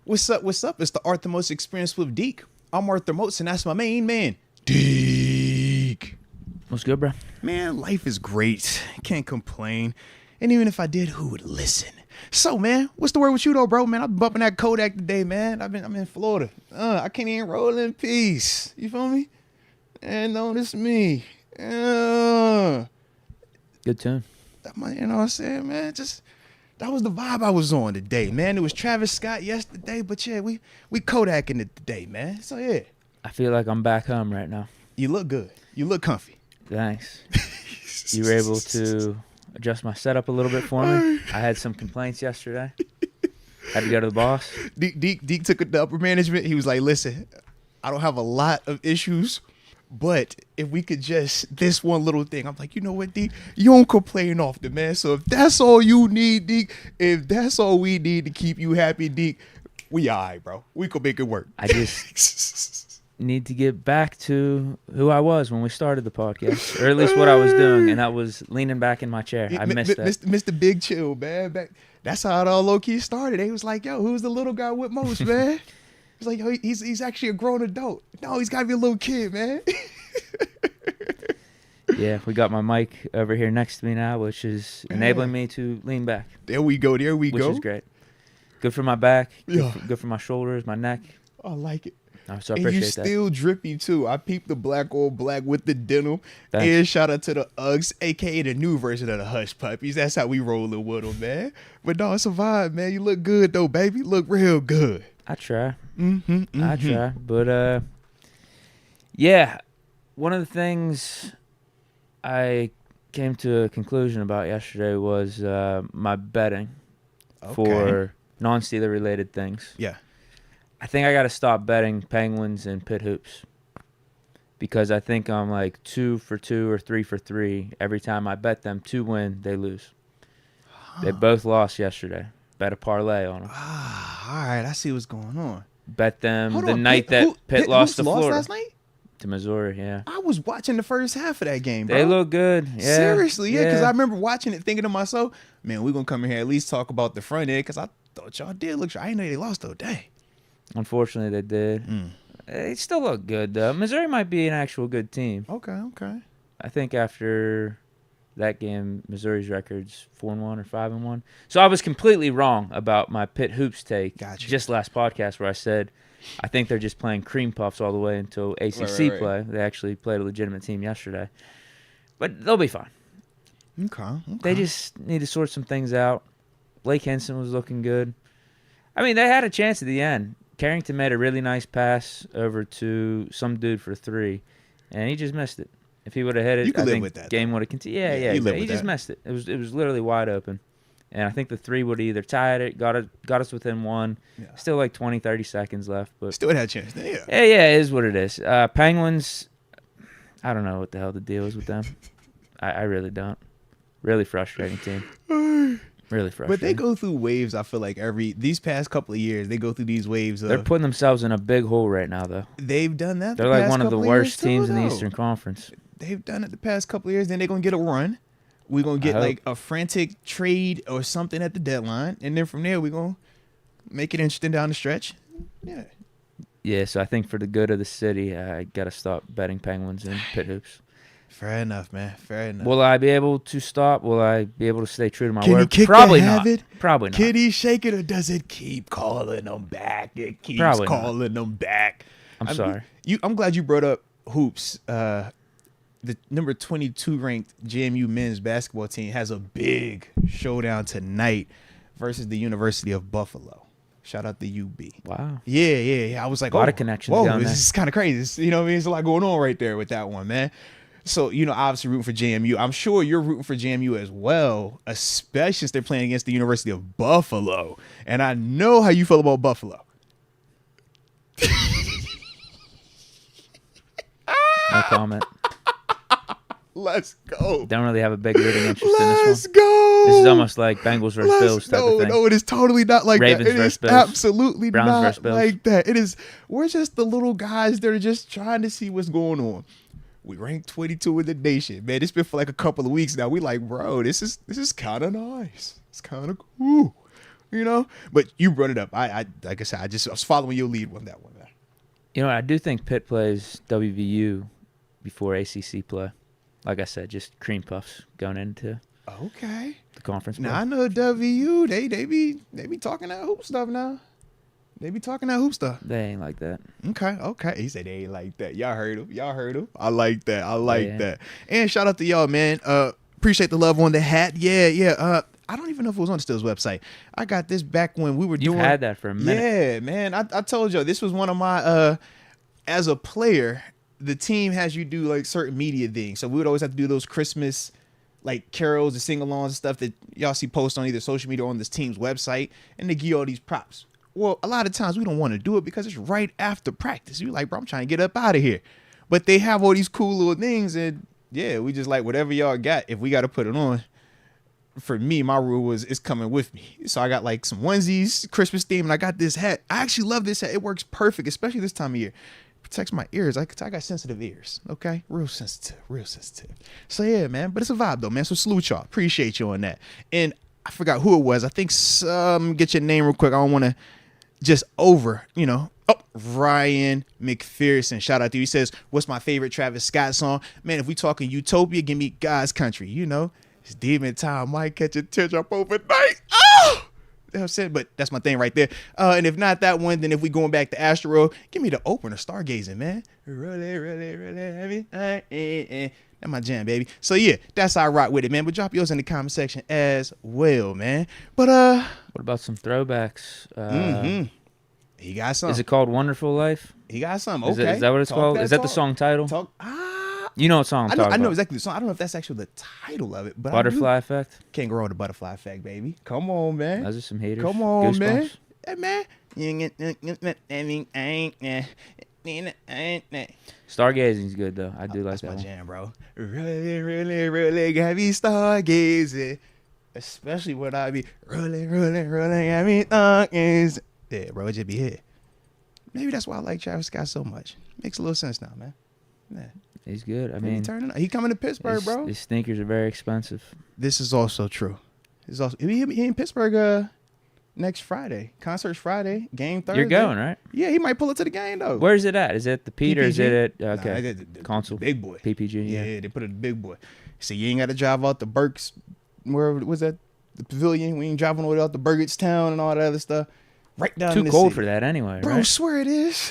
What's up? What's up? It's the Arthur Moats Experience with Deke. I'm Arthur Moats, and that's my main man, Deke. What's good, bro? Man, life is great. Can't complain. And even if I did, who would listen? So, man, what's the word with you, though, bro? Man, I'm bumping that Kodak today, man. I'm in Florida. I can't even roll in peace. You feel me? And no, this is me. Good tune. You know what I'm saying, man? That was the vibe I was on today, man. It was Travis Scott yesterday, but yeah, we Kodaking it today, man. So yeah. I feel like I'm back home right now. You look good. You look comfy. Thanks. You were able to adjust my setup a little bit for me. I had some complaints yesterday. Had to go to the boss. Deke took it to upper management. He was like, listen, I don't have a lot of issues, but if we could just this one little thing. I'm like, you know what, Deke? You don't complain often, man. So if that's all you need, Deke, if that's all we need to keep you happy, Deke, we all right, bro. We could make it work. I just need to get back to who I was when we started the podcast, or at least what I was doing, and that was leaning back in my chair. I missed that. Mr. Big Chill, man. That's how it all low-key started. They was like, yo, who's the little guy with Moats, man? He's like, yo, he's actually a grown adult. No, he's got to be a little kid, man. Yeah, we got my mic over here next to me now, which is enabling me to lean back. There we go. Which is great. Good for my back. Yeah. Good for my shoulders, my neck. I like it. So I and appreciate you that. still drippy, too. I peeped the black on black with the denim. Thanks. And shout out to the Uggs, a.k.a. the new version of the Hush Puppies. That's how we rolling with them, man. But no, it's a vibe, man. You look good, though, baby. You look real good. I try. Mm-hmm. I try. But, yeah, one of the things I came to a conclusion about yesterday was my betting for non-Steeler related things. Yeah. I think I got to stop betting Penguins and Pitt hoops because I think I'm like 2 for 2 or 3 for 3 every time I bet them to win, they lose. They both lost yesterday. Bet a parlay on them. All right. I see what's going on. Bet them night that Pitt lost to Florida. Last night? To Missouri, yeah. I was watching the first half of that game, bro. They look good. Yeah. Seriously, yeah, because I remember watching it thinking to myself, man, we're going to come in here at least talk about the front end because I thought y'all did look sure. I didn't know they lost, though. Dang. Unfortunately, they did. They still look good, though. Missouri might be an actual good team. Okay. I think after that game, Missouri's record's 4-1 or 5-1. So I was completely wrong about my Pitt hoops take. Gotcha. Just last podcast where I said I think they're just playing cream puffs all the way until ACC play. They actually played a legitimate team yesterday. But they'll be fine. Okay. They just need to sort some things out. Blake Henson was looking good. I mean, they had a chance at the end. Carrington made a really nice pass over to some dude for 3, and he just missed it. If he would have hit it, I think the game would have continued. Yeah. He just missed it. It was literally wide open. And I think the 3 would have either tied it, got us within 1. Yeah. Still like 20, 30 seconds left. But still had a chance. Yeah, it is what it is. Penguins, I don't know what the hell the deal is with them. I really don't. Really frustrating team. Really frustrating. But they go through waves, I feel like, these past couple of years. They go through these waves. They're putting themselves in a big hole right now, though. They've done that. They're like one of the worst teams in the Eastern Conference. They've done it the past couple of years. Then they're going to get a run. We're going to get like a frantic trade or something at the deadline. And then from there, we're going to make it interesting down the stretch. Yeah. Yeah, so I think for the good of the city, I got to stop betting Penguins and Pitt hoops. Fair enough, man. Fair enough. Will I be able to stop? Will I be able to stay true to my word? Can you kick Probably the not. habit? Probably not. Can he shake it, or does it keep calling them back? It keeps calling them back. I'm sorry. I'm glad you brought up hoops. The number 22 ranked JMU men's basketball team has a big showdown tonight versus the University of Buffalo. Shout out to UB. Wow. Yeah. I was like, a lot of connections down there. This is kind of crazy. You know what I mean? There's a lot going on right there with that one, man. So, obviously rooting for JMU. I'm sure you're rooting for JMU as well, especially since they're playing against the University of Buffalo. And I know how you feel about Buffalo. No comment. Let's go. Don't really have a big rooting interest in this one. Let's go. This is almost like Bengals versus Bills type of thing. No, it is totally not like Ravens that. It versus is Bills. absolutely Browns not versus Bills. like that. It is. We're just the little guys that are just trying to see what's going on. We ranked 22 in the nation, man. It's been for like a couple of weeks now. We like, bro, this is kind of nice. It's kind of cool. you know. But you brought it up. I like I said, I was following your lead on that one, man. You know, I do think Pitt plays WVU before ACC play. Like I said, just cream puffs going into Okay. the conference play. Now I know WVU. They be talking that hoop stuff now. They be talking that hoop stuff. They ain't like that. Okay. He said they ain't like that. Y'all heard him. I like that. That. And shout out to y'all, man. Appreciate the love on the hat. Yeah. I don't even know if it was on the Stills website. I got this back when we were doing. You've had that for a minute. Yeah, man. I told you this was one of my as a player, the team has you do like certain media things. So we would always have to do those Christmas like carols and sing-alongs and stuff that y'all see post on either social media or on this team's website, and they give you all these props. Well, a lot of times we don't want to do it because it's right after practice. You're like, bro, I'm trying to get up out of here. But they have all these cool little things, and yeah, we just like whatever y'all got. If we got to put it on, for me, my rule was it's coming with me. So I got like some onesies, Christmas theme, and I got this hat. I actually love this hat. It works perfect, especially this time of year. Protects my ears. I got sensitive ears. Okay, real sensitive. So yeah, man. But it's a vibe though, man. So salute y'all. Appreciate you on that. And I forgot who it was. I think get your name real quick. I don't want to just over, you know. Oh, Ryan McPherson. Shout out to you. He says, "What's my favorite Travis Scott song?" Man, if we talking Utopia, give me God's Country. You know, it's Demon Time might catch a teardrop overnight. Oh. You know what I'm saying? But that's my thing right there. And if not that one, then if we going back to Astro, give me the opener, Stargazing, man. Really heavy. That's my jam, baby. So yeah, that's how I rock with it, man. But drop yours in the comment section as well, man. But what about some throwbacks? He got something. Is it called Wonderful Life? He got something. Okay. Is that what it's called? Is that the song title? You know what song I'm talking about. I know exactly the song. I don't know if that's actually the title of it. But Butterfly Effect? Can't go wrong with the Butterfly Effect, baby. Come on, man. Those are some haters. Come on, Goosebumps. man. Hey, man. Stargazing's good, though. I do like that That's my one. jam, bro. Really got me stargazing. Especially when I be really got me stargazing. Yeah, bro, it just be here. Maybe that's why I like Travis Scott so much. Makes a little sense now, man. Yeah. He's good. I mean, he coming to Pittsburgh, bro. His sneakers are very expensive. This is also true. He in Pittsburgh next Friday. Concerts Friday. Game Thursday. You're going, right? Yeah, he might pull it to the game though. Where's it at? Is it the Pete or is it at the console? Big boy. PPG. Yeah, they put it in the big boy. So you ain't got to drive out the Burks. Where was that? The Pavilion. We ain't driving all the way out to Burgettstown and all that other stuff. Right down. Too cold for that anyway, bro. Right? Swear it is.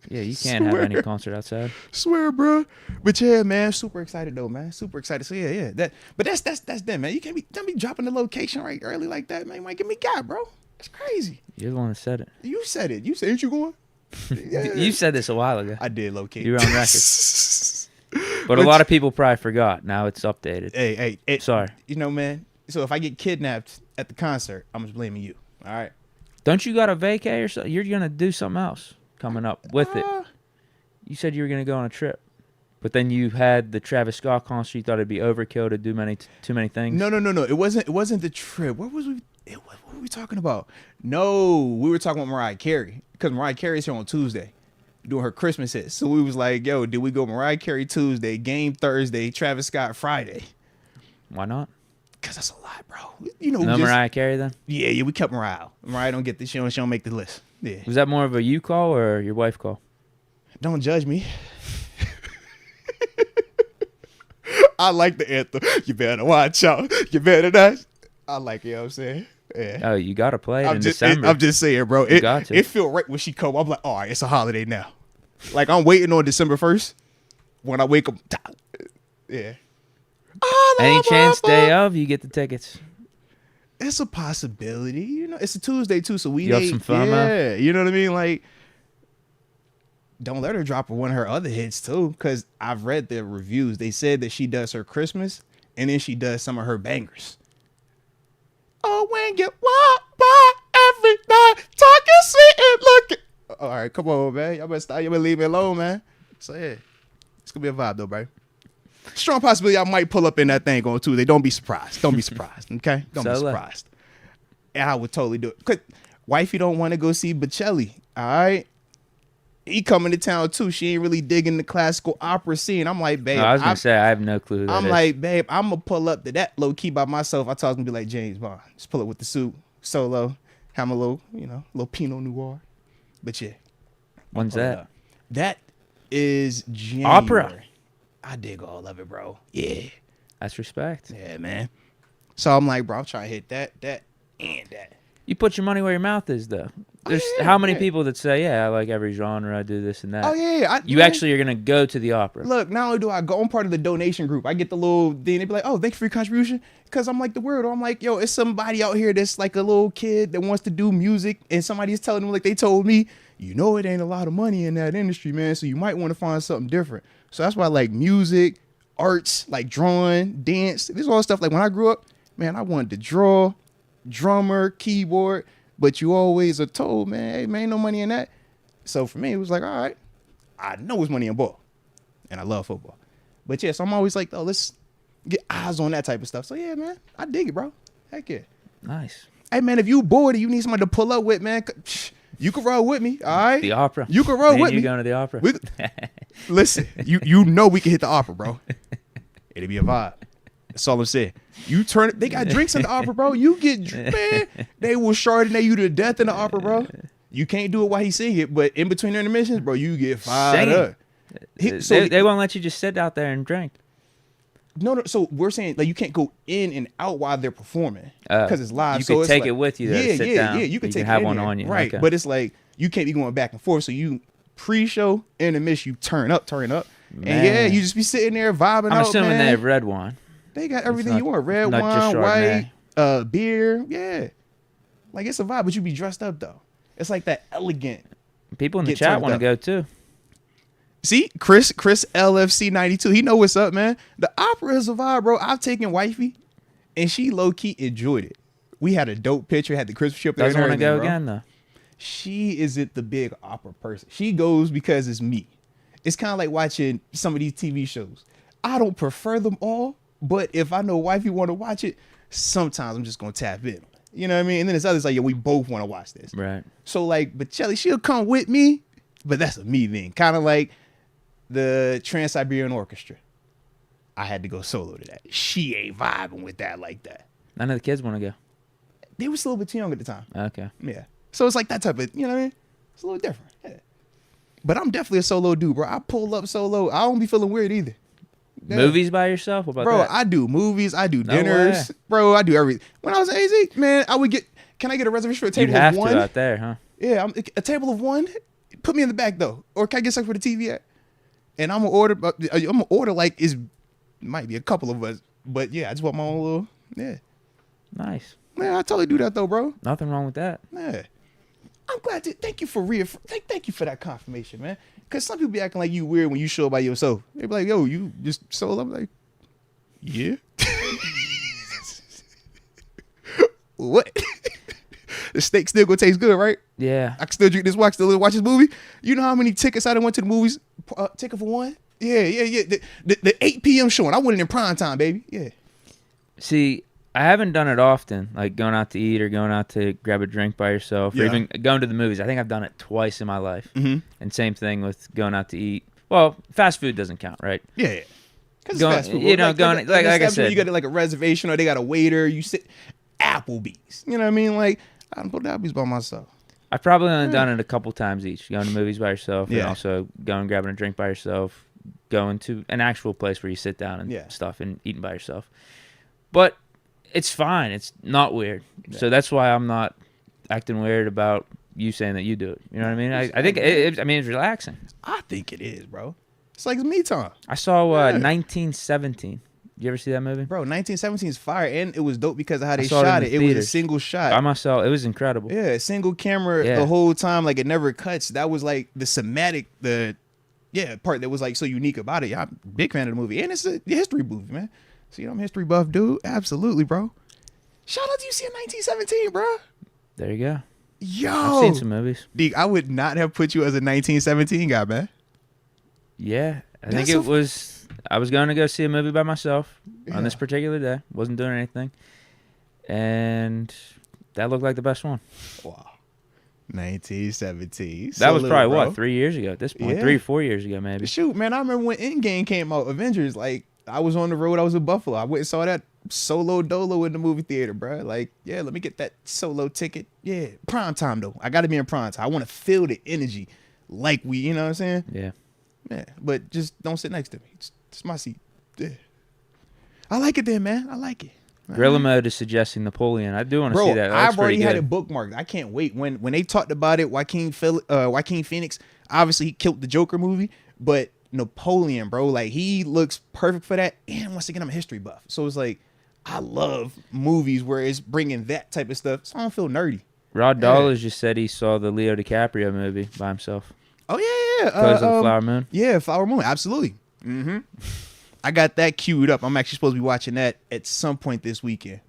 Yeah, you can't have any concert outside. Swear, bro. But yeah, man, super excited though, man. Super excited. So yeah. But that's them, man. You can't be dropping the location right early like that, man. You might get me got, bro. That's crazy. You're the one that said it. You said it. You said, ain't you going? Yeah. You said this a while ago. I did locate. You were on record. But a lot of people probably forgot. Now it's updated. Hey. Sorry. You know, man. So if I get kidnapped at the concert, I'm just blaming you. All right. Don't you got a vacay or something? You're gonna do something else coming up with it. You said you were gonna go on a trip, but then you had the Travis Scott concert. You thought it'd be overkill to do too many things. No. It wasn't the trip. What were we talking about? No, we were talking about Mariah Carey because Mariah Carey's here on Tuesday, doing her Christmas hits. So we was like, yo, did we go Mariah Carey Tuesday, game Thursday, Travis Scott Friday? Why not? Because that's a lot, bro. You know, no Mariah Carey then? Yeah, we kept Mariah. Mariah don't get this. She don't make the list. Yeah. Was that more of a you call or your wife call? Don't judge me. I like the anthem. You better watch out. You better not. I like it, you know what I'm saying? Yeah. Oh, you got to play it in December. I'm just saying, bro. It feel right when she come. I'm like, all right, it's a holiday now. Like, I'm waiting on December 1st. When I wake up. Yeah. Any chance day of you get the tickets? It's a possibility, you know. It's a Tuesday too, so we you have some fun. Yeah, you know what I mean. Like, don't let her drop one of her other hits too, because I've read the reviews. They said that she does her Christmas and then she does some of her bangers. Oh, when you walk by every night, talking sweet and looking. All right, come on, man. Y'all better stop. You better leave me alone, man. So yeah, it's gonna be a vibe though, bro. Strong possibility I might pull up in that thing on Tuesday. Don't be surprised. Don't be surprised. Okay? Don't be surprised. And I would totally do it. Cause wifey don't want to go see Bocelli. All right? He coming to town too. She ain't really digging the classical opera scene. I'm like, babe. No, I was gonna say I have no clue. Who that I'm is. like, babe, I'm gonna pull up to that low key by myself. I talk and be like James Bond. Just pull up with the suit, solo. Have a little, little Pinot Noir. But yeah. When's that? That is January. Opera. I dig all of it, bro. Yeah. That's respect. Yeah, man. So I'm like, bro, I'm trying to hit that, and that. You put your money where your mouth is, though. There's how many people that say, yeah, I like every genre, I do this and that. Oh, yeah. You actually are going to go to the opera. Look, not only do I go, I'm part of the donation group. I get the little thing. They be like, oh, thank you for your contribution. Because I'm like the word. I'm like, yo, it's somebody out here that's like a little kid that wants to do music. And somebody's telling them, like they told me, it ain't a lot of money in that industry, man. So you might want to find something different. So that's why I like music, arts, like drawing, dance. This is all stuff. Like when I grew up, man, I wanted to draw, drummer, keyboard. But you always are told, man, hey, man, ain't no money in that. So for me, it was like, all right, I know it's money in ball. And I love football. But yeah, so I'm always like, oh, let's get eyes on that type of stuff. So yeah, man, I dig it, bro. Heck yeah. Nice. Hey, man, if you bored and you need somebody to pull up with, man, you can roll with me, all right? The opera. You can roll with me. You going to the opera? Listen, you know we can hit the opera, bro. It'll be a vibe. That's all I'm saying. You turn it. They got drinks in the opera, bro. You get, man, they will Chardonnay you to death in the opera, bro. You can't do it while he sing it, but in between intermissions, bro, you get fired up. They won't let you just sit out there and drink. No, so we're saying like you can't go in and out while they're performing because it's live. You so can it's take like, it with you. Sit down. You can take have it one there. on you, right? Okay. But it's like you can't be going back and forth. So you pre-show, intermission, you turn up, Man. and yeah, you just be sitting there vibing. I'm assuming man. they have red wine. They got everything you want: red not just wine, white, beer. Yeah, like it's a vibe, but you be dressed up though. It's like that elegant. People in the chat want to go too. See, Chris LFC 92. He know what's up, man. The opera is a vibe, bro. I've taken wifey, and she low key enjoyed it. We had a dope picture. Had the Christmas trip there. Doesn't want to go bro. again though. She isn't the big opera person. She goes because it's me. It's kind of like watching some of these TV shows. I don't prefer them all, but if I know wifey want to watch it, sometimes I'm just gonna tap in. You know what I mean? And then there's others like, yeah, we both want to watch this. Right. So like, but Shelly, she'll come with me, but that's a me thing. Kind of like the Trans-Siberian Orchestra. I had to go solo to that. She ain't vibing with that like that. None of the kids want to go. They were still a little bit too young at the time. Okay. Yeah. So it's like that type of, you know what I mean? It's a little different. Yeah. But I'm definitely a solo dude, bro. I pull up solo. I don't be feeling weird either. Yeah. Movies by yourself? What about bro, that? I do movies. I do dinners. Bro, I do everything. When I was at AZ, man, I would get, can I get a reservation for a table You'd have of one? to out there, huh? Yeah, a table of one. Put me in the back, though. Or can I get something for the TV at? And I'm going to order like, might be a couple of us. But yeah, I just want my own little, yeah. Nice. Man, I totally do that, though, bro. Nothing wrong with that. Yeah. I'm glad to, thank you for that confirmation, man. Because some people be acting like you weird when you show up by yourself. They be like, yo, you just solo? I'm like, yeah. What? The steak still gonna taste good, right? Yeah. I can still drink this wine, still watch this movie. You know how many tickets I done went to the movies? Ticket for one? Yeah. The 8 p.m. showing. I went in prime time, baby. Yeah. See, I haven't done it often, like going out to eat or going out to grab a drink by yourself or even going to the movies. I think I've done it twice in my life. Mm-hmm. And same thing with going out to eat. Well, fast food doesn't count, right? Yeah. Because it's fast food. You know, like I said. You got like a reservation or they got a waiter. You sit Applebee's. You know what I mean? Like, I don't go to Applebee's by myself. I've probably only done it a couple times each. Going to movies by yourself and Yeah. also going grabbing a drink by yourself. Going to an actual place where you sit down and stuff and eating by yourself. But it's fine. It's not weird. Yeah. So that's why I'm not acting weird about you saying that you do it. You know what I mean? I think it's relaxing. I think it is, bro. It's like me time. I saw 1917. You ever see that movie? Bro, 1917 is fire, and it was dope because of how they shot it. It was a single shot. By myself. It was incredible. Yeah, single camera the whole time. Like, it never cuts. That was like the cinematic, part that was like so unique about it. I'm a big fan of the movie. And it's a history movie, man. So, I'm a history buff dude. Absolutely, bro. Shout out to you seeing 1917, bro. There you go. Yo. I've seen some movies. Deke, I would not have put you as a 1917 guy, man. Yeah. I was going to go see a movie by myself on this particular day. Wasn't doing anything. And that looked like the best one. Wow. 1917. That was probably, 3 years ago at this point? 3 or 4 years ago, maybe. Shoot, man, I remember when Endgame came out, Avengers, like, I was on the road. I was in Buffalo. I went and saw that solo dolo in the movie theater, bro. Like, yeah, let me get that solo ticket. Yeah, prime time though. I got to be in prime time. I want to feel the energy, like you know what I'm saying? Yeah. Yeah, but just don't sit next to me. It's my seat. Yeah. I like it then, man. I like it. Gorilla Mode is suggesting Napoleon. I do want to see that. I've already had it bookmarked. I can't wait. When they talked about it, Joaquin Phoenix, obviously he killed the Joker movie, but Napoleon, bro, like he looks perfect for that. And once again, I'm a history buff, so it's like I love movies where it's bringing that type of stuff, so I don't feel nerdy. Rod Dollars just said he saw the Leo DiCaprio movie by himself. Oh yeah, Colors of the Flower Moon. Yeah, Flower Moon, absolutely. Mm-hmm. I got that queued up. I'm actually supposed to be watching that at some point this weekend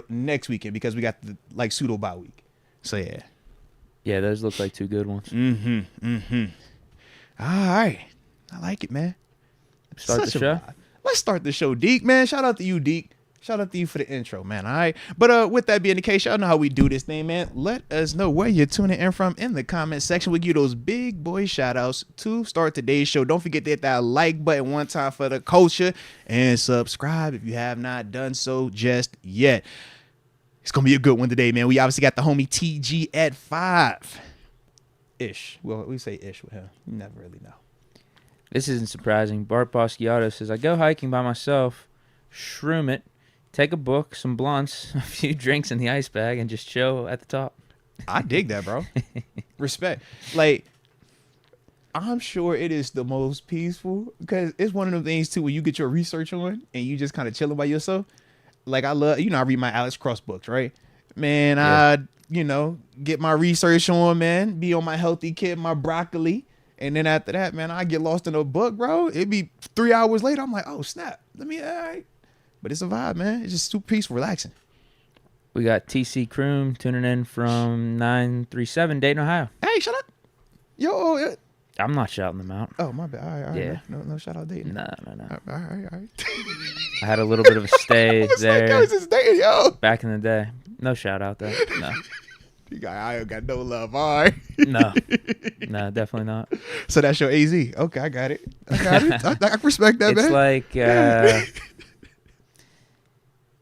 next weekend because we got the pseudo bye week. So yeah. Yeah, those look like two good ones. All right. I like it, man. Start the show? Let's start the show, Deke, man. Shout out to you, Deke. Shout out to you for the intro, man. All right. But with that being the case, y'all know how we do this thing, man. Let us know where you're tuning in from in the comment section. We give you those big boy shout outs to start today's show. Don't forget to hit that like button one time for the culture and subscribe if you have not done so just yet. It's going to be a good one today, man. We obviously got the homie TG at 5-ish. Well, we say ish with him. You never really know. This isn't surprising. Bart Basquiato says, I go hiking by myself, shroom it, take a book, some blunts, a few drinks in the ice bag, and just chill at the top. I dig that, bro. Respect. Like, I'm sure it is the most peaceful because it's one of them things, too, when you get your research on and you just kind of chilling by yourself. Like, I love, I read my Alex Cross books, right? Man, yeah. I, get my research on, man, be on my healthy kid, my broccoli. And then after that, man, I get lost in a book, bro. It'd be 3 hours later. I'm like, oh, snap. All right. But it's a vibe, man. It's just super peaceful, relaxing. We got TC Kroom tuning in from 937 Dayton, Ohio. Hey, shut up. Yo. I'm not shouting them out. Oh, my bad. All right. Yeah. No shout out Dayton. No. All right. I had a little bit of a stay there. Like, yo, Dayton, yo. Back in the day. No shout out, though. No. I got no love. All right. No, definitely not. So that's your AZ. Okay, I got it. I respect that, it's man. It's like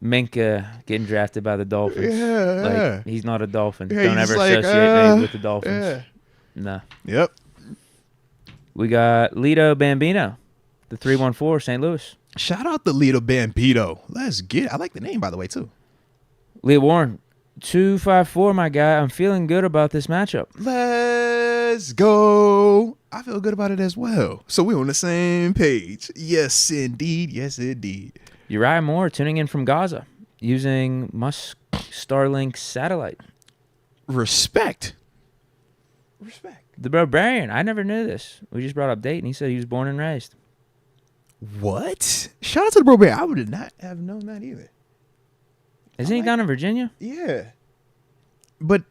Minka getting drafted by the Dolphins. Yeah. Like, he's not a Dolphin. Yeah, Don't ever associate me with the Dolphins. Yeah. No. Yep. We got Lito Bambino, the 314, St. Louis. Shout out to Lito Bambino. Let's get it. I like the name, by the way, too. Leah Warren, 254, my guy. I'm feeling good about this matchup. Let's go. I feel good about it as well. So we're on the same page. Yes, indeed. Yes, indeed. Uriah Moore tuning in from Gaza using Musk Starlink satellite. Respect. The Barbarian. I never knew this. We just brought up Dayton. He said he was born and raised. What? Shout out to the bro bear. I would not have known that either. Isn't he down in Virginia? Yeah. But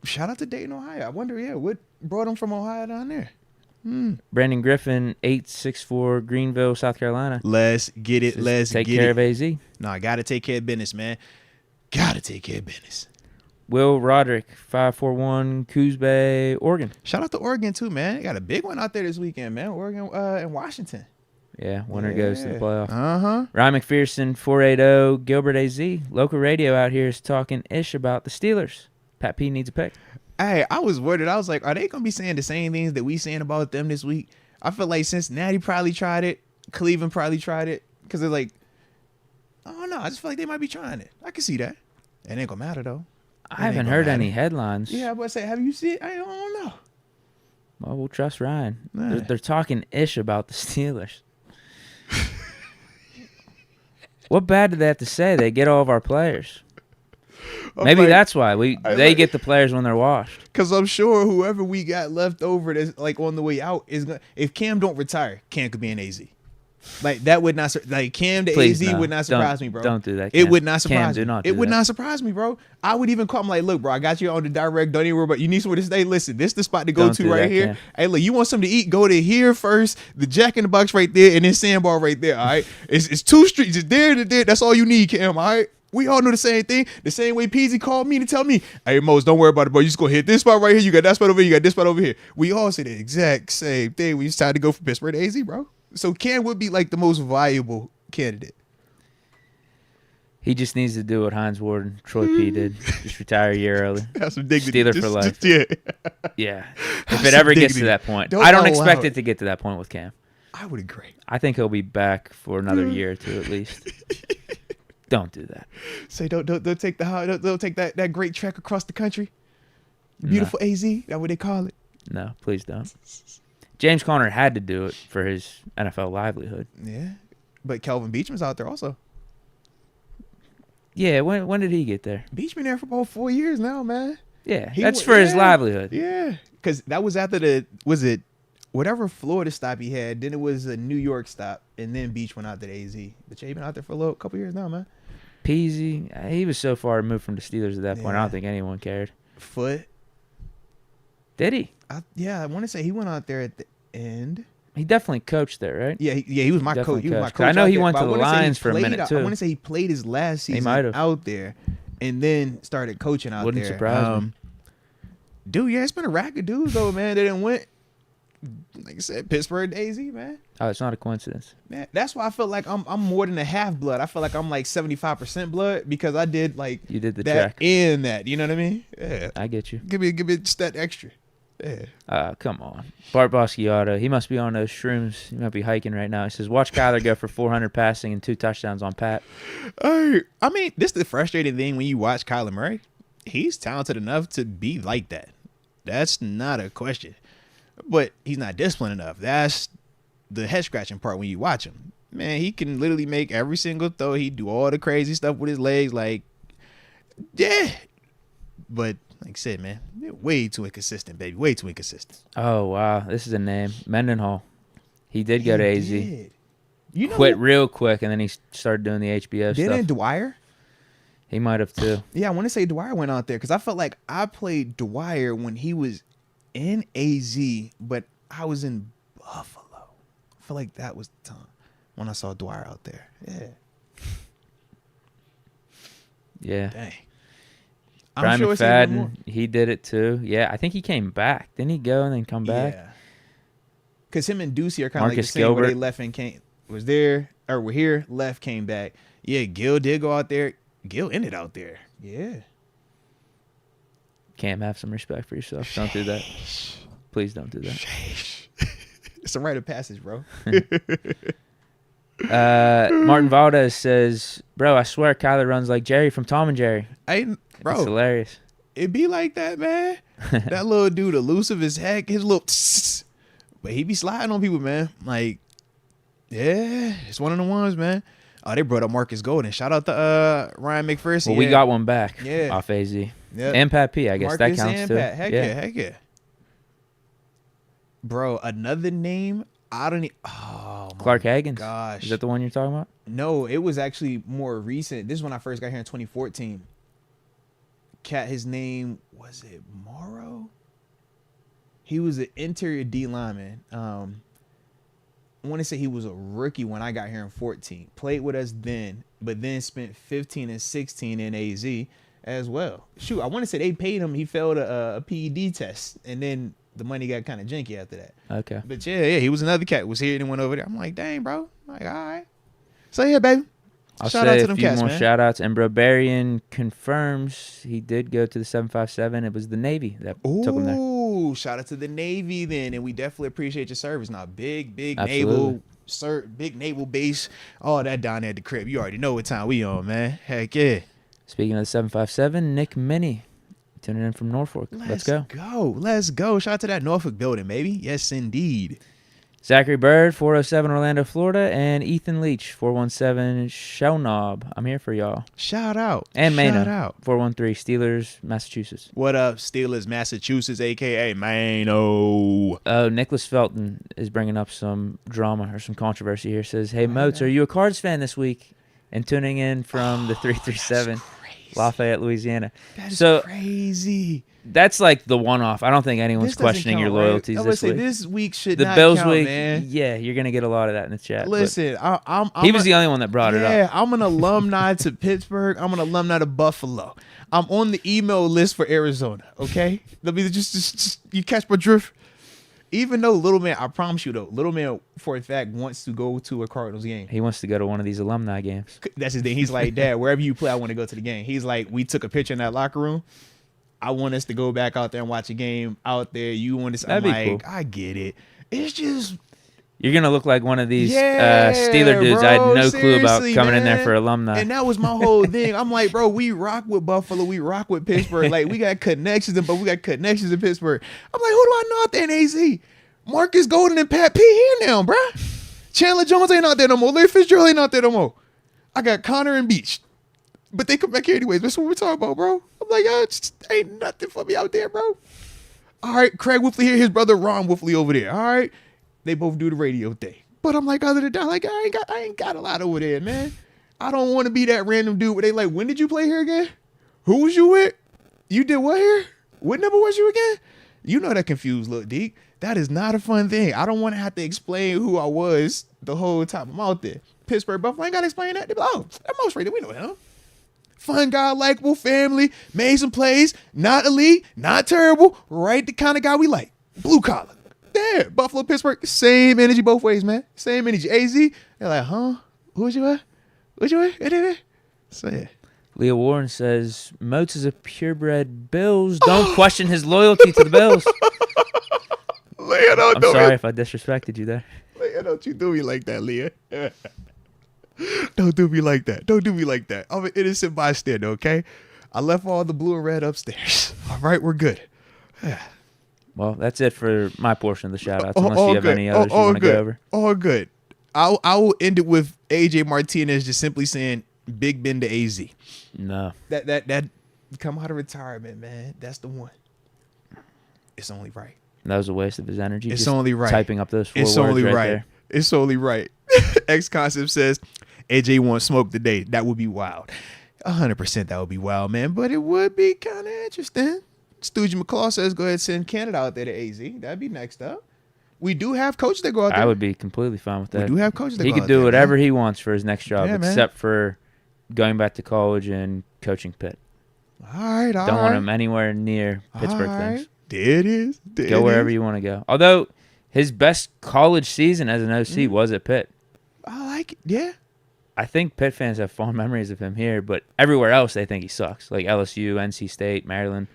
shout out to Dayton, Ohio. I wonder, what brought him from Ohio down there? Brandon Griffin, 864 Greenville, South Carolina. Let's get it. Let's take get care it. of AZ. No, I got to take care of business, man. Got to take care of business. Will Roderick, 541 Coos Bay, Oregon. Shout out to Oregon, too, man. They got a big one out there this weekend, man. Oregon and Washington. Yeah, winner goes to the playoff. Uh-huh. Ryan McPherson, 480 Gilbert AZ. Local radio out here is talking ish about the Steelers. Pat P needs a pick. Hey, I was worried. I was like, are they going to be saying the same things that we saying about them this week? I feel like Cincinnati probably tried it. Cleveland probably tried it. Because they're like, I don't know. I just feel like they might be trying it. I can see that. It ain't going to matter, though. I haven't heard any headlines. Yeah, I was about to say, have you seen it? I don't know. Well, we'll trust Ryan. Nah. They're talking ish about the Steelers. What bad did they have to say? They get all of our players. Maybe that's why they get the players when they're washed. Because I'm sure whoever we got left over that's like on the way out is gonna. If Cam don't retire, Cam could be an AZ. Like that would not like Cam to Please, AZ no. would not surprise me, bro. Don't do that. It Cam. would not surprise Cam, me. Do not do it would that. not surprise me, bro. I would even call him like, look, bro, I got you on the direct. Don't even worry about. You need somewhere to stay. Listen, this is the spot to go Don't to do right that, here. Cam. Hey, look, you want something to eat? Go to here first. The Jack in the Box right there, and then Sandbar right there. All right, it's 2 streets. Just there to there. That's all you need, Cam. All right. We all know the same thing. The same way Peasy called me to tell me, hey, Moats, don't worry about it, bro. You just go hit this spot right here. You got that spot over here. You got this spot over here. We all say the exact same thing. We decided to go from Pittsburgh to AZ, bro. So Cam would be like the most viable candidate. He just needs to do what Hines Ward and Troy P did. Just retire a year early. Have some dignity. Steeler for life. Yeah. Yeah. If it ever gets to that point. Don't I don't allow expect it. it to get to that point with Cam. I would agree. I think he'll be back for another year or two at least. Don't do that. Say don't take don't take that great trek across the country. Beautiful AZ. That's what they call it. No, please don't. James Conner had to do it for his NFL livelihood. Yeah. But Kelvin Beachman's out there also. Yeah, when did he get there? Beachman there for about 4 years now, man. Yeah, that's for his livelihood. Yeah. Because that was after whatever Florida stop he had, then it was a New York stop, and then Beach went out to the AZ. But yeah, he been out there for a couple years now, man. Peasy, he was so far removed from the Steelers at that point. I don't think anyone cared. Foot. Did he? I want to say he went out there at the end. He definitely coached there, right? Yeah, he was my coach. He was my coach. I know out he there, went but to the Lions for a minute too. I want to say he played his last season might have. out there, and then started coaching out there. Wouldn't surprise me. Dude, yeah, it's been a rack of dudes though, man. They didn't win. Like I said, Pittsburgh AZ, man. Oh, it's not a coincidence. Man, that's why I feel like I'm more than a half blood. I feel like I'm like 75% blood because I did like you did the that track and that. You know what I mean? Yeah. I get you. Give me just that extra. Yeah. Come on. Bart Basquiat, he must be on those shrooms. He might be hiking right now. He says, watch Kyler go for 400 passing and 2 touchdowns on Pat. I mean, this is the frustrating thing when you watch Kyler Murray. He's talented enough to be like that. That's not a question. But he's not disciplined enough. That's the head-scratching part when you watch him. Man, he can literally make every single throw. He do all the crazy stuff with his legs. Like, yeah. But like I said, man, way too inconsistent, baby. Way too inconsistent. Oh, wow. This is a name. Mendenhall. He did go to AZ. Did. You know, quit real quick, and then he started doing the HBO stuff. Didn't Dwyer? He might have, too. Yeah, I want to say Dwyer went out there because I felt like I played Dwyer when he was in AZ, but I was in Buffalo. I feel like that was the time when I saw Dwyer out there. Yeah. Yeah. Dang. Brian sure McFadden, he did it too. Yeah, I think he came back. Didn't he go and then come back? Yeah. Because him and Ducey are kind of like the same Gilbert. where they left and came, was there, or were here, left, came back. Yeah, Gil did go out there. Gil ended out there. Yeah. Cam, have some respect for yourself. Don't do that. Please don't do that. It's a rite of passage, bro. Martin Valdez says, bro, I swear Kyler runs like Jerry from Tom and Jerry. Bro, it's hilarious. It be like that, man. That little dude elusive as heck. His little but he be sliding on people, man. Like, yeah, it's one of the ones, man. Oh, they brought up Marcus Golden. Shout out to Ryan McPherson. Well, we got one back off AZ. Yep. And Pat P, I guess. Marcus that counts and too. Pat. Heck yeah. Bro, another name, I don't Clark Haggins. Gosh. Is that the one you're talking about? No, it was actually more recent. This is when I first got here in 2014. His name, was it Morrow? He was an interior D lineman. I want to say he was a rookie when I got here in 14. Played with us then, but then spent 15 and 16 in AZ as well. Shoot, I want to say they paid him. He failed a PED test, and then the money got kind of janky after that. Okay. But yeah, he was another cat. Was here and went over there. I'm like, dang, bro. I'm like, all right. So yeah, baby. I'll shout say out to a them few cats, more man. shout outs. And Brobarian confirms he did go to the 757. It was the Navy that took him there. Ooh, shout out to the Navy then, and we definitely appreciate your service. Now, big Absolutely. big naval base, all that down there at the crib. You already know what time we on, man. Heck yeah. Speaking of the 757, Nick Minnie tuning in from Norfolk. Let's go. Let's go. Shout out to that Norfolk building, baby. Yes, indeed. Zachary Bird, 407 Orlando, Florida, and Ethan Leach, 417 Shellknob. I'm here for y'all. Shout out. And Mano, Shout out. 413 Steelers, Massachusetts. What up, Steelers, Massachusetts, a.k.a. Mano. Oh, Nicholas Felton is bringing up some drama or some controversy here. Says, hey, Moats, are you a Cards fan this week? And tuning in from the 337, Lafayette, Louisiana. That is so crazy. That's like the one-off. I don't think anyone's This doesn't questioning your count, right? loyalties I would this say week. this week should The not Bills count, week, man. yeah, you're gonna get a lot of that in the chat. Listen, he was the only one that brought it up. Yeah, I'm an alumni to Pittsburgh. I'm an alumni to Buffalo. I'm on the email list for Arizona. Okay, let me just you catch my drift. Even though little man, I promise you though, little man for a fact wants to go to a Cardinals game. He wants to go to one of these alumni games. That's his thing. He's like, Dad, wherever you play, I want to go to the game. He's like, we took a picture in that locker room. I want us to go back out there and watch a game out there. You want to? I'm like, cool. I get it. It's just. You're going to look like one of these Steeler dudes. Bro, I had no clue about coming in there for alumni. And that was my whole thing. I'm like, bro, we rock with Buffalo. We rock with Pittsburgh. Like, we got connections, but we got connections in Pittsburgh. I'm like, who do I know out there in AZ? Marcus Golden and Pat P here now, bro. Chandler Jones ain't out there no more. Larry Fitzgerald ain't out there no more. I got Connor and Beach. But they come back here anyways. That's what we're talking about, bro. I'm like, just ain't nothing for me out there, bro. All right, Craig Wolfley here. His brother Ron Wolfley over there. All right. They both do the radio thing. But I'm like, other than that, like, I ain't got a lot over there, man. I don't want to be that random dude where they like, when did you play here again? Who was you with? You did what here? What number was you again? You know that confused look, Deke. That is not a fun thing. I don't want to have to explain who I was the whole time I'm out there. Pittsburgh Buffalo ain't got to explain that. They be like, oh, that most rated. We know him. Fun guy, likable, family, made some plays, not elite, not terrible, right? The kind of guy we like. Blue collar. Yeah, Buffalo, Pittsburgh, same energy both ways, man. Same energy. AZ, they're like, huh? Who's you at? What you at? So, yeah. Leah Warren says, Moats is a purebred Bills. Don't question his loyalty to the Bills. Leah, I'm sorry if I disrespected you there. Leah, don't you do me like that, Leah. Don't do me like that. Don't do me like that. I'm an innocent bystander, okay? I left all the blue and red upstairs. All right, we're good. Well, that's it for my portion of the shout-outs, unless you have any others you want to go over. All good. I will end it with AJ Martinez just simply saying, Big Ben to AZ. No. That come out of retirement, man. That's the one. It's only right. That was a waste of his energy. It's just only right. Typing up those 4 it's words only right there. It's only right. X Concept says, AJ wants smoke today. That would be wild. 100% that would be wild, man. But it would be kind of interesting. Stooge McClaw says, go ahead and send Canada out there to AZ. That'd be next up. We do have coaches that go out there. I would be completely fine with that. We do have coaches that go out there. He could do whatever he wants for his next job, Yeah, except for going back to college and coaching Pitt. All right. Don't want him anywhere near Pittsburgh things. There it is. Go wherever you want to go. Although his best college season as an OC was at Pitt. I like it. Yeah. I think Pitt fans have fond memories of him here, but everywhere else they think he sucks. Like LSU, NC State, Maryland.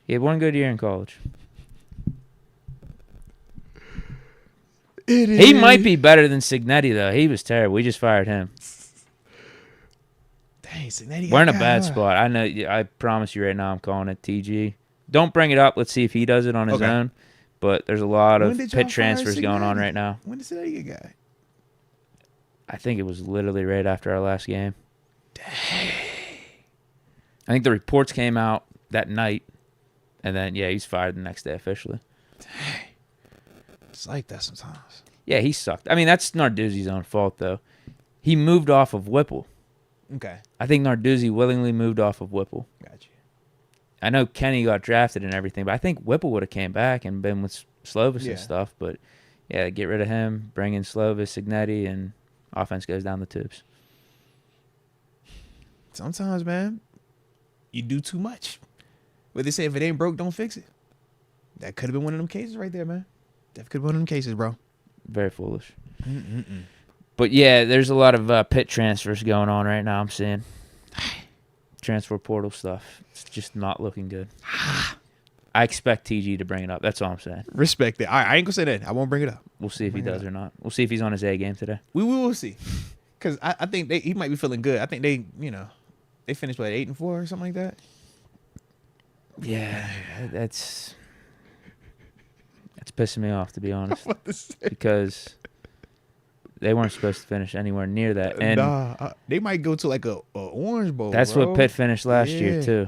He had one good year in college. He might be better than Cignetti, though. He was terrible. We just fired him. Dang, Cignetti. We're in a bad spot. I know. I promise you right now I'm calling it TG. Don't bring it up. Let's see if he does it on his own. But there's a lot of Pitt transfers going on right now. When did Cignetti get guy? I think it was literally right after our last game. Dang. I think the reports came out that night. And then, yeah, he's fired the next day officially. Dang. It's like that sometimes. Yeah, he sucked. I mean, that's Narduzzi's own fault, though. He moved off of Whipple. Okay. I think Narduzzi willingly moved off of Whipple. Gotcha. I know Kenny got drafted and everything, but I think Whipple would have came back and been with Slovis and stuff. But, yeah, get rid of him, bring in Slovis, Cignetti, and offense goes down the tubes. Sometimes, man, you do too much. But they say if it ain't broke, don't fix it. That could have been one of them cases right there, man. That could have been one of them cases, bro. Very foolish. But, yeah, there's a lot of Pitt transfers going on right now, I'm seeing. Transfer portal stuff. It's just not looking good. I expect TG to bring it up. That's all I'm saying. Respect that. I ain't going to say that. I won't bring it up. We'll see if he does or not. We'll see if he's on his A game today. We will see. Because I think he might be feeling good. I think they finished, 8-4 or something like that? Yeah, that's pissing me off, to be honest, because they weren't supposed to finish anywhere near that. And they might go to like a Orange Bowl. That's what Pitt finished last year too,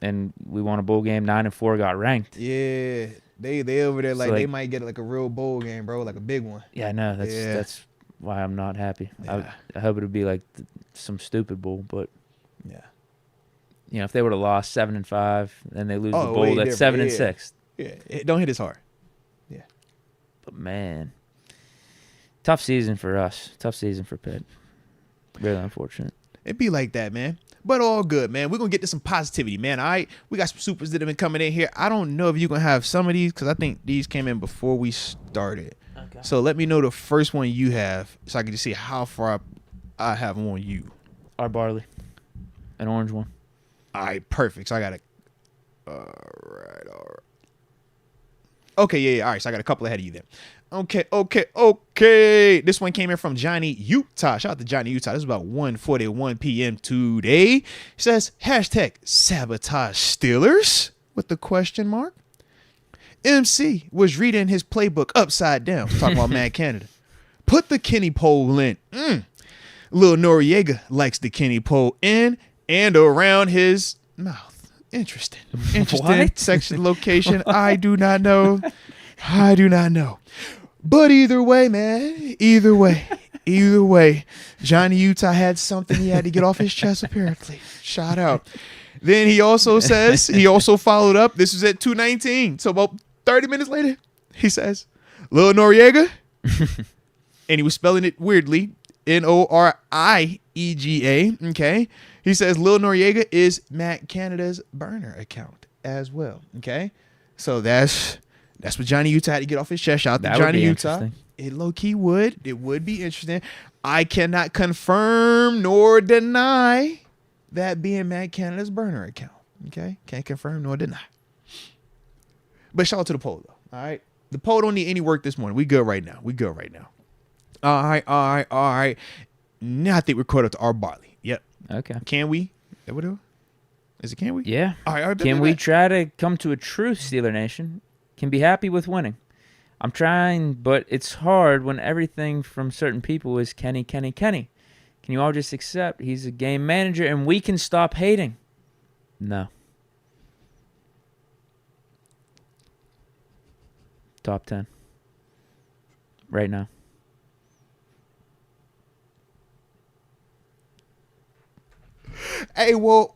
and we won a bowl game. 9-4 got ranked. Yeah, they over there like they might get like a real bowl game, bro, like a big one. Yeah, I know. That's why I'm not happy. Yeah. I hope it would be like some stupid bowl, but yeah. You know, if they would have lost 7-5, then they lose the bowl. That's different. 7-6. Yeah, it don't hit as hard. Yeah, but man, tough season for us. Tough season for Pitt. Really unfortunate. It be like that, man. But all good, man. We're going to get to some positivity, man. All right. We got some supers that have been coming in here. I don't know if you're going to have some of these because I think these came in before we started. Okay. So let me know the first one you have so I can just see how far I have them on you. Our barley. An orange one. All right. Perfect. So I got a... All right. Okay. Yeah. All right. So I got a couple ahead of you then. Okay. This one came in from Johnny Utah. Shout out to Johnny Utah. This is about 1:41 p.m. today. It says, #sabotage Steelers with the question mark. MC was reading his playbook upside down. Talking about Mad Canada. Put the Kenny pole in. Lil Noriega likes the Kenny pole in and around his mouth. Interesting. Section location. I do not know. But either way, man, either way, Johnny Utah had something he had to get off his chest, apparently. Shout out. Then he also says, he also followed up. This was at 2:19. So about 30 minutes later, he says, Lil Noriega. And he was spelling it weirdly. Noriega. Okay. He says Lil Noriega is Matt Canada's burner account as well. Okay. So that's what Johnny Utah had to get off his chest. Shout out to Johnny Utah. It low-key would. It would be interesting. I cannot confirm nor deny that being Matt Canada's burner account. Okay? Can't confirm nor deny. But shout out to the poll, though. All right? The poll don't need any work this morning. We good right now. All right. Now I think we're caught up to our barley. Yep. Okay. Can we? Is it can we? Yeah. All right. Can we try to come to a truth, Steeler Nation? Can be happy with winning. I'm trying, but it's hard when everything from certain people is Kenny. Can you all just accept he's a game manager and we can stop hating? No. Top 10. Right now. Hey, well,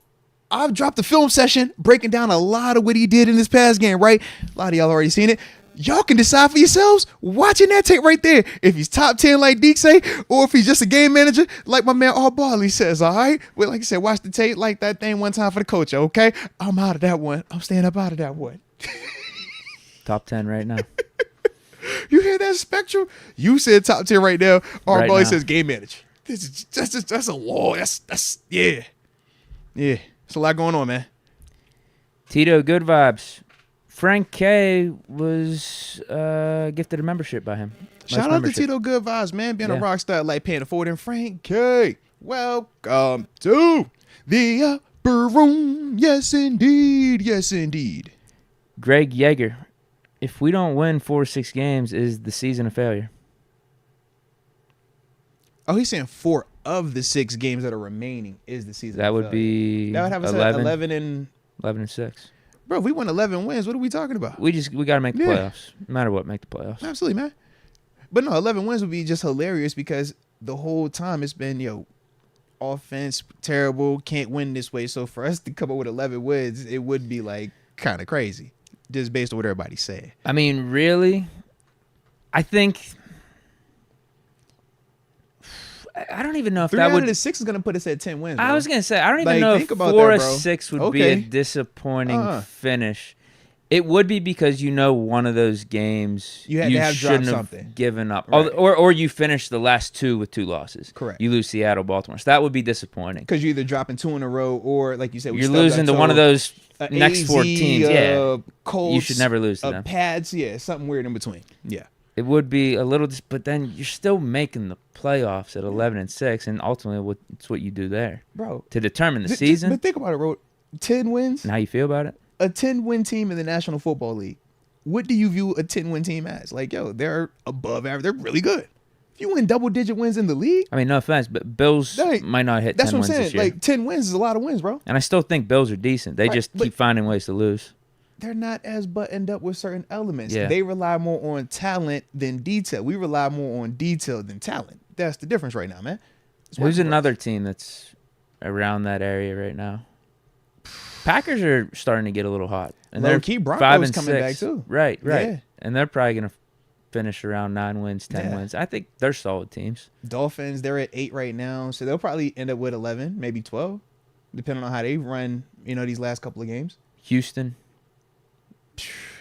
I've dropped a film session breaking down a lot of what he did in this past game, right? A lot of y'all already seen it. Y'all can decide for yourselves watching that tape right there if he's top 10 like Deke say, or if he's just a game manager like my man All Barley says, all right? Well, like I said, watch the tape like that thing one time for the coach, okay? I'm out of that one. I'm staying up out of that one. Top 10 right now. You hear that, Spectrum? You said top 10 right now. All Barley says game manager. That's a wall. That's yeah. It's a lot going on, man. Tito, good vibes. Frank K was gifted a membership by him. Shout out to Tito, good vibes, man. Being a rock star like paying it forward. And Frank K, welcome to the upper room. Yes, indeed. Greg Yeager, if we don't win 4 or 6 games, is the season a failure? Oh, he's saying 4 of the 6 games that are remaining is the season. That would be that would have us 11 and 6. Bro, if we won 11 wins, what are we talking about? We got to make the playoffs. No matter what, make the playoffs. Absolutely, man. But no, 11 wins would be just hilarious because the whole time it's been, offense terrible, can't win this way. So for us to come up with 11 wins, it would be like kind of crazy, just based on what everybody's saying. I mean, really, I think. I don't even know if 3 that out would. of the 6 is gonna put us at 10 wins. Bro. I was gonna say I don't even know if 4 or 6 would be a disappointing finish. It would be because one of those games you had to have shouldn't dropped have given up, right. or you finished the last 2 with 2 losses. Correct. You lose Seattle, Baltimore, so that would be disappointing. Because you're either dropping 2 in a row, or like you said, you're losing to one of those next AZ, 4 teams. Colts, you should never lose to them. Pads, something weird in between. Yeah. It would be a little, but then you're still making the playoffs at 11 and 6, and ultimately, it's what you do there, bro, to determine the season. But think about it, bro. 10 wins. And how you feel about it? A 10-win team in the National Football League. What do you view a 10-win team as? Like, they're above average. They're really good. If you win double-digit wins in the league, I mean, no offense, but Bills might not hit 10 wins this year. That's what I'm saying. Like 10 wins is a lot of wins, bro. And I still think Bills are decent. They just keep finding ways to lose. They're not as buttoned up with certain elements. Yeah. They rely more on talent than detail. We rely more on detail than talent. That's the difference right now, man. Who's another team that's around that area right now? Packers are starting to get a little hot. And they're key Broncos 5 and coming 6. Back too. Right. Yeah. And they're probably going to finish around 9 wins, 10 wins. I think they're solid teams. Dolphins, they're at 8 right now, so they'll probably end up with 11, maybe 12. depending on how they run, these last couple of games. Houston.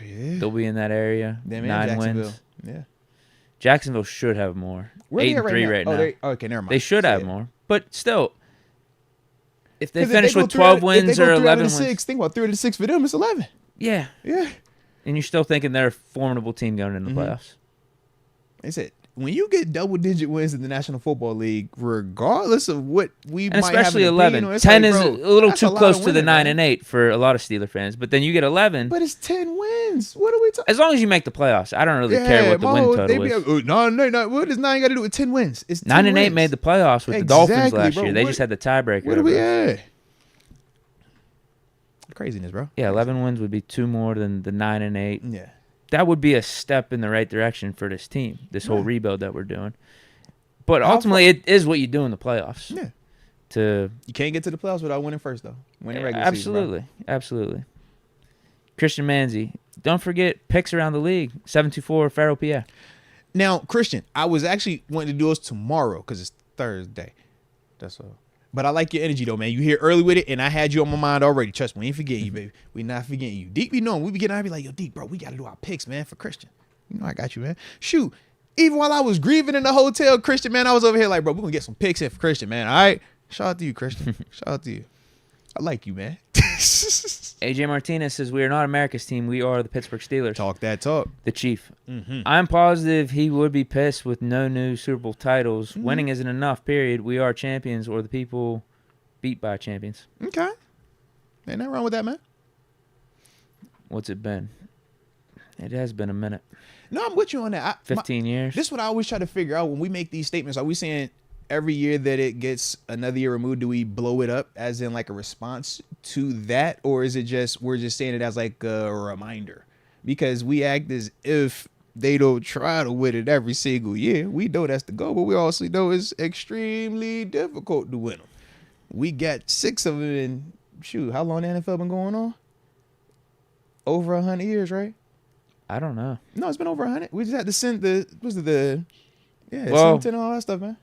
Yeah. They'll be in that area. Them and 9 Jacksonville. wins. Yeah. Jacksonville should have more. Where 8-3 right now. Okay, never mind. They should have Yeah. more. But still, if they 'Cause finish go with 3 12 out of- if wins they go or 3 out 11 of the wins. 6, think about 3 out of the 6 for them. It's 11. Yeah. Yeah. And you're still thinking they're a formidable team going into the playoffs. They said when you get double-digit wins in the National Football League, regardless of what we And might especially have 11. it's 10 like, is bro, a little that's too lot close of to the winning, 9 man. and 8 for a lot of Steeler fans. But then you get 11. But it's 10 wins. What are we talking? As long as you make the playoffs, I don't really care what the win total is. No. What does 9 got to do with 10 wins? It's 10 9 and 8 wins. made the playoffs with the Dolphins Exactly, last bro. year. They What- just had the tiebreaker. What are we over us. at? Craziness, bro. Yeah, 11 wins would be 2 more than the 9 and 8. Yeah. That would be a step in the right direction for this team, this whole rebuild that we're doing. But How ultimately, it is what you do in the playoffs. Yeah. To You can't get to the playoffs without winning first, though. Winning regular season, bro. Absolutely. Christian Manzi. Don't forget picks around the league. 724 Farrell PA. Now, Christian, I was actually wanting to do this tomorrow because it's Thursday. That's all. But I like your energy, though, man. You here early with it, and I had you on my mind already. Trust me, we ain't forgetting you, baby. We not forgetting you. Deke be knowing. We be getting out and be like, yo, Deke, bro, we got to do our picks, man, for Christian. You know I got you, man. Shoot. Even while I was grieving in the hotel, Christian, man, I was over here like, bro, we're going to get some picks in for Christian, man. All right? Shout out to you, Christian. Shout out to you. I like you, man. AJ Martinez says, we are not America's team. We are the Pittsburgh Steelers. Talk that talk. The Chief. Mm-hmm. I'm positive he would be pissed with no new Super Bowl titles. Mm-hmm. Winning isn't enough, period. We are champions or the people beat by champions. Okay. Ain't nothing wrong with that, man. What's it been? It has been a minute. No, I'm with you on that. 15 years. This is what I always try to figure out when we make these statements. Are we saying every year that it gets another year removed, do we blow it up as in like a response to that? Or is it just, we're just saying it as like a reminder? Because we act as if they don't try to win it every single year. We know that's the goal, but we also know it's extremely difficult to win them. We got 6 of them in, shoot, how long the NFL been going on? Over 100 years, right? I don't know. No, it's been over 100. We just had to send Well, send all that stuff, man.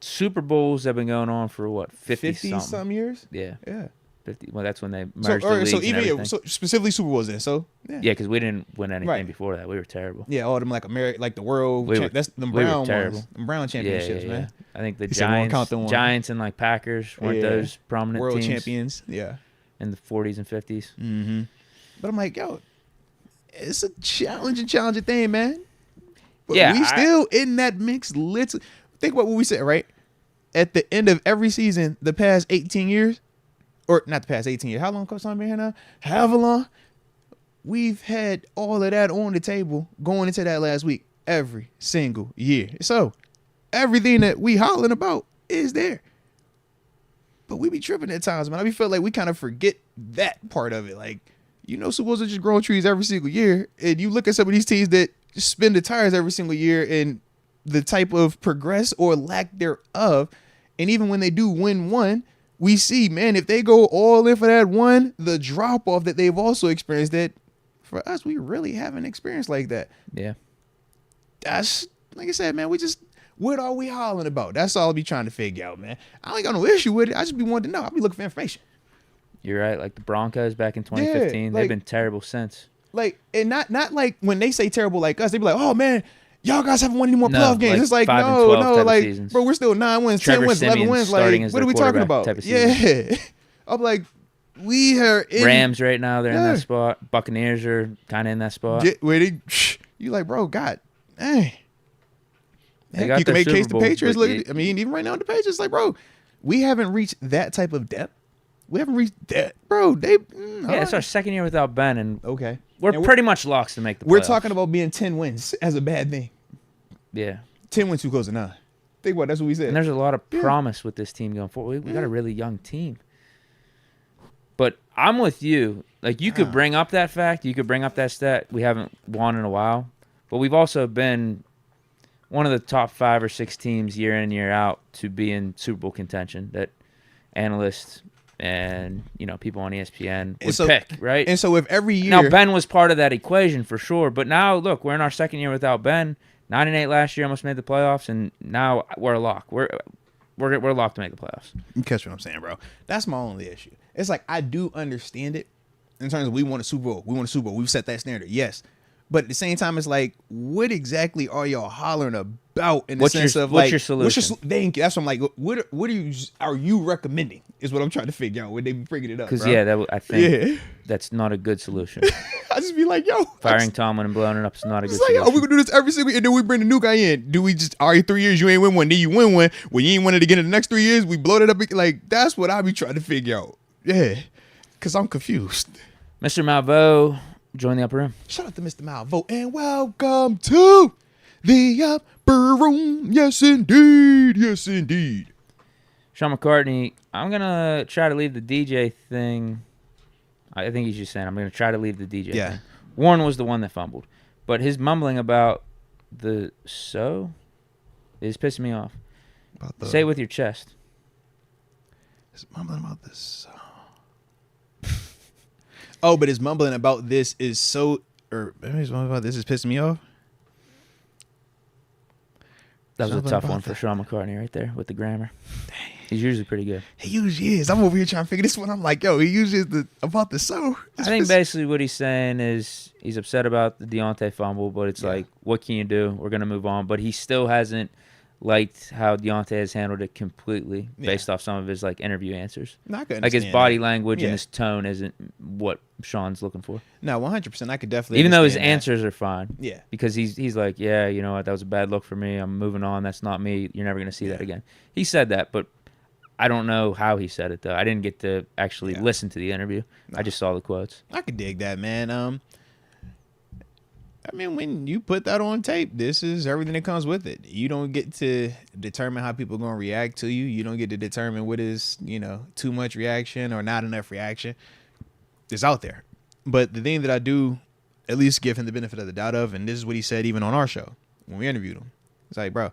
Super Bowls have been going on for what, 50 something? some years? Yeah, Yeah. 50. Well, that's when they merged the leagues So and even everything. so specifically Super Bowls then. So yeah, Yeah, because we didn't win anything Right. before that. We were terrible. yeah, all them like like the world. We were- That's them we were brown terrible. ones, them brown championships, man. I think the He said we won't count them one. Giants and like Packers weren't Yeah. those prominent World teams champions, yeah. in the 40s and 50s. Mm-hmm. But I'm like, yo, it's a challenging thing, man. But Yeah, we still in that mix. Think about what we said, right? At the end of every season, the past 18 years, or not the past 18 years. How long Coach Tom been here now? However long. We've had all of that on the table going into that last week every single year. So everything that we hollering about is there. But we be tripping at times, man. I be feel like we kind of forget that part of it. Like, Super Bowls are just growing trees every single year. And you look at some of these teams that just spin the tires every single year and the type of progress or lack thereof. And even when they do win one, we see, man, if they go all in for that one, the drop off that they've also experienced, that for us, we really haven't experienced like that. Yeah. That's, like I said, man, what are we hollering about? That's all I be trying to figure out, man. I ain't got no issue with it. I just be wanting to know. I be looking for information. You're right. Like the Broncos back in 2015, they've been terrible since. Like, and not like when they say terrible like us, they be like, oh, man, y'all guys haven't won any more playoff games. Like it's like, 5 and no, 12 type of like, seasons. bro, we're still 9 wins, Trevor 10 wins, 11 Simeon's wins. starting Like, as what are their we talking quarterback about? type of season. Yeah. I'm like, we are in. Rams right now, they're in Yeah. that spot. Buccaneers are kind of in that spot. You like, bro, God, dang. They got You can their make case Super the Bowl, Patriots but look. I mean, even right now, the Patriots, like, bro, we haven't reached that type of depth. We haven't reached that, bro. Yeah, it's our second year without Ben, and okay. we're And pretty much locks to make the playoffs. We're talking about being 10 wins as a bad thing. Yeah. 10 wins too close to 9. Think about it, that's what we said. And there's a lot of Yeah. promise with this team going forward. We got a really young team. But I'm with you. Like, you could bring up that fact. You could bring up that stat. We haven't won in a while. But we've also been one of the top 5 or 6 teams year in, year out to be in Super Bowl contention that analysts and, people on ESPN would pick, right? And so if every year. Now, Ben was part of that equation for sure. But now, look, we're in our second year without Ben. 9-8 last year, almost made the playoffs, and now we're a lock. we're locked to make the playoffs. You catch what I'm saying, bro? That's my only issue. It's like I do understand it in terms of we want a Super Bowl. We want a Super Bowl. We've set that standard. Yes. But at the same time, it's like, what exactly are y'all hollering about in the sense of like, what's your solution? Thank you. That's what I'm like. What are you recommending? Is what I'm trying to figure out when they be bringing it up. Because I think that's not a good solution. I just be like, yo, firing Tomlin and blowing it up is not a good like, solution. yo, we gonna do this every single, and then we bring the new guy in. Do we just, all right, 3 years you ain't win one, then you win one. Well, you ain't win it again in the next 3 years. We blow it up. Like that's what I be trying to figure out. Yeah, because I'm confused. Mr. Malveaux. Join the upper room. Shout out to Mr. Malveaux and welcome to the upper room. Yes, indeed. Yes, indeed. Sean McCartney, I'm going to try to leave the DJ thing. I think he's just saying I'm going to try to leave the DJ thing. Warren was the one that fumbled. But his mumbling about the is pissing me off. Say it with your chest. He's mumbling about the so. Oh, but his mumbling about this is so, or maybe his mumbling about this is pissing me off. That was a tough one for Sean McCartney right there with the grammar. Dang. He's usually pretty good. He usually is. I'm over here trying to figure this one. I'm like, yo, he usually is about the so. I think basically what he's saying is he's upset about the Deontay fumble, but it's like, what can you do? We're going to move on. But he still hasn't liked how Deontay has handled it completely based off some of his like interview answers. Like his body language and his tone isn't what Sean's looking for. No, 100%. I could definitely. Even though his answers are fine. Yeah. Because he's like, yeah, you know what, that was a bad look for me. I'm moving on. That's not me. You're never going to see that again. He said that, but I don't know how he said it though. I didn't get to actually listen to the interview. No. I just saw the quotes. I could dig that, man. I mean, when you put that on tape, this is everything that comes with it. You don't get to determine how people are going to react to you. You don't get to determine what is, too much reaction or not enough reaction. It's out there. But the thing that I do at least give him the benefit of the doubt of, and this is what he said even on our show when we interviewed him. It's like, bro,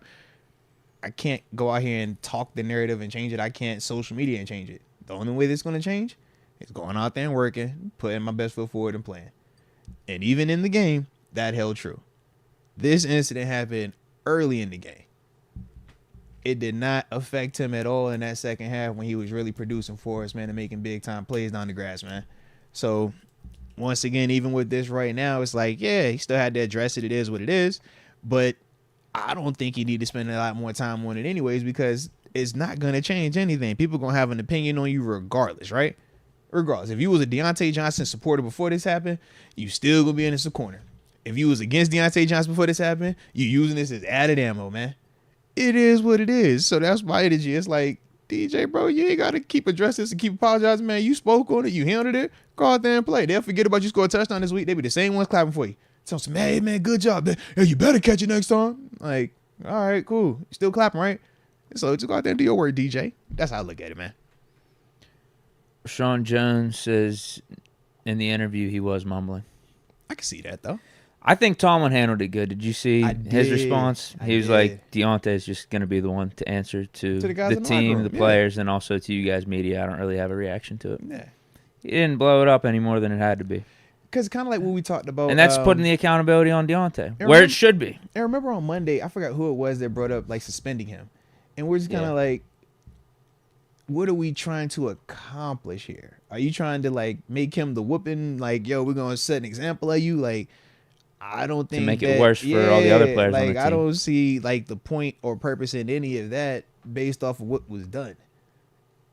I can't go out here and talk the narrative and change it. I can't social media and change it. The only way that's going to change is going out there and working, putting my best foot forward and playing. And even in the game, that held true. This incident happened early in the game. It did not affect him at all in that second half when he was really producing for us, man, and making big time plays down the grass, man. So once again, even with this right now, it's like, yeah, he still had to address it. It is what it is. But I don't think he need to spend a lot more time on it anyways, because it's not going to change anything. People going to have an opinion on you regardless, right? Regardless. If you was a Deontay Johnson supporter before this happened, you still going to be in this corner. If you was against Deontay Johnson before this happened, you using this as added ammo, man. It is what it is. So that's my energy. It's like, DJ, bro, you ain't got to keep addressing this and keep apologizing, man. You spoke on it. You handled it. Go out there and play. They'll forget about you scored a touchdown this week. They be the same ones clapping for you. Tell some, hey, man, good job. Hey, you better catch it next time. Like, all right, cool. You still clapping, right? So just go out there and do your work, DJ. That's how I look at it, man. Sean Jones says in the interview he was mumbling. I can see that, though. I think Tomlin handled it good. Did you see his response? He was like, Deontay is just going to be the one to answer to the team, the players, and also to you guys, media. I don't really have a reaction to it. Yeah. He didn't blow it up any more than it had to be. Because kind of like what we talked about. And that's putting the accountability on Deontay, where it should be. And remember on Monday, I forgot who it was that brought up, like, suspending him. And we're just kind of like, what are we trying to accomplish here? Are you trying to, like, make him the whooping? Like, yo, we're going to set an example of you? Like, I don't think to make it worse for all the other players on the team. I don't see like the point or purpose in any of that based off of what was done.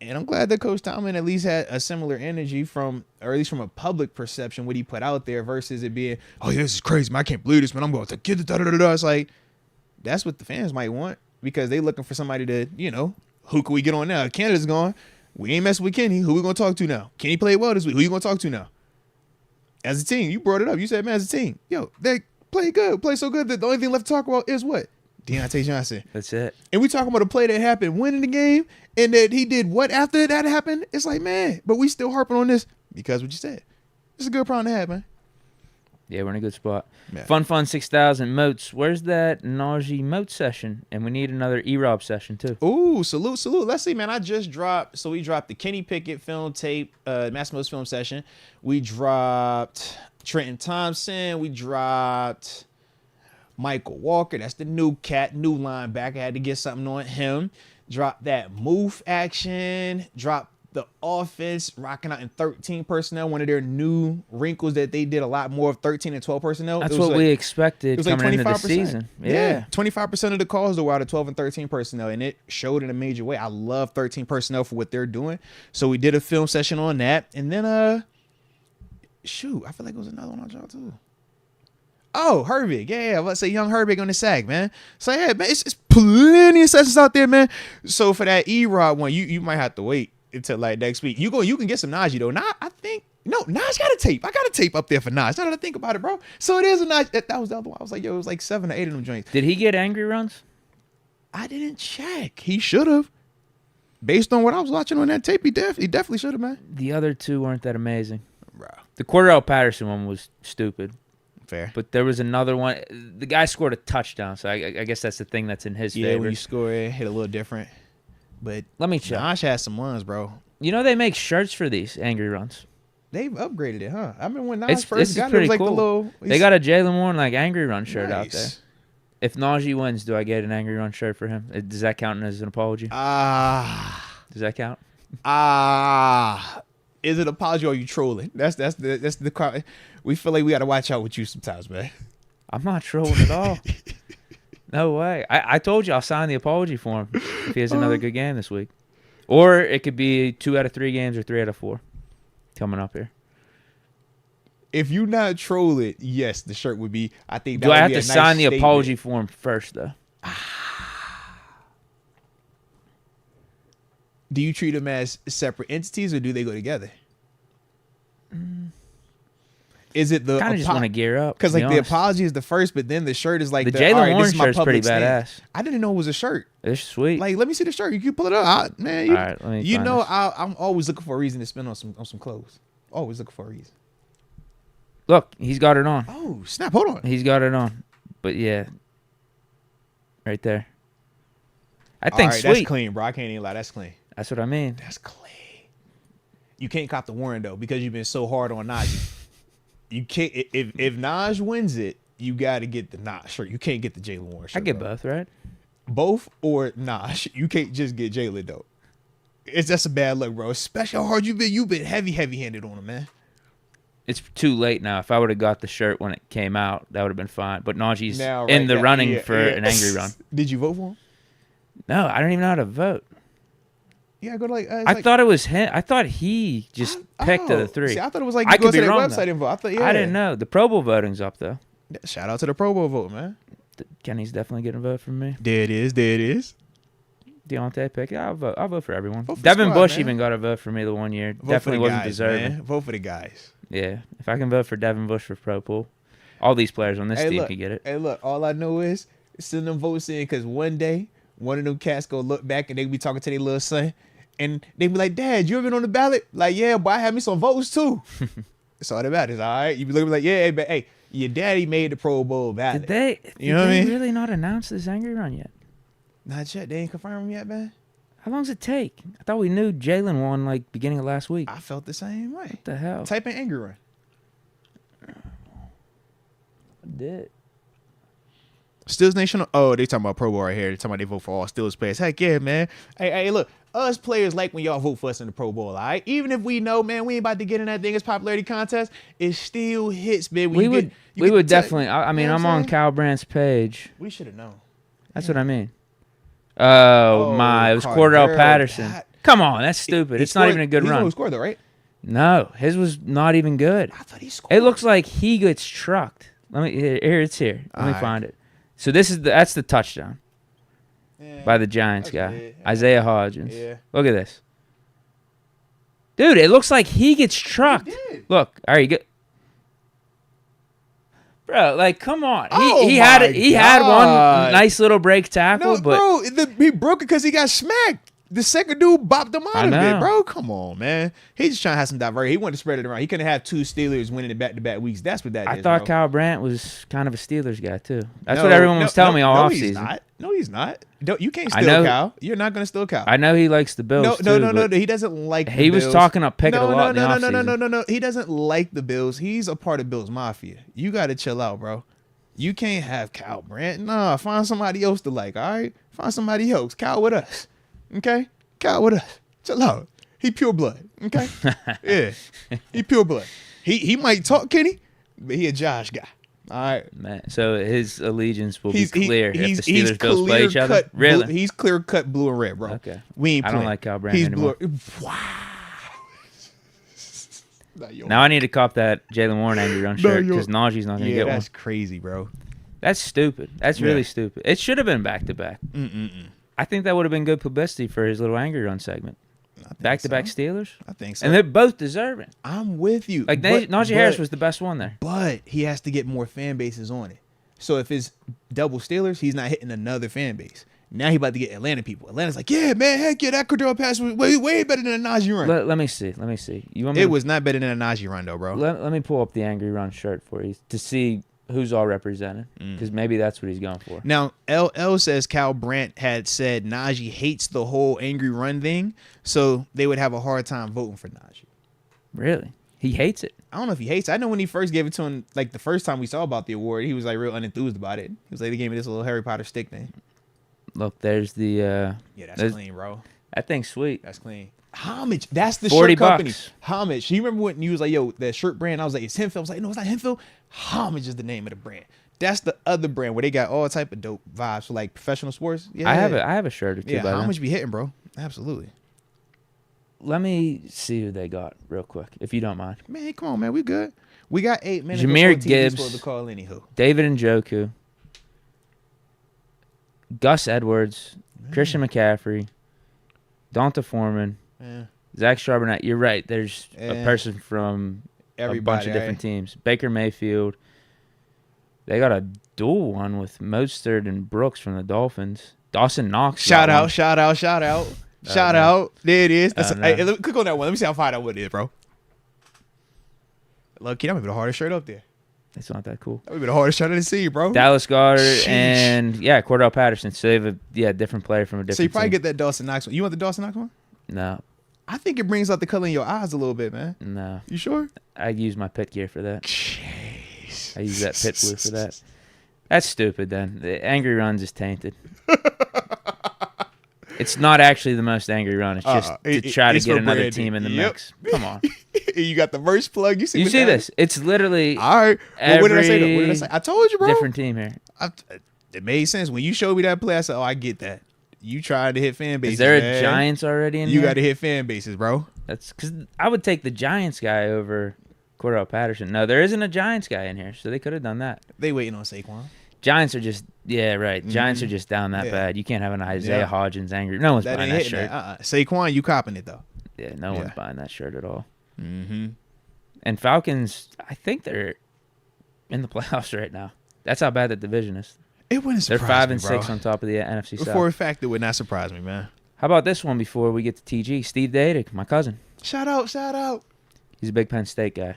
And I'm glad that Coach Tomlin at least had a similar energy from, or at least from a public perception, what he put out there versus it being, oh, yeah, this is crazy, man. I can't believe this, man. I'm going to get it. It's like, that's what the fans might want because they looking for somebody to, who can we get on now? Canada's gone. We ain't messing with Kenny. Who we going to talk to now? Kenny played well this week. Who you going to talk to now? As a team, you brought it up. You said, man, as a team, yo, they play good. Play so good that the only thing left to talk about is what? Deontay Johnson. That's it. And we talking about a play that happened winning the game and that he did what after that happened? It's like, man, but we still harping on this because what you said. It's a good problem to have, man. Yeah, we're in a good spot. Yeah. Fun 6000 Moats. Where's that Naji Moats session? And we need another E-Rob session, too. Ooh, salute. Let's see, man. We dropped the Kenny Pickett film tape, Massimo's film session. We dropped Trenton Thompson. We dropped Michael Walker. That's the new cat, new linebacker. I had to get something on him. Drop that move action. Drop the offense rocking out in 13 personnel. One of their new wrinkles that they did a lot more of 13 and 12 personnel. That's what we expected coming into the 25%. season. Yeah. 25% of the calls were out of 12 and 13 personnel, and it showed in a major way. I love 13 personnel for what they're doing. So we did a film session on that. And then, I feel like it was another one on y'all too. Oh, Herbig. Yeah, I was about to say young Herbig on the sack, man. So, yeah, man, it's plenty of sessions out there, man. So for that E-Rod one, you might have to wait until like next week. You can get some Naji though. Naj got a tape. I got a tape up there for Naj. Now that I think about it, bro. So it is a Naj. That was the other one. I was like, yo, it was like 7 or 8 of them joints. Did he get angry runs? I didn't check. He should have. Based on what I was watching on that tape, he definitely should have, man. The other two weren't that amazing. Bro. The Cordell Patterson one was stupid. Fair. But there was another one. The guy scored a touchdown, so I guess that's the thing that's in his favor. Yeah, when you score, it hit a little different. But let me check. Naj has some ones, bro. You know they make shirts for these angry runs. They've upgraded it, huh? I remember when Naj first this got is pretty it, was like cool. the little... They got a Jalen Warren like angry run shirt out there. Nice. If Najee wins, do I get an angry run shirt for him? Does that count as an apology? Does that count? Is it an apology or are you trolling? That's the we feel like we got to watch out with you sometimes, man. I'm not trolling at all. No way. I told you I'll sign the apology for him if he has another good game this week. Or it could be 2 out of 3 games or 3 out of 4 coming up here. If you not troll it, yes, the shirt would be. I think. Do I have to sign the apology form first, though? Do you treat them as separate entities or do they go together? Is it the kind of just want to gear up? Because like the apology is the first, but then the shirt is like the Jalen Warren shirt's pretty badass. I didn't know it was a shirt. It's sweet. Like, let me see the shirt. You can pull it up, man. All right, let me find this. I'm always looking for a reason to spend on some clothes. Always looking for a reason. Look, he's got it on. Oh snap! Hold on. He's got it on, but yeah, right there. I think right, sweet. That's clean, bro. I can't even lie. That's clean. That's what I mean. That's clean. You can't cop the Warren though because you've been so hard on Naji. You can't. If Naj wins it, you got to get the Naj shirt. You can't get the Jalen Warren shirt. I get both, right? Both or Naj. You can't just get Jalen though. That's a bad look, bro. Especially how hard you've been heavy handed on him, man. It's too late now. If I would have got the shirt when it came out, that would have been fine. But Najee's now, in the running for an angry run. Did you vote for him? No, I don't even know how to vote. Yeah, go to like. I thought it was him. I thought he just picked the 3. See, I thought it was like I you go could to be their wrong, website though. and vote. I thought, I didn't know. The Pro Bowl voting's up though. Shout out to the Pro Bowl vote, man. Kenny's definitely getting a vote from me. There it is. Deontay Pickett. I'll vote for everyone. Vote for Devin squad, Bush man. even got a vote for me the one year. Vote Definitely for the wasn't guys, deserving. Man. Vote for the guys. Yeah, if I can vote for Devin Bush for Pro Pool, all these players on this team can get it. Hey, look, all I know is send them votes in because one day one of them cats go look back and they be talking to their little son and they be like, Dad, you ever been on the ballot? Like, yeah, but I had me some votes too. That's all that matters, all right? You be looking like, yeah, but hey, your daddy made the Pro Bowl ballot. Did know what I mean? really not announce this angry run yet? Not yet. They ain't confirmed yet, man. How long does it take? I thought we knew Jalen won like beginning of last week. I felt the same way. What the hell? Type in angry run. I did. Steelers Nation. Oh, they talking about Pro Bowl right here. They talking about they vote for all Steelers players. Heck yeah, man. Hey, look. Us players like when y'all vote for us in the Pro Bowl, all right? Even if we know, man, we ain't about to get in that thing as popularity contest, it still hits, man. We would definitely. I mean, I'm on Cal Brandt's page. We should have known. That's what I mean. Oh my! It was Cordell Patterson. Come on, that's stupid. It's not even a good run. He scored though, right? No, his was not even good. I thought he scored. It looks like he gets trucked. Let me here. It's here. Let me find it. So that's the touchdown by the Giants guy, good. Isaiah Hodgins. Yeah. Look at this, dude. It looks like he gets trucked. He did. Look, all right, good. Bro, like, come on. He had one nice little break tackle, No, but bro, he broke it because he got smacked. The second dude bopped him out of know. it, bro. Come on, man. He's just trying to have some diversity. He wanted to spread it around. He couldn't have 2 Steelers winning it back-to-back weeks. That's what that is, I thought bro. Kyle Brandt was kind of a Steelers guy, too. That's what everyone was telling me all offseason. He's not. No, he's not. You can't steal Kyle. You're not going to steal Kyle. I know he likes the Bills, No. He doesn't like the Bills. He was talking up Pickett a lot in the offseason. No. He doesn't like the Bills. He's a part of Bills Mafia. You got to chill out, bro. You can't have Kyle Brandt. Nah, find somebody else to like, all right? Find somebody else. Kyle with us. Okay? Cal with us. Chill out. He pure blood. Okay? Yeah. He pure blood. He might talk Kenny, but he a Josh guy. All right. Man, so his allegiance will be clear if the Steelers Bills play each cut other. Really? He's clear cut blue and red, bro. Okay. We ain't I playing. don't like Cal Brandon anymore. Wow. Now I need to cop that Jalen Warren angry run shirt because Naji's not going to get one. That's crazy, bro. That's stupid. That's really stupid. It should have been back-to-back. I think that would have been good publicity for his little angry run segment. Back-to-back Steelers? I think so. And they're both deserving. I'm with you. Like, Naji Harris was the best one there. But he has to get more fan bases on it. So if it's double Steelers, he's not hitting another fan base. Now he about to get Atlanta people. Atlanta's like, yeah, man, heck yeah, that Cordell pass was way better than a Naji run. Let me see. You want me was not better than a Naji run, though, bro. Let me pull up the angry run shirt for you to see who's all represented, because maybe that's what he's going for. Now, LL says Cal Brandt had said Naji hates the whole angry run thing, so they would have a hard time voting for Naji. Really? He hates it? I don't know if he hates it. I know when he first gave it to him, like the first time we saw about the award, he was like real unenthused about it. He was like, they gave me this little Harry Potter stick thing. Look, there's the... yeah, that's clean, bro. That thing's sweet. That's clean. Homage. That's the $40. shirt company. Homage. You remember when you was like, yo, that shirt brand? I was like, it's Hemphill. I was like, no, it's not Hemphill. Homage is the name of the brand. That's the other brand where they got all type of dope vibes for like professional sports. Yeah, I have a shirt or two. Yeah, by Homage them. be hitting, bro. Absolutely. Let me see who they got real quick, if you don't mind. Man, come on, man. We good. We got 8 minutes. Jahmyr Gibbs. Supposed to call anywho. David Njoku. Gus Edwards. Christian McCaffrey. Donta Foreman. Yeah. Zach Charbonnet. You're right. There's a person from a bunch of different teams. Baker Mayfield. They got a dual one with Mostert and Brooks from the Dolphins. Dawson Knox. Shout out. Shout out. There it is. Hey, click on that one. Let me see how far that one is, bro. Look, that might be the hardest shirt up there. It's not that cool. That would be the hardest shirt to see, bro. Dallas Goedert and Cordell Patterson. So they have a different player from a different So you probably team. get that Dawson Knox one. You want the Dawson Knox one? No. I think it brings out the color in your eyes a little bit, man. No. You sure? I use my Pitt gear for that. Jeez. I use that Pitt blue for that. That's stupid, then. The angry runs is tainted. It's not actually the most angry run. It's just to try to get another team in the mix. Come on. You got the verse plug. You see this? It's literally all right. Well, what did I say, though? What did I say? I told you, bro. Different team here. It made sense. When you showed me that play, I said, oh, I get that. You tried to hit fan bases. Is there a Giants already in here? You got to hit fan bases, bro. That's because I would take the Giants guy over Cordell Patterson. No, there isn't a Giants guy in here, so they could have done that. They waiting on Saquon. Giants are just, Giants are just down that bad. You can't have an Isaiah Hodgins angry. No one's buying that shirt. Saquon, you copping it, though. Yeah, no one's buying that shirt at all. Mm-hmm. And Falcons, I think they're in the playoffs right now. That's how bad that division is. It wouldn't surprise me, They're 5 and 6 on top of the NFC South. For a fact, it would not surprise me, man. How about this one before we get to TG? Steve Dadick, my cousin. Shout out. He's a big Penn State guy.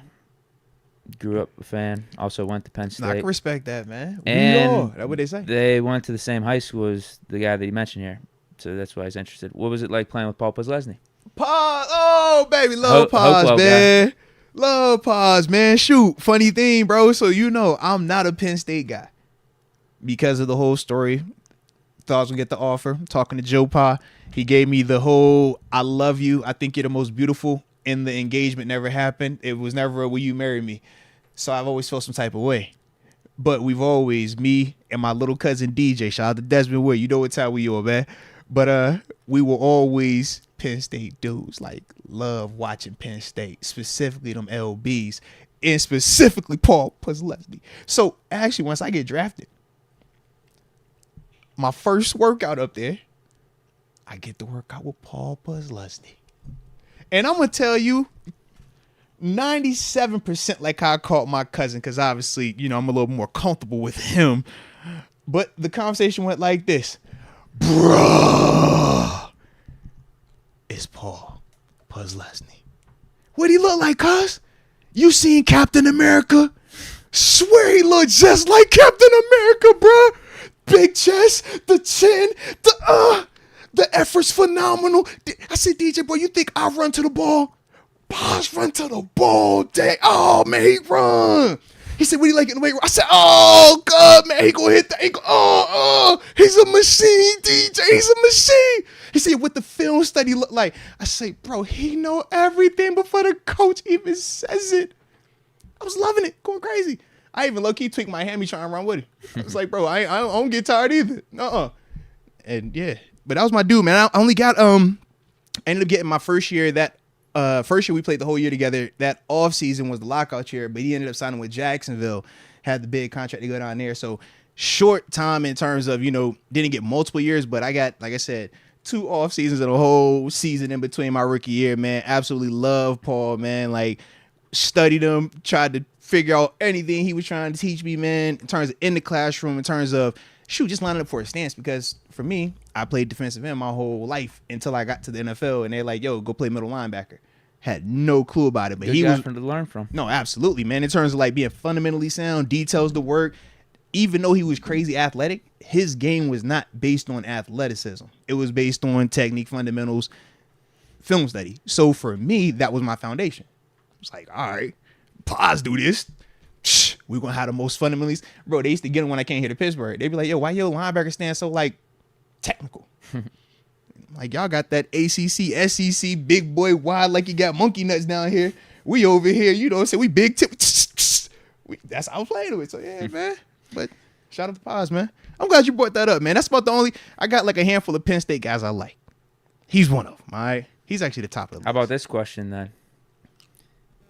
Grew up a fan. Also went to Penn State. I can respect that, man. And that's what they say. They went to the same high school as the guy that he mentioned here. So that's why he's interested. What was it like playing with Paul Postlesny? Oh, baby. Love Paz, man. Guy. Love Paz, man. Shoot. Funny thing, bro. So you know I'm not a Penn State guy. Because of the whole story. Thought I was going to get the offer. Talking to Joe Pa. He gave me the whole, I love you. I think you're the most beautiful. And the engagement never happened. It was never a will you marry me. So I've always felt some type of way. But we've always, me and my little cousin DJ, shout out to Desmond Wood. You know what time we are, man. But we were always Penn State dudes. Like, love watching Penn State. Specifically them LBs. And specifically Paul Postlesny. So actually, once I get drafted, my first workout up there, I get to work out with Paul Postlesny. And I'm going to tell you, 97% like how I called my cousin, because obviously, you know, I'm a little more comfortable with him. But the conversation went like this. Bruh, it's Paul Postlesny. What he look like, cuz? You seen Captain America? Swear he looked just like Captain America, bruh. Big chest, the chin, the effort's phenomenal. I said, DJ, bro, you think I run to the ball? Boss run to the ball, dang. Oh, man, he run. He said, what do you like in the weight room? I said, oh, God, man, he gonna hit the ankle. He's a machine, DJ. He's a machine. He said, what the film study look like? I say, bro, he know everything before the coach even says it. I was loving it, going crazy. I even low-key tweaked my hammy trying to run with it. I was like, bro, I don't get tired either. And yeah, but that was my dude, man. I only got, ended up getting my first year we played the whole year together. That off season was the lockout year, but he ended up signing with Jacksonville, had the big contract to go down there. So short time in terms of, didn't get multiple years, but I got, like I said, 2 off seasons and a whole season in between my rookie year, man. Absolutely love Paul, man. Like, studied him, tried to figure out anything he was trying to teach me, man, in terms of in the classroom, in terms of, just lining up for a stance. Because for me, I played defensive end my whole life until I got to the NFL, and they're like, yo, go play middle linebacker. Had no clue about it, but he was to learn from. No, absolutely, man. In terms of like being fundamentally sound, details to work. Even though he was crazy athletic, his game was not based on athleticism. It was based on technique, fundamentals, film study. So for me, that was my foundation. It's like, all right, pause, do this. We're going to have the most fundamentals. Bro, they used to get them when I came here to Pittsburgh. They'd be like, yo, why your linebacker stand so, like, technical? Like, y'all got that ACC, SEC, big boy wide like you got monkey nuts down here. We over here, we big tip. That's how I was playing with. So, yeah, man. But shout out to Paz, man. I'm glad you brought that up, man. That's about the only. I got like a handful of Penn State guys I like. He's one of them, all right? He's actually the top of the list. How about this question, then?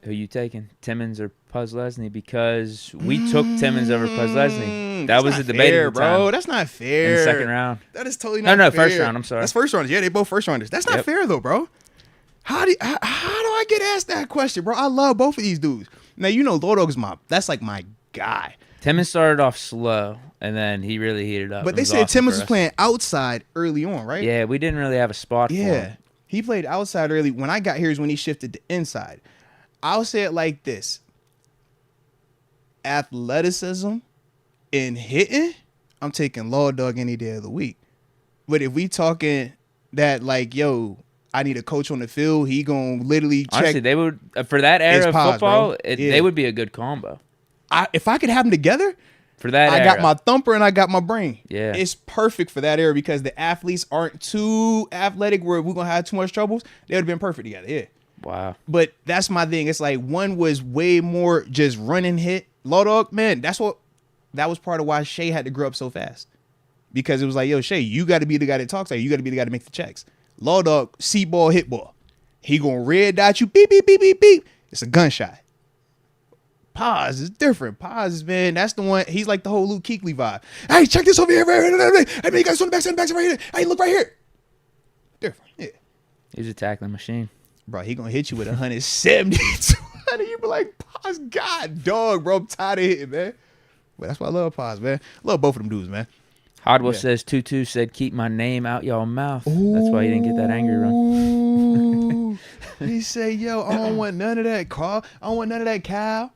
Who you taking, Timmons or Puz Lesney? Because we took Timmons over Puz Lesney. That was the debate at the time. Bro. That's not fair. In the second round. That is totally not fair. No, first round. I'm sorry. That's first rounders. Yeah, they both first rounders. That's not fair, though, bro. How do I get asked that question, bro? I love both of these dudes. Now, Lord Dog's that's like my guy. Timmons started off slow, and then he really heated up. But they said Timmons was playing outside early on, right? Yeah, we didn't really have a spot for him. Yeah, he played outside early. When I got here is when he shifted to inside. I'll say it like this. Athleticism and hitting, I'm taking Law Dog any day of the week. But if we talking that like, yo, I need a coach on the field, he gonna literally check. Honestly, they would, for that era of football, they would be a good combo. If I could have them together, for that I era. got my thumper and I got my brain. Yeah. It's perfect for that era because the athletes aren't too athletic where we're gonna have too much troubles. They would have been perfect together. Yeah. Wow. But that's my thing. It's like one was way more just run and hit. Law Dog, man, that was part of why Shea had to grow up so fast. Because it was like, yo, Shea, you got to be the guy that talks like you got to be the guy to make the checks. Law Dog, see ball, hit ball. He gonna red dot you, beep, beep, beep, beep, beep. It's a gunshot. Paz is different. Paz, man, that's the one. He's like the whole Luke Kuechly vibe. Hey, check this over here. Hey, man, you guys on the back, right here. Hey, look right here. Different, yeah. He's a tackling machine. Bro, he gonna hit you with 170, 200. You be like, Paz, God, dog, bro. I'm tired of hitting, man. But that's why I love Paz, man. Love both of them dudes, man. Hodwell says Tutu said, keep my name out y'all mouth. Ooh. That's why he didn't get that angry run. He said, yo, I don't want none of that, Carl. I don't want none of that, Cal.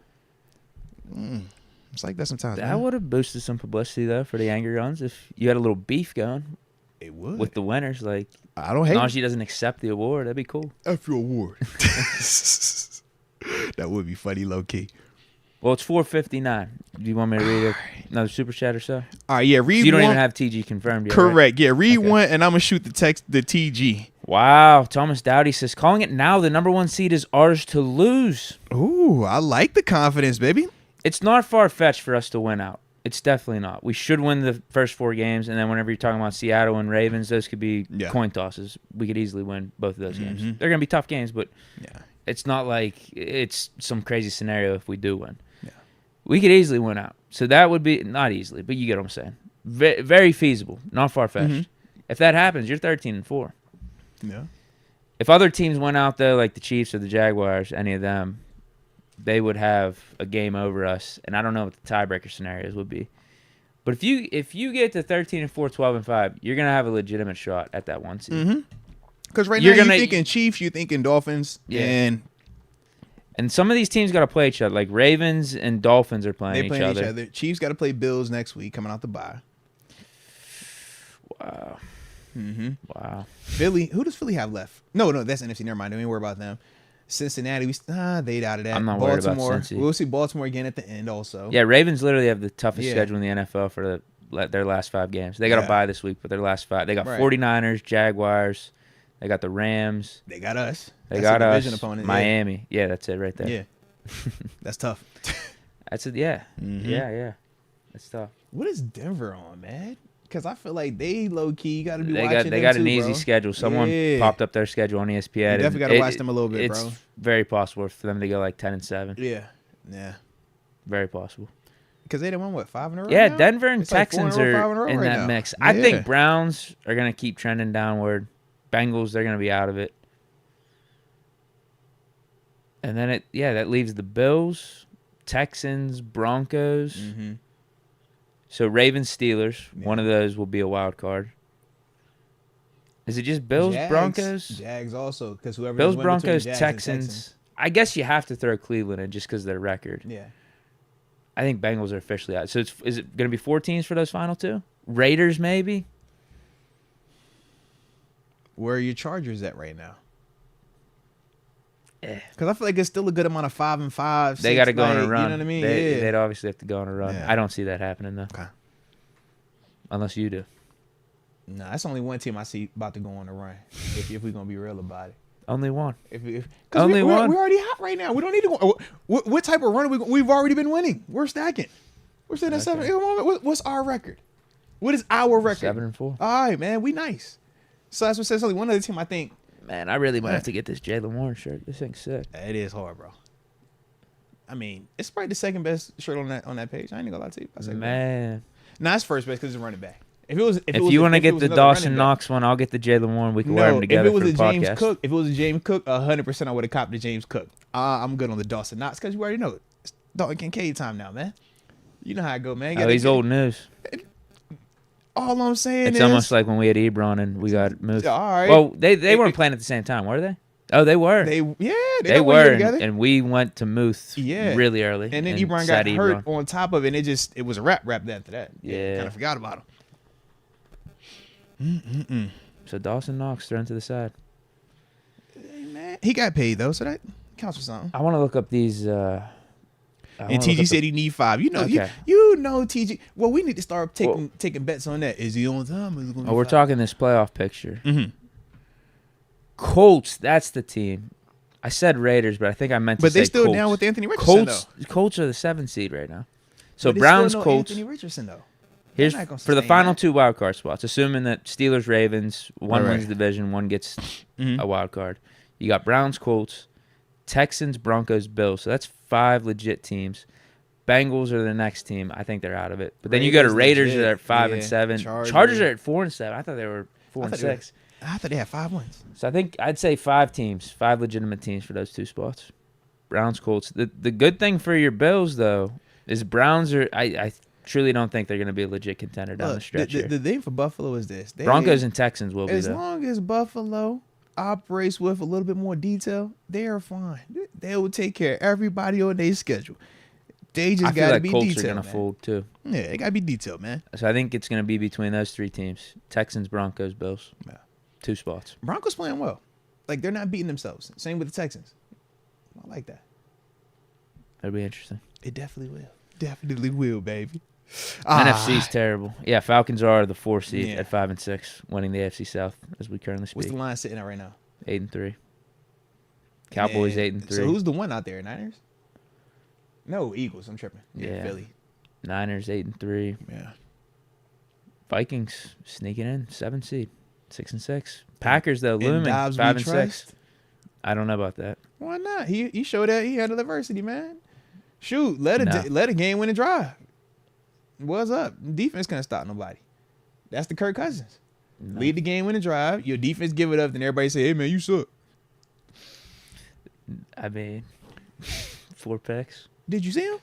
It's like that sometimes. That would have boosted some publicity, though, for the angry runs if you had a little beef going. It would. With the winners. Like, I don't hate Naji doesn't accept the award. That'd be cool. F your award. That would be funny, low-key. Well, it's 4:59. Do you want me to read another super chat or so? All right, yeah, read so you don't one. even have TG confirmed yet, correct, right? Yeah, read one, and I'm going to shoot the TG. Wow. Thomas Dowdy says, calling it now, the number 1 seed is ours to lose. Ooh, I like the confidence, baby. It's not far-fetched for us to win out. It's definitely not. We should win the first 4 games, and then whenever you're talking about Seattle and Ravens, those could be coin tosses. We could easily win both of those games. They're going to be tough games, but it's not like it's some crazy scenario if we do win. Yeah. We could easily win out. So that would be, not easily, but you get what I'm saying. Very feasible, not far-fetched. If that happens, you're 13-4. Yeah. If other teams went out there, like the Chiefs or the Jaguars, any of them, they would have a game over us, and I don't know what the tiebreaker scenarios would be. But if you get to 13-4, 12-5, you're gonna have a legitimate shot at that 1 seed. Because right now you're thinking Chiefs, you're thinking Dolphins, and some of these teams got to play each other. Like Ravens and Dolphins are playing each other. Chiefs got to play Bills next week, coming out the bye. Wow. Wow. Philly. Who does Philly have left? No, that's NFC. Never mind. Don't even worry about them. Cincinnati, they out of that. I'm not worried about Cincy. We'll see Baltimore again at the end also. Yeah, Ravens literally have the toughest schedule in the NFL for the their last 5 games. They got to bye this week, but their last 5. They got 49ers, Jaguars. They got the Rams. They got us. They got us. Division opponent. Miami. Yeah, that's it right there. Yeah. That's tough. That's it. Yeah. Mm-hmm. Yeah. That's tough. What is Denver on, man? Because I feel like they low key got to be They watching. got them an too, easy bro. schedule. Someone popped up their schedule on ESPN. You definitely got to watch them a little bit, bro. It's very possible for them to go like 10-7. Yeah. Very possible. Because they done won 5 in a row. Yeah, now? Denver and It's like 4 Texans in a row, 5 are in a row in right that now. mix. Yeah. I think Browns are gonna keep trending downward. Bengals, they're gonna be out of it. And then that leaves the Bills, Texans, Broncos. Mm-hmm. So Ravens, Steelers, one of those will be a wild card. Is it just Bills, Broncos? Jags also, because whoever Bills, Broncos, Texans. I guess you have to throw Cleveland in just because of their record. Yeah. I think Bengals are officially out. So is it going to be 4 teams for those final 2? Raiders, maybe? Where are your Chargers at right now? Because I feel like it's still a good amount of 5 and 5. They got to go on a run. You know what I mean? They'd obviously have to go on a run. Yeah. I don't see that happening, though. Okay. Unless you do. Nah, that's only one team I see about to go on a run. if we're going to be real about it. Only one. Only one? We're already hot right now. We don't need to go. What type of run are we've already been winning? We're stacking. We're sitting at 7. What's our record? What is our record? 7-4. All right, man. We nice. So that's what says only one other team, I think. Man, I really might have to get this Jalen Warren shirt. This thing's sick. It is hard, bro. I mean, it's probably the second best shirt on that page. I ain't gonna lie to you. Man. Nah, it's first best because it's running back. If you want to get the Dawson Knox one, I'll get the Jalen Warren. We can wear them together for the podcast. If it was a James Cook, 100% I would have copped the James Cook. I'm good on the Dawson Knox because you already know it. It's Dalton Kincaid time now, man. You know how I go, man. He's old news. All I'm saying it's is... almost like when we had Ebron and we got moved. All right. Well, they weren't playing at the same time, were they? Oh, they were. They were, and we went to Muth really early. And then Ebron got hurt on top of it, and it was a wrap after that. Yeah. Kind of forgot about him. So Dawson Knox thrown to the side. Hey, man. He got paid, though, so that counts for something. I want to look up these... and TG said he need 5. You know, okay. you know TG. Well, we need to start taking bets on that. Is he on time? Or is it gonna be we're 5? talking this playoff picture. Mm-hmm. Colts, that's the team. I said Raiders, but I think I meant to say Colts. But they still down with Anthony Richardson, though. Colts are the 7th seed right now. So but Browns, still no Colts. Anthony Richardson, though. Here's for the final 2 wild card spots. Assuming that Steelers, Ravens, one wins the division, one gets a wild card. You got Browns, Colts, Texans, Broncos, Bills. So that's 5 legit teams. Bengals are the next team. I think they're out of it. But then you go to Raiders that are at 5 and 7. Chargers are at 4 and 7. I thought they were 4 and 6. I thought they had 5 wins. So I think I'd say 5 teams, 5 legitimate teams for those 2 spots. Browns, Colts. The good thing for your Bills though is Browns are. I truly don't think they're going to be a legit contender down the stretch. The thing for Buffalo is this: Broncos and Texans will be as though. long as Buffalo operates with a little bit more detail, they are fine. They will take care of everybody on their schedule. They just got to be Colts detailed. Are going to fold too. Yeah, they got to be detailed, man. So I think it's going to be between those 3 teams: Texans, Broncos, Bills. Yeah. 2 spots. Broncos playing well. Like they're not beating themselves. Same with the Texans. I like that. That'll be interesting. It definitely will. Definitely will, baby. NFC's terrible. Yeah, Falcons are the 4 seed at 5 and 6, winning the AFC South as we currently speak. What's the line sitting at right now? 8 and 3. Cowboys 8 and 3. So who's the one out there? Niners? No, Eagles. I'm tripping. Yeah. Philly. Niners 8 and 3. Yeah. Vikings sneaking in 7 seed, 6 and 6. Packers though looming 5 and 6. I don't know about that. Why not? He showed that he handled adversity, man. Shoot, let a game win and drive. What's up? Defense can't stop nobody. That's the Kirk Cousins. No. Lead the game win and drive. Your defense give it up, then everybody say, "Hey man, you suck." I mean, 4 picks. Did you see him?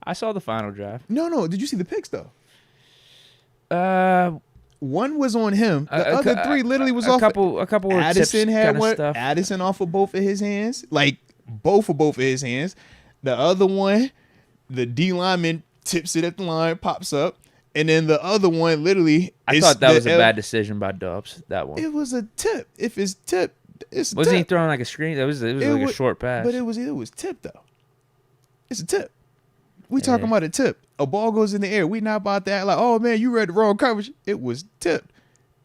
I saw the final drive. No. Did you see the picks though? One was on him. The other 3 literally was off. A couple. Addison had one. Stuff. Addison off of both of his hands, like both of his hands. The other one, the D lineman tips it at the line, pops up, and then the other one literally. I thought that was a bad decision by Dubs. That one. It was a tip. If it's tip, it's wasn't tip. he throwing like a screen? It was like a short pass. But it was tip though. It's a tip. We talking about a tip. A ball goes in the air. We not about to act like, oh man, you read the wrong coverage. It was tipped.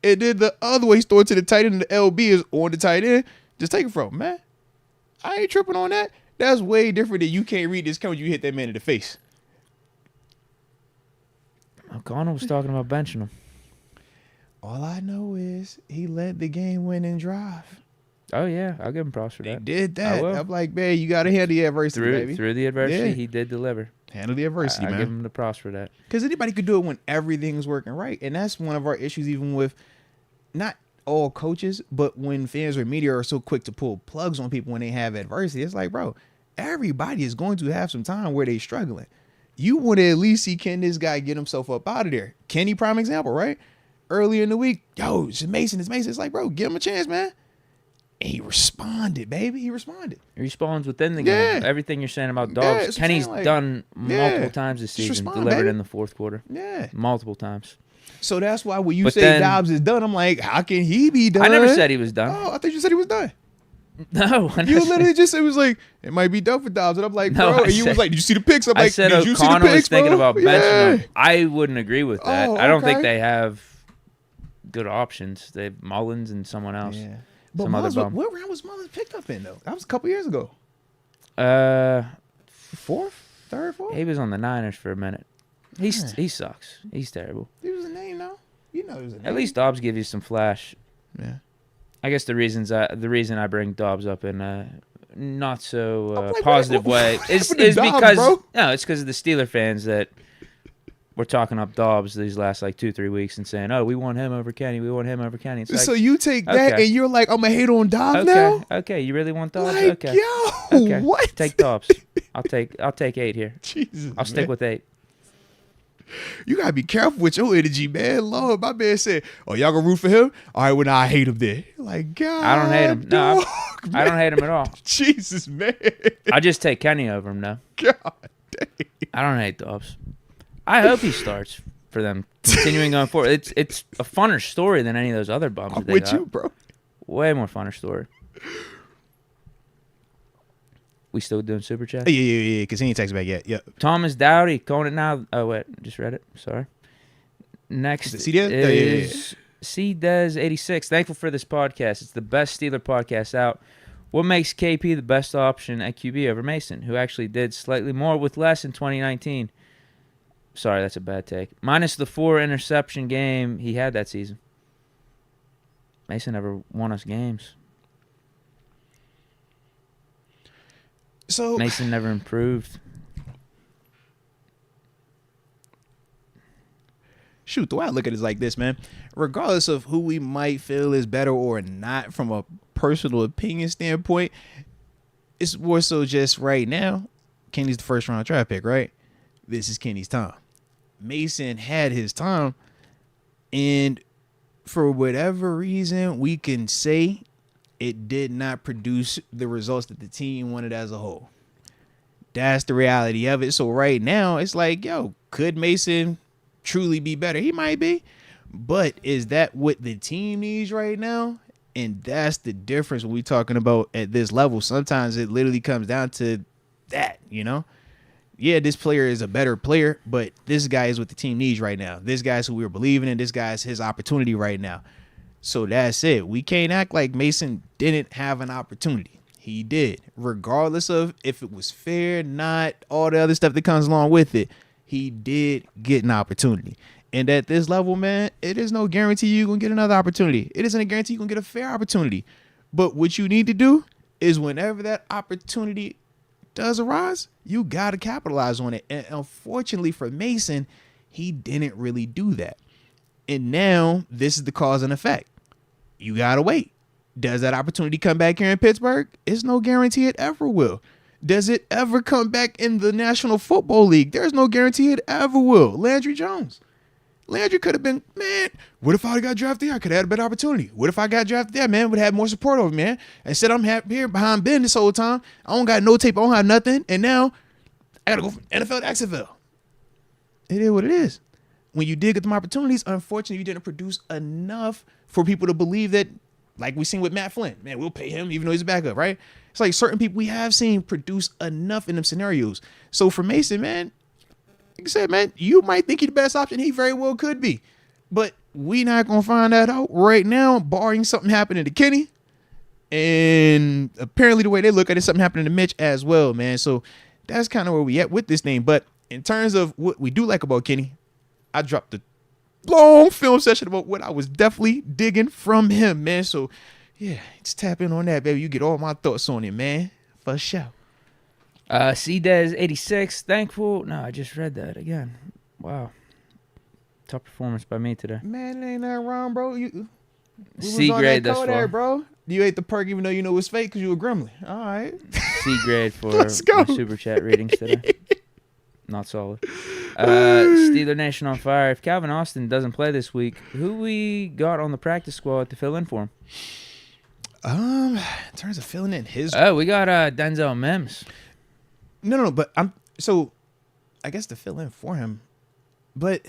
And then the other way, throw it to the tight end, and the LB is on the tight end. Just take it from him, man. I ain't tripping on that. That's way different than you can't read this coverage. You hit that man in the face. O'Connell was talking about benching him. All I know is he led the game-winning drive. Oh, yeah. I'll give him props for that. He did that. I'm like, man, you got to handle the adversity, baby. Through the adversity, Yeah. he did deliver. Handle the adversity, man. I give him the props for that. Because anybody could do it when everything's working right. And that's one of our issues, even with not all coaches, but when fans or media are so quick to pull plugs on people when they have adversity. It's like, bro, everybody is going to have some time where they're struggling. You want to at least see, can this guy get himself up out of there? Kenny, prime example, right? Earlier in the week, yo, it's Mason. It's like, bro, give him a chance, man. And he responded, baby. He responded. He responds within the game. Everything you're saying about Dobbs, Kenny's done multiple times this season, delivered in the fourth quarter. Yeah. Multiple times. So that's why when you say Dobbs is done, I'm like, how can he be done? I never said he was done. Oh, I thought you said he was done. No, you literally just it was like it might be done for Dobbs, and I'm like, bro, and you was like, did you see the picks? I'm like, did you see the picks, was thinking about benching him. I wouldn't agree with that. I don't think they have good options. They have Mullins and someone else. Yeah, but Mullins, what round was Mullins picked up in though? That was a couple years ago. Third, fourth. He was on the Niners for a minute. He sucks. He's terrible. He was a name though. You know, he was a name. At least Dobbs gives you some flash. Yeah. I guess the reason I bring Dobbs up in a not so positive way is because it's because of the Steeler fans that were talking up Dobbs these last like 2-3 weeks and saying, "Oh, we want him over Kenny. We want him over Kenny." It's like, so you take that and you're like, "I'm gonna hate on Dobbs now." Okay, you really want Dobbs? Like, okay, yo, what? Take Dobbs. I'll take 8 here. Jesus, I'll stick with 8. You gotta be careful with your energy, man. Lord, my man said, "Oh, y'all gonna root for him? All right, well, now I hate him then." Like, God, I don't hate him. No, I don't hate him at all. Jesus, man. I just take Kenny over him now. God dang. I don't hate Dobbs. I hope he starts for them, continuing going forward. It's a funner story than any of those other bums. I'm with you, bro. Way more funner story. We still doing super chat? Yeah. Because he ain't texted back yet. Yep. Thomas Dowdy calling it now. Oh wait, just read it. Sorry. Next is CDez86. Thankful for this podcast. It's the best Steeler podcast out. What makes KP the best option at QB over Mason, who actually did slightly more with less in 2019? Sorry, that's a bad take. Minus the 4 interception game he had that season. Mason never won us games. So Mason never improved. Shoot, the way I look at it is like this, man. Regardless of who we might feel is better or not from a personal opinion standpoint, it's more so just right now, Kenny's the first round draft pick, right? This is Kenny's time. Mason had his time, and for whatever reason, we can say it did not produce the results that the team wanted as a whole. That's the reality of it. So right now, it's like, yo, could Mason truly be better? He might be. But is that what the team needs right now? And that's the difference when we're talking about at this level. Sometimes it literally comes down to that, you know? Yeah, this player is a better player, but this guy is what the team needs right now. This guy's who we're believing in. This guy's his opportunity right now. So that's it. We can't act like Mason didn't have an opportunity. He did. Regardless of if it was fair, not, all the other stuff that comes along with it, he did get an opportunity. And at this level, man, it is no guarantee you're going to get another opportunity. It isn't a guarantee you're going to get a fair opportunity. But what you need to do is whenever that opportunity does arise, you got to capitalize on it. And unfortunately for Mason, he didn't really do that. And now this is the cause and effect. You got to wait. Does that opportunity come back here in Pittsburgh? It's no guarantee it ever will. Does it ever come back in the National Football League? There's no guarantee it ever will. Landry Jones. Landry could have been, man, what if I got drafted there? I could have had a better opportunity. What if I got drafted there, man? Would have had more support over me, man. Instead, I'm here behind Ben this whole time. I don't got no tape. I don't have nothing. And now I got to go from NFL to XFL. It is what it is. When you did get them opportunities, unfortunately, you didn't produce enough for people to believe that, like we seen with Matt Flynn. Man, we'll pay him even though he's a backup, right? It's like certain people we have seen produce enough in them scenarios. So for Mason, man, like I said, man, you might think he's the best option. He very well could be. But we not going to find that out right now, barring something happening to Kenny. And apparently the way they look at it, something happening to Mitch as well, man. So that's kind of where we at with this thing. But in terms of what we do like about Kenny, I dropped a long film session about what I was definitely digging from him, man. So, yeah, just tap in on that, baby. You get all my thoughts on it, man. For sure. C-Dez 86, thankful. No, I just read that again. Wow. Top performance by me today. Man, it ain't nothing wrong, bro. C grade thus far. Bro. You ate the perk even though you know it's fake because you a gremlin. All right. C grade for Let's go. my super chat readings today. Not solid. Steeler Nation on fire. If Calvin Austin doesn't play this week, who we got on the practice squad to fill in for him? In terms of filling in his. Oh, we got Denzel Mims. No, but I guess to fill in for him, but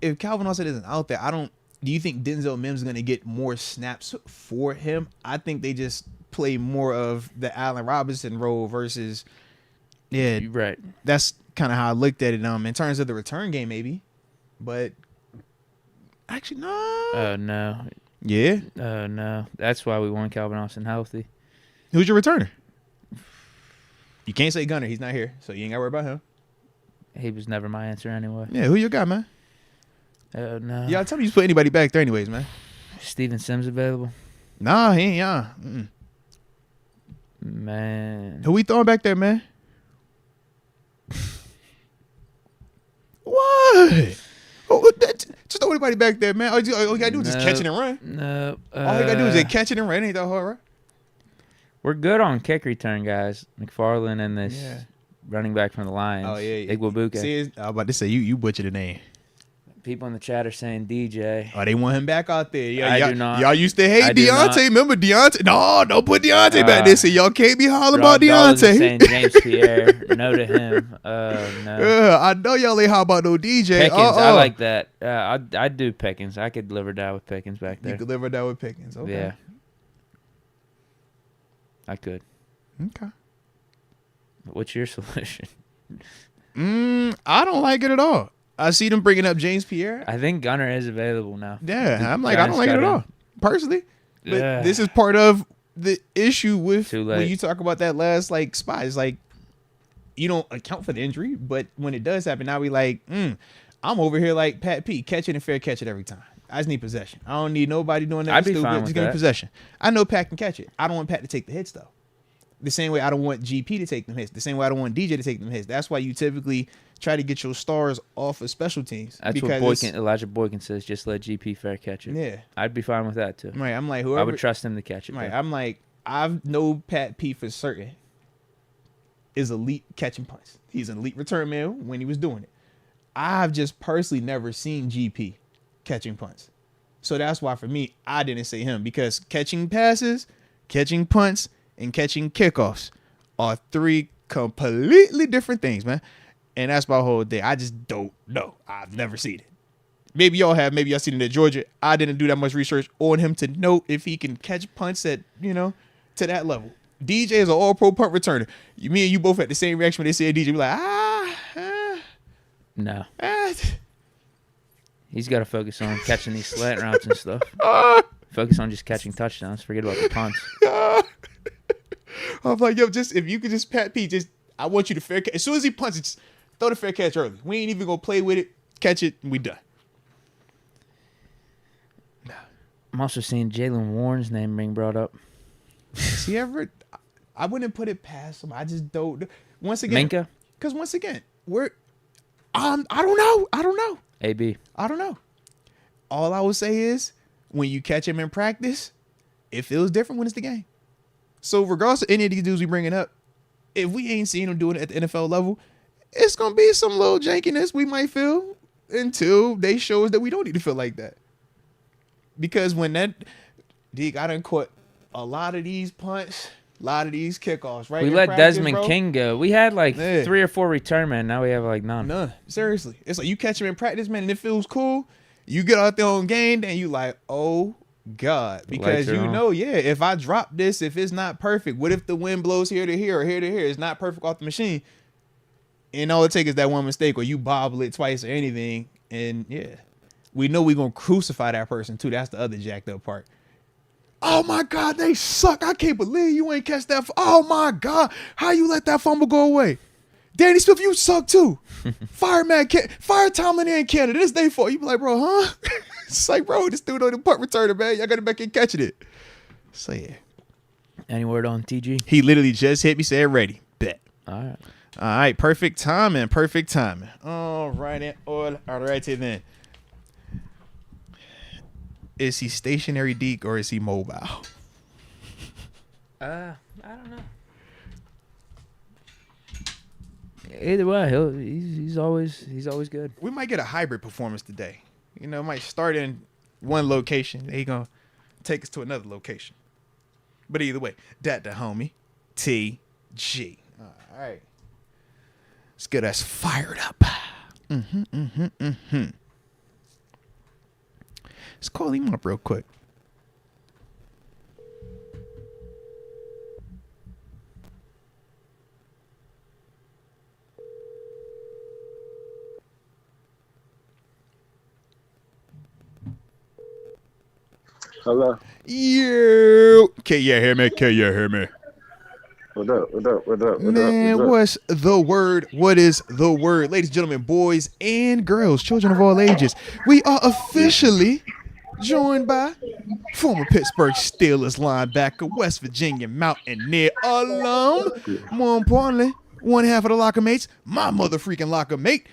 if Calvin Austin isn't out there, do you think Denzel Mims is going to get more snaps for him? I think they just play more of the Allen Robinson role versus, yeah, right. That's kind of how I looked at it. In terms of the return game, maybe, but actually, no. Oh, no. Yeah. Oh, no. That's why we want Calvin Austin healthy. Who's your returner? You can't say Gunner. He's not here, so you ain't got to worry about him. He was never my answer anyway. Yeah, who you got, man? Oh, no. Yeah, tell me you just put anybody back there anyways, man. Steven Sims available? Nah, he ain't, yeah. Man. Who we throwing back there, man? What? Just throw anybody back there, man. All you gotta do is just catch it and run. No. All you gotta do is just catch it and run. It ain't that hard, right? We're good on kick return, guys. McFarland and this running back from the Lions. Oh, yeah. Igwabuke. See, I was about to say, you butchered the name. People in the chat are saying DJ. Oh, they want him back out there. I do not. Y'all used to hate Deontay. Remember Deontay? No, don't put Deontay back there. So y'all can't be hollering about Deontay. Saying James Pierre. No to him. No. I know y'all ain't how about no DJ. Pickens, I like that. I'd do Pickens. I could live or die with Pickens back there. You could live or die with Pickens. Okay. Yeah. I could. Okay. What's your solution? I don't like it at all. I see them bringing up James Pierre. I think Gunner is available now. Yeah, I'm like, I don't like it at all, personally. But this is part of the issue with when you talk about that last spot. It's like you don't account for the injury, but when it does happen, now we like, I'm over here like Pat P, catch it and fair catch it every time. I just need possession. I don't need nobody doing that. I'd be fine with just give me possession. I know Pat can catch it. I don't want Pat to take the hits though. The same way I don't want GP to take them hits. The same way I don't want DJ to take them hits. That's why you typically try to get your stars off of special teams. That's what Elijah Boykin says. Just let GP fair catch it. Yeah, I'd be fine with that too. Right, I'm like whoever. I would trust him to catch it. Right, I'm like I know Pat P for certain is elite catching punts. He's an elite return man when he was doing it. I've just personally never seen GP catching punts. So that's why for me, I didn't say him because catching passes, catching punts, and catching kickoffs are three completely different things, man. And that's my whole day. I just don't know. I've never seen it. Maybe y'all have. Maybe y'all seen it at Georgia. I didn't do that much research on him to know if he can catch punts at, to that level. DJ is an all-pro punt returner. Me and you both had the same reaction when they said DJ. We're like, no. He's got to focus on catching these slant routes and stuff. Focus on just catching touchdowns. Forget about the punts. I'm like, just if you could just Pat P, I want you to fair catch. As soon as he punts, just throw the fair catch early. We ain't even gonna play with it. Catch it, and we done. I'm also seeing Jalen Warren's name being brought up. See, I wouldn't put it past him. I just don't. Once again, Minka? Because once again, I don't know. AB. I don't know. All I will say is, when you catch him in practice, it feels different when it's the game. So regardless of any of these dudes we bringing up, if we ain't seen them doing it at the NFL level, it's going to be some little jankiness we might feel until they show us that we don't need to feel like that. Because when Deke, I done caught a lot of these punts, a lot of these kickoffs, right? We let Desmond King go. We had 3 or 4 return men. Now we have none. None. Seriously. It's like you catch him in practice, man, and it feels cool. You get out there on game day and you like, oh, God. Because if I drop this, if it's not perfect, what if the wind blows here to here or here to here? It's not perfect off the machine. And all it takes is that one mistake, or you bobble it twice or anything, and yeah, we know we're gonna crucify that person too. That's the other jacked up part. Oh my God, they suck. I can't believe you ain't catch that. Oh my God, how you let that fumble go away? Danny Smith, you suck too. Fire Tomlin and Canada. This day for you. Be like, bro, huh? It's like, bro, this dude on the punt returner, man. Y'all got to back and catching it. So yeah. Any word on TG? He literally just hit me, said ready. Bet. All right. Perfect timing. All right. All right then. Is he stationary, Deke, or is he mobile? I don't know. Either way, he's always good. We might get a hybrid performance today. You know, might start in one location. He gonna take us to another location. But either way, that the homie TG. All right, let's get us fired up. Let's call him up real quick. Hello. You. Can you hear me? What up? Man, what's the word? What is the word? Ladies and gentlemen, boys and girls, children of all ages, we are officially joined by former Pittsburgh Steelers linebacker, West Virginia Mountaineer alum. More importantly, one half of the locker mates, my mother freaking locker mate,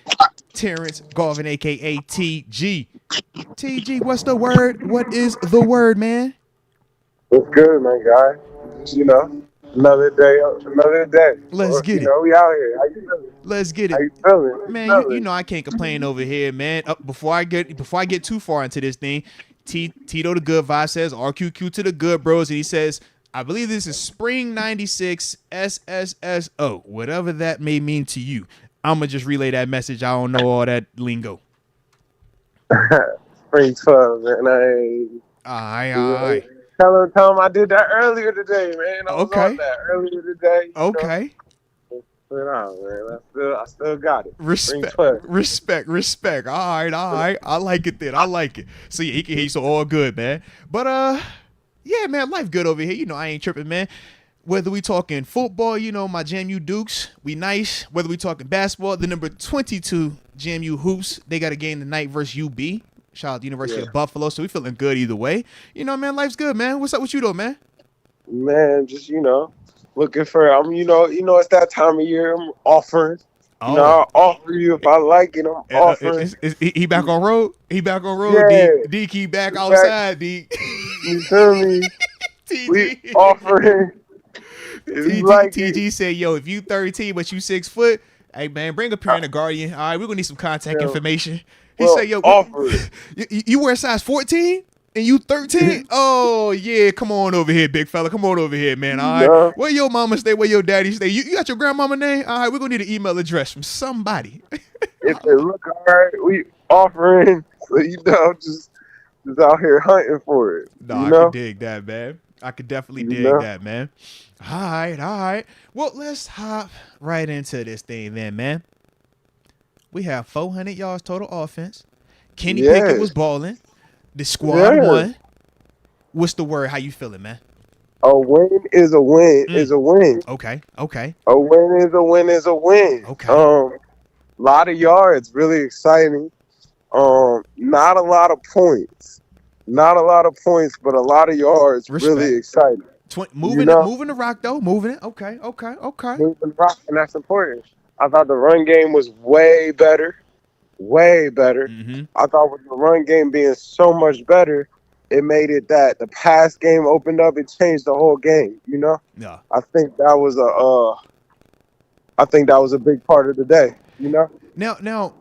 Terence Garvin, a.k.a. TG. TG, what's the word? What is the word, man? What's good, my guy? You know, another day. Let's get it. We out here. How you feeling? Let's get it. How you feeling? Man, you know I can't complain over here, man. Before I get too far into this thing, Tito the Good Vibe says RQQ to the good bros, and he says, I believe this is Spring 96 SSSO, whatever that may mean to you. I'm going to just relay that message. I don't know all that lingo. Spring 12, man. All right. Tell him I did that earlier today, man. I was on that earlier today. Okay. Man. I still got it. Respect. All right. I like it then. I like it. So yeah, he can hear you, so all good, man. But yeah, man, life good over here. You know, I ain't tripping, man. Whether we talking football, you know, my JMU Dukes, we nice. Whether we talking basketball, the number 22 JMU Hoops, they got a game tonight versus UB. Shout out to University of Buffalo. So we feeling good either way. You know, man, life's good, man. What's up with you though, man? Man, just, looking for, it's that time of year. I'm offering. I'll offer you if I like it. I'm offering. He back on road? Yeah. Deke, he back outside, Deke. You feel me? We offering. TG said, yo, if you 13 but you 6 foot, hey, man, bring a parent or guardian. All right, we're going to need some contact information. He said, yo, you wear size 14 and you 13? Oh, yeah, come on over here, big fella. Come on over here, man. All right. Where your mama stay? Where your daddy stay? You got your grandmama name? All right, we're going to need an email address from somebody. If they look all right, we offering. So, just out here hunting for it. No, I can dig that, man. I could definitely dig that, man. All right. Well, let's hop right into this thing then, man. We have 400 yards total offense. Kenny Pickett was balling. The squad won. What's the word? How you feeling, man? A win is a win is a win. Okay. A win is a win. Okay. Lot of yards, really exciting. Not a lot of points. But a lot of yards, really exciting. Moving the rock, though. Moving it. Okay. Moving the rock, and that's important. I thought the run game was way better. Mm-hmm. I thought with the run game being so much better, it made it that the pass game opened up. It changed the whole game, Yeah. I think that was a big part of the day, Now,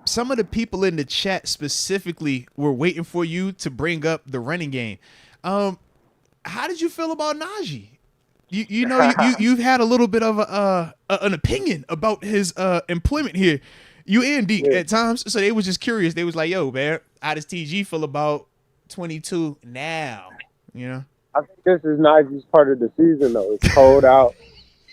some of the people in the chat specifically were waiting for you to bring up the running game. How did you feel about Naji? You've had a little bit of an opinion about his employment here. You and Deke at times, so they was just curious. They was like, "Yo, man, how does TG feel about 22 now?" I think this is Naji's part of the season, though. It's cold out,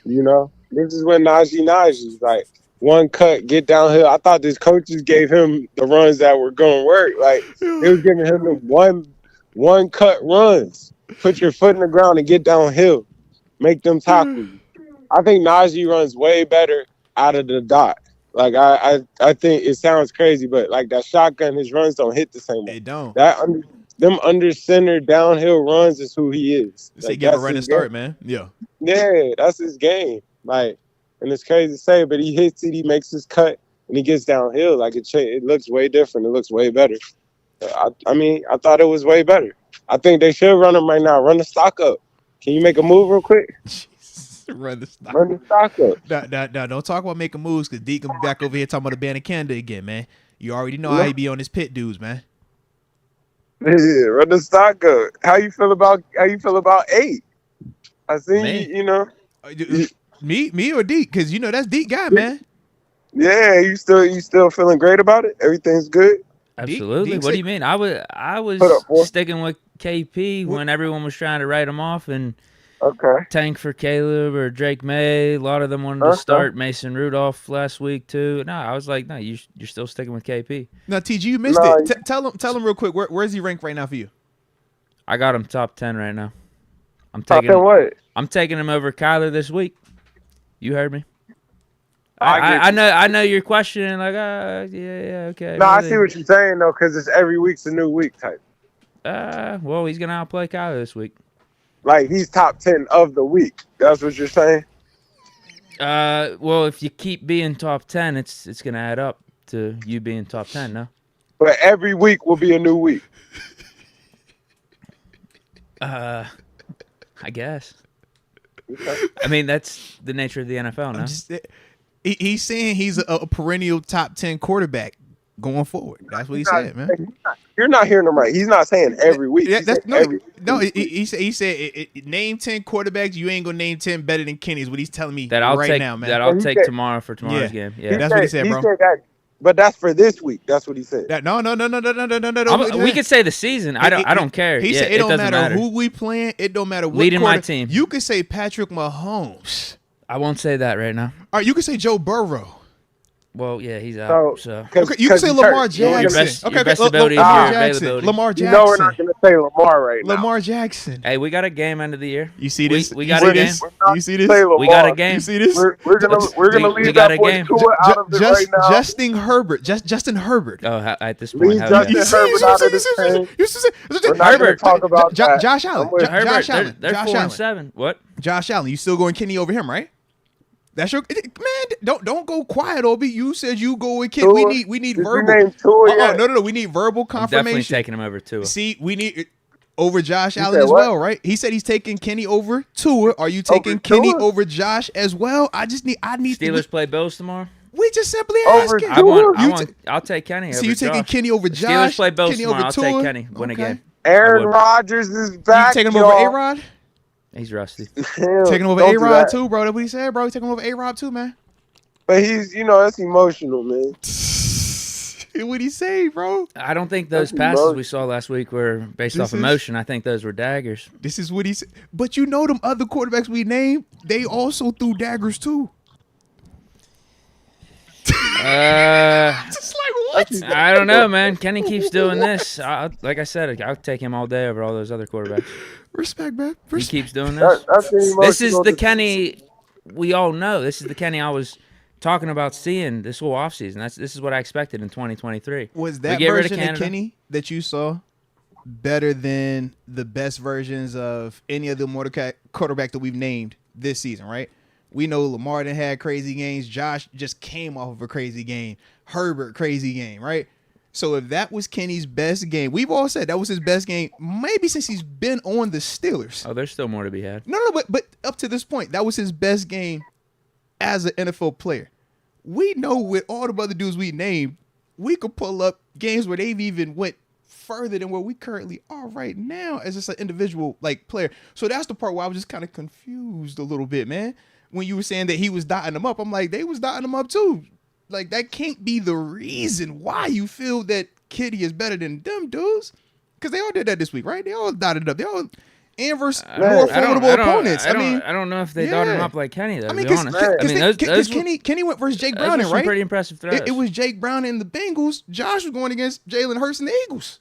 This is when Naji's like, one cut, get downhill. I thought this coaches gave him the runs that were going to work. Like, they was giving him the one cut runs. Put your foot in the ground and get downhill. Make them tackle you. I think Naji runs way better out of the dot. Like, I think it sounds crazy, but like that shotgun, his runs don't hit the same way. They don't. Them under center downhill runs is who he is. Say give a run and start, man. Yeah, that's his game. Like, and it's crazy to say, but he hits it, he makes his cut, and he gets downhill. Like it looks way different. It looks way better. I mean, I thought it was way better. I think they should run him right now. Run the stock up. Can you make a move real quick? Run the stock. Run the stock up. Nah, don't talk about making moves because Deke gonna be back over here talking about the Banner Canada again, man. You already know how he be on his Pitt dudes, man. Yeah, run the stock up. How you feel about 8? I seen you know. Me or Deke? Because you know that's Deke guy, man. Yeah, you still feeling great about it? Everything's good? Absolutely. Deke what do you mean? I was sticking with KP when everyone was trying to write him off and tank for Caleb or Drake May. A lot of them wanted to start Mason Rudolph last week too. No, I was like, no, you're still sticking with KP. Now, TG, you missed it. Tell him real quick. Where's he ranked right now for you? I got him top 10 right now. Top 10 what? I'm taking him over Kyler this week. You heard me. I know you're questioning like, yeah, okay. No, I see what you're saying though, because it's every week's a new week type. Well, he's gonna outplay Kyler this week. Like he's top 10 of the week. That's what you're saying. Well, if you keep being top 10, it's gonna add up to you being top 10, no? But every week will be a new week. I guess. Okay. I mean, that's the nature of the NFL now. He's saying he's a perennial top 10 quarterback going forward. That's what he said, man. You're not hearing him right. He's not saying every week. Yeah, he said name 10 quarterbacks. You ain't gonna name 10 better than Kenny. Is what he's telling me now, man. That I'll take tomorrow for tomorrow's game. Yeah, that's what he said, bro. But that's for this week. That's what he said. No. We could say the season. I don't care. He said it don't matter who we playing. It don't matter what leading my team. You could say Patrick Mahomes. I won't say that right now. All right, you can say Joe Burrow. Well, yeah, he's out. So okay, you can say Lamar Jackson. Your best ability is your availability. Lamar Jackson. You know we're not going to say Lamar right now. Lamar Jackson. Hey, we got a game end of the year. You see this? We got a game. You see this? We got a game. You see this? We're gonna leave that boy Tua out of it right now. Justin Herbert. Justin Herbert. Oh, at this point, Justin Herbert out of this thing. Herbert. Talk about Josh Allen. Josh Allen. They're 4-7. What? Josh Allen. You still going Kenny over him, right? That's your man. Don't go quiet, Obi. You said you go with Kenny. We need verbal. No. We need verbal confirmation. I'm definitely taking him over Tua. See, we need over Josh Allen as well, right? He said he's taking Kenny over Tua. Are you taking Kenny over Josh as well? I need Steelers play Bills tomorrow. We just simply asking. I'll take Kenny. So you taking Kenny over Josh? Steelers play Bills tomorrow. I'll take Kenny. Win a game. Aaron Rodgers is back. You taking him over A-Rod? He's rusty. Taking him over A-Rod too, bro. That's what he said, bro. He's taking him over A-Rod too, man. But he's, that's emotional, man. What'd he say, bro? I don't think those passes we saw last week were based off emotion. I think those were daggers. This is what he said. But them other quarterbacks we named, they also threw daggers too. Just like what? I don't know, man. Kenny keeps doing this. Like I said, I'll take him all day over all those other quarterbacks. Respect, man. He keeps doing this. This is the Kenny we all know. This is the Kenny I was talking about seeing this whole offseason. This is what I expected in 2023. Was that version of Kenny that you saw better than the best versions of any of the quarterback that we've named this season, right? We know Lamar done had crazy games. Josh just came off of a crazy game. Herbert, crazy game, right? So if that was Kenny's best game, we've all said that was his best game, maybe since he's been on the Steelers. Oh, there's still more to be had. No, but up to this point, that was his best game as an NFL player. We know with all the other dudes we named, we could pull up games where they've even went further than where we currently are right now as just an individual player. So that's the part where I was just kind of confused a little bit, man. When you were saying that he was dotting them up, I'm like, they was dotting them up too. Like, that can't be the reason why you feel that Kitty is better than them dudes. Because they all did that this week, right? They all dotted up. and versus I more don't- formidable opponents. I don't know if they dotted him up like Kenny, though, I mean, to be honest. because Kenny went versus Jake Browning, some right? pretty impressive throws. It was Jake Browning and the Bengals. Josh was going against Jalen Hurts and the Eagles.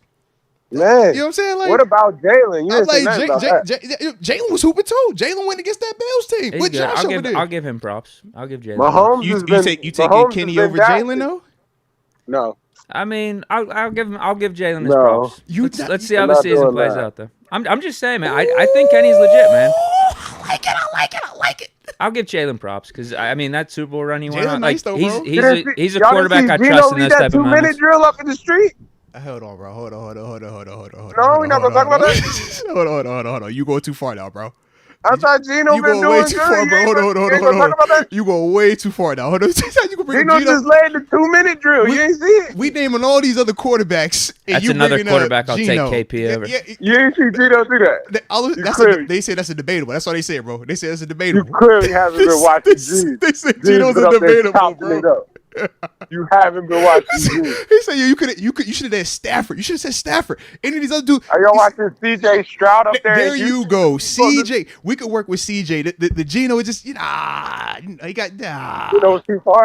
Man, You know what I'm saying? Like, what about Jalen? You I'm didn't say like, nothing about that. Jalen was hooping too. Jalen went against that Bills team. He's What good. Josh over there? I'll give him props. I'll give Jalen. Mahomes You has been. taking Mahomes Kenny has over been Jalen doubted. though? No, I mean, I'll give Jalen his No. props. Let's see how the season plays out, though. I'm just saying, man. I think Kenny's legit, man. I like it. I'll give Jalen props because I mean that Super Bowl run he went Jalen on. nice Like, though, bro. he's a Y'all quarterback didn't I see Geno trust in lead those that type of 2-minute moments. drill up in the street. Hold on, bro. Hold on. No, we're not gonna talk about that. Hold on. You go too far now, bro. I thought Geno You been going way doing too good. far, bro. You Hold ain't gonna talk about on. that? You going way too far now. Hold on. You can bring Geno just laid the 2-minute drill. You ain't see it. We naming all these other quarterbacks. And That's you another bringing quarterback up I'll take Geno. KP over. You ain't see Geno do that. They say that's a debatable. That's what they said, bro. They say that's a You debatable. clearly haven't been watching G's. They said G's Geno's been a up there debatable, chopping it bro. up. You haven't been watching G's. He said you should have said Stafford. You should have said Stafford. Any of these other dudes. Are y'all watching CJ Stroud up there? There you go, CJ. We could work with CJ. The Geno is just he got You know what's too far?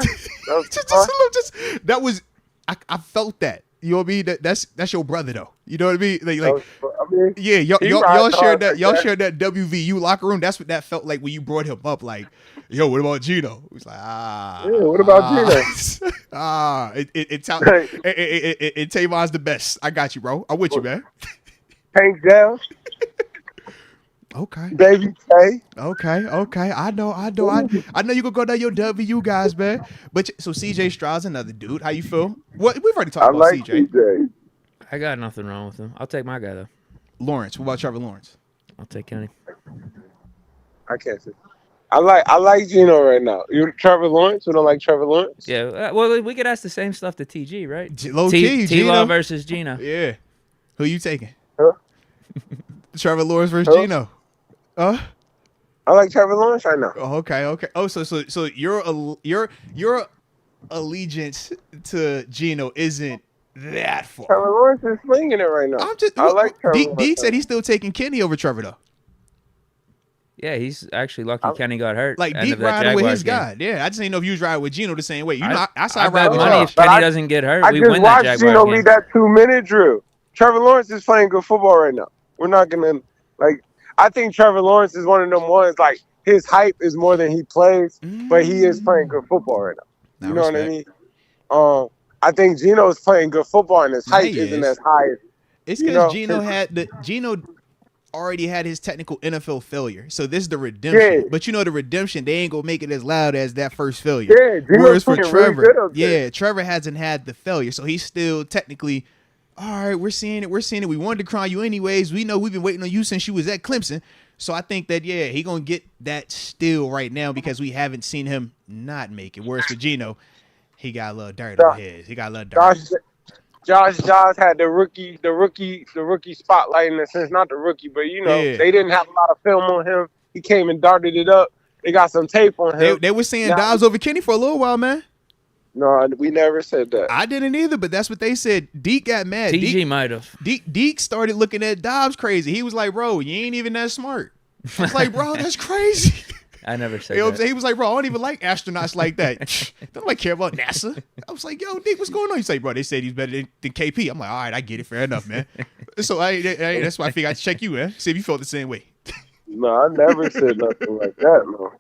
that was I felt that. You know what I mean? That's your brother though. You know what I mean? Yeah, y'all shared that. Y'all shared that WVU locker room. That's what that felt like when you brought him up. Like, yo, what about Geno? He was like, Yeah, what about Geno? Tavon's the best. I got you, bro. I'm with you, man. Tank down. Okay. Baby K. Okay. I know you gonna go down your W guys, man. But so CJ Stroud's another dude. How you feel? What we've already talked I about like CJ. I got nothing wrong with him. I'll take my guy though. Lawrence. What about Trevor Lawrence? I'll take Kenny. I can't say. I like Geno right now. You Trevor Lawrence? You don't like Trevor Lawrence? Yeah. Well, we could ask the same stuff to TG, right? Low key, T-Law versus Geno. Yeah. Who you taking? Huh? Trevor Lawrence versus Geno. I like Trevor Lawrence right now. Oh, okay. Oh, so your allegiance to Geno isn't that far. Trevor Lawrence is slinging it right now. I like Trevor Lawrence. Deke said he's still taking Kenny over Trevor though. Yeah, he's actually lucky Kenny got hurt. Like end Deke of that riding with Jaguars his game. guy. Yeah, I just didn't know if you was riding with Geno the same way. I I ride bet with money y'all. if Kenny doesn't get hurt, I we just win that watched Jaguars Geno game. lead that 2-minute drill. Trevor Lawrence is playing good football right now. We're not gonna I think Trevor Lawrence is one of them ones like his hype is more than he plays, but he is playing good football right now. You know what I mean? I think Geno is playing good football and his hype isn't as high as it's because Geno already had his technical NFL failure. So this is the redemption. Yeah. But the redemption, they ain't gonna make it as loud as that first failure. Yeah, whereas for Geno's Trevor, really good up there. Trevor hasn't had the failure. So he's still technically, all right, we're seeing it. We wanted to crown you anyways. We know we've been waiting on you since you was at Clemson. So I think that, he gonna get that still right now because we haven't seen him not make it. Whereas for Geno, he got a little dirt on his. He got a little dirt. Josh had the rookie spotlight in a sense, not the rookie, but they didn't have a lot of film on him. He came and darted it up. They got some tape on him. They were saying Dobbs over Kenny for a little while, man. No, we never said that. I didn't either, but that's what they said. Deke got mad. TG might have. Deke started looking at Dobbs crazy. He was like, bro, you ain't even that smart. I was like, bro, that's crazy. I never said that. He was like, bro, I don't even like astronauts like that. Don't nobody care about NASA. I was like, yo, Deke, what's going on? He said, bro, they said he's better than KP. I'm like, all right, I get it. Fair enough, man. So that's why I figured I'd check you, man. See if you felt the same way. No, I never said nothing like that, no.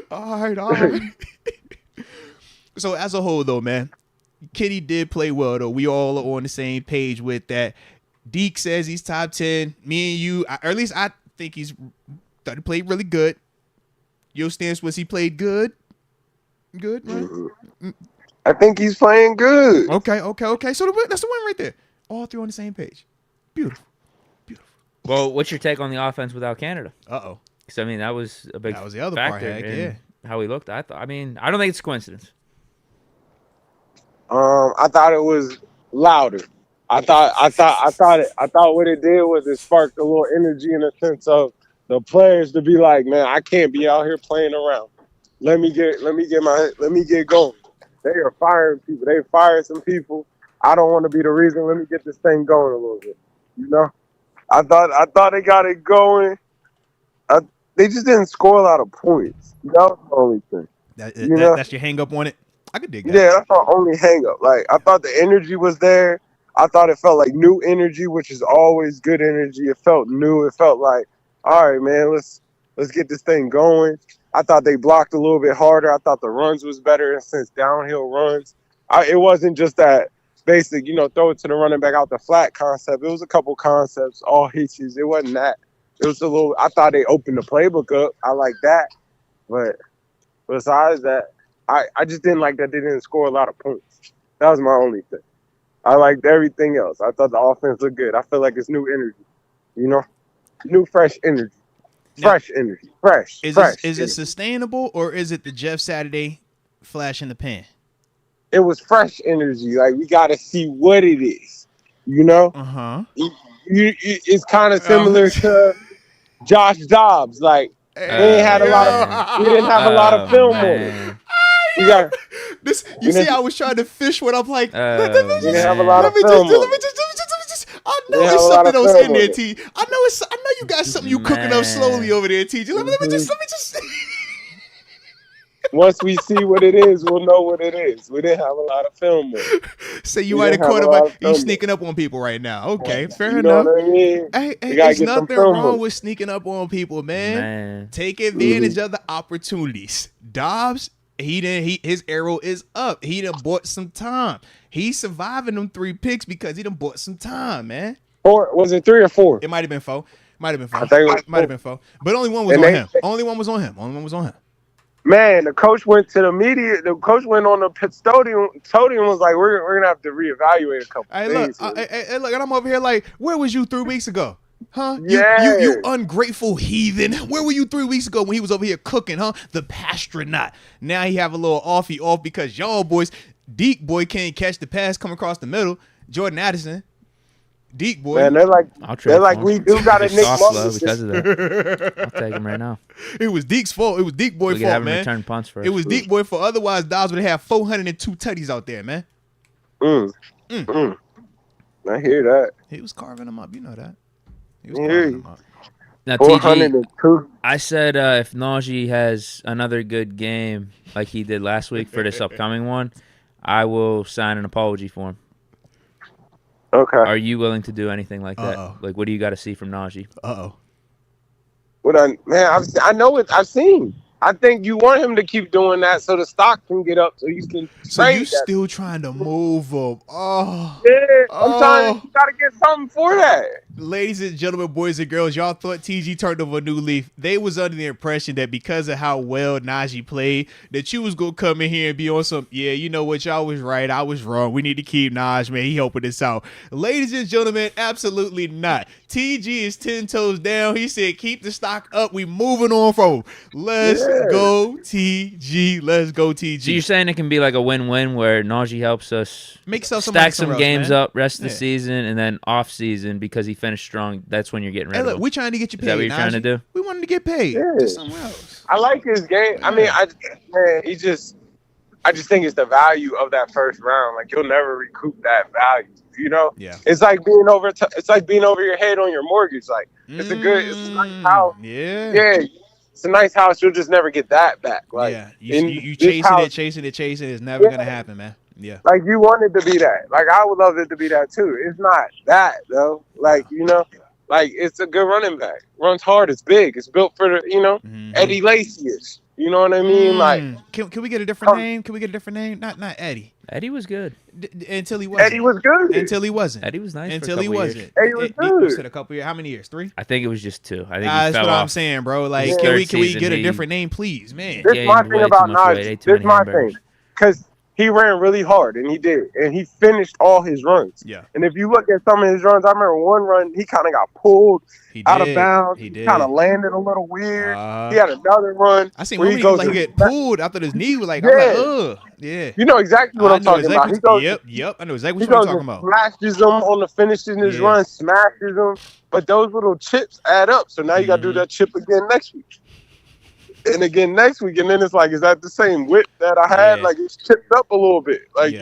All right. So as a whole, though, man, Kenny did play well, though. We all are on the same page with that. Deke says he's top 10. Me and you, or at least I think he's started played really good. Your stance was he played good? Good, right? I think he's playing good. Okay. So that's the one right there. All three on the same page. Beautiful. Well, what's your take on the offense without Canada? Uh-oh. Because, I mean, that was a big That was the other factor part, in how he looked. I don't think it's a coincidence. I thought it was louder. I thought what it did was it sparked a little energy in the sense of the players to be like, man, I can't be out here playing around. Let me get going. They are firing people. They fired some people. I don't want to be the reason. Let me get this thing going a little bit. I thought they got it going. they just didn't score a lot of points. That was the only thing. That's your hang up on it. I could dig that. Yeah, that's our only hang up. Like, I thought the energy was there. I thought it felt like new energy, which is always good energy. It felt new. It felt like, all right, man, let's get this thing going. I thought they blocked a little bit harder. I thought the runs was better since downhill runs. It wasn't just that basic, throw it to the running back out the flat concept. It was a couple concepts, all hitches. It wasn't that. It was a little. I thought they opened the playbook up. I like that, but besides that, I just didn't like that they didn't score a lot of points. That was my only thing. I liked everything else. I thought the offense looked good. I feel like it's new energy, new fresh energy. Fresh energy. Fresh. Is it sustainable, or is it the Jeff Saturday flash in the pan? It was fresh energy. Like, we got to see what it is, Uh-huh. It's kind of similar to Josh Dobbs. Like, we didn't have a lot of film on it. We got this. You see, I was trying to fish what I'm like. Let me just. I know it's something else in there, T. I know you got something you cooking up slowly over there, T. Let me just. Once we see what it is, we'll know what it is. We didn't have a lot of film on it. So you might have caught him. You sneaking up on people right now. Okay, fair enough. What I mean? Hey, there's nothing wrong with sneaking up on people, man. Take advantage of the opportunities. Dobbs, his arrow is up. He done bought some time. He's surviving them 3 picks because he done bought some time, man. 4? Was it 3 or 4? It might have been 4. I think it might have been 4. But only one was on him. Only one was on him. Man, the coach went to the media. The coach went on the custodian. Custodian was like, "We're gonna have to reevaluate a couple things." Hey, look, and I'm over here like, where was you 3 weeks ago? Huh? Yeah. You ungrateful heathen. Where were you 3 weeks ago when he was over here cooking, huh? The pastronaut. Now he have a little offie off because y'all boys, Deke boy can't catch the pass come across the middle. Jordan Addison. Deke boy. Man, they're like we do got a Nick Mullins because of that. I'll take him right now. It was Deke's fault. It was Deke boy fault, man. Return punts for it was Deke boy fault. Otherwise, Dobbs would have 402 tutties out there, man. I hear that. He was carving them up. You know that. He was carving them up. Now, TG, I said if Naji has another good game like he did last week for this upcoming one, I will sign an apology for him. Okay. Are you willing to do anything like that? Like, what do you got to see from Naji? I know it. I've seen. I think you want him to keep doing that so the stock can get up, so you can. So you still trying to move him? I'm trying. You gotta get something for that. Ladies and gentlemen, boys and girls, y'all thought TG turned over a new leaf. They was under the impression that because of how well Naji played, that you was gonna come in here and be on some. Yeah, you know what? Y'all was right. I was wrong. We need to keep Naj, man. He helping us out. Ladies and gentlemen, absolutely not. TG is 10 toes down. He said, keep the stock up. We moving on from him. Let's go TG. Let's go TG. So you're saying it can be like a win-win where Naji helps us stack some games up rest of the season, and then off season because he finished strong. That's when you're getting rid of him. We're trying to get you paid. Is that what you're trying to do? We wanted to get paid. To somewhere else. I like his game. I mean, I just think it's the value of that first round. Like, you'll never recoup that value. Yeah. It's like being over. It's like being over your head on your mortgage. Like, it's a nice house. Yeah. It's a nice house. You'll just never get that back. Like, you chasing it. It's never gonna happen, man. Yeah. Like, you want it to be that. Like, I would love it to be that too. It's not that though. Like, like, it's a good running back. Runs hard. It's big. It's built for the Eddie Lacy-ish. You know what I mean? Like, can we get a different name? Can we get a different name? Not Eddie. Eddie was good until he wasn't. Eddie was good until he wasn't. Eddie was nice until he wasn't. Eddie was good. You said a couple years. How many years? 3? I think it was just 2. I think that's what I'm saying, bro. Like, can we get a different name, please, man? This is my thing about Naji. This is my thing, because he ran really hard, and he did, and he finished all his runs. Yeah. And if you look at some of his runs, I remember one run he kind of got pulled out of bounds. He kind of landed a little weird. He had another run. I seen one where he get pulled after his knee was like, yeah. You know exactly what I'm talking about. Yep. I know exactly what you're talking about. Smashes them on the finishing his run, smashes them. But those little chips add up. So now you got to do that chip again next week. And again next week, and then it's like, is that the same whip that I had? Like, it's chipped up a little bit, like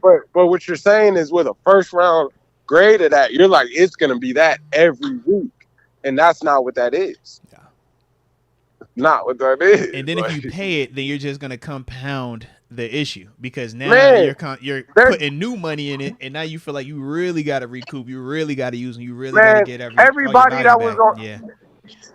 But what you're saying is, with a first round grade of that, you're like, it's gonna be that every week, and that's not what that is. not what that is. And then Like, if you pay it, then you're just gonna compound the issue because now Man, you're there's- putting new money in it, and now you feel like you really got to recoup, you really got to use them, you really got to Man, get all your everybody value that was back. on- yeah.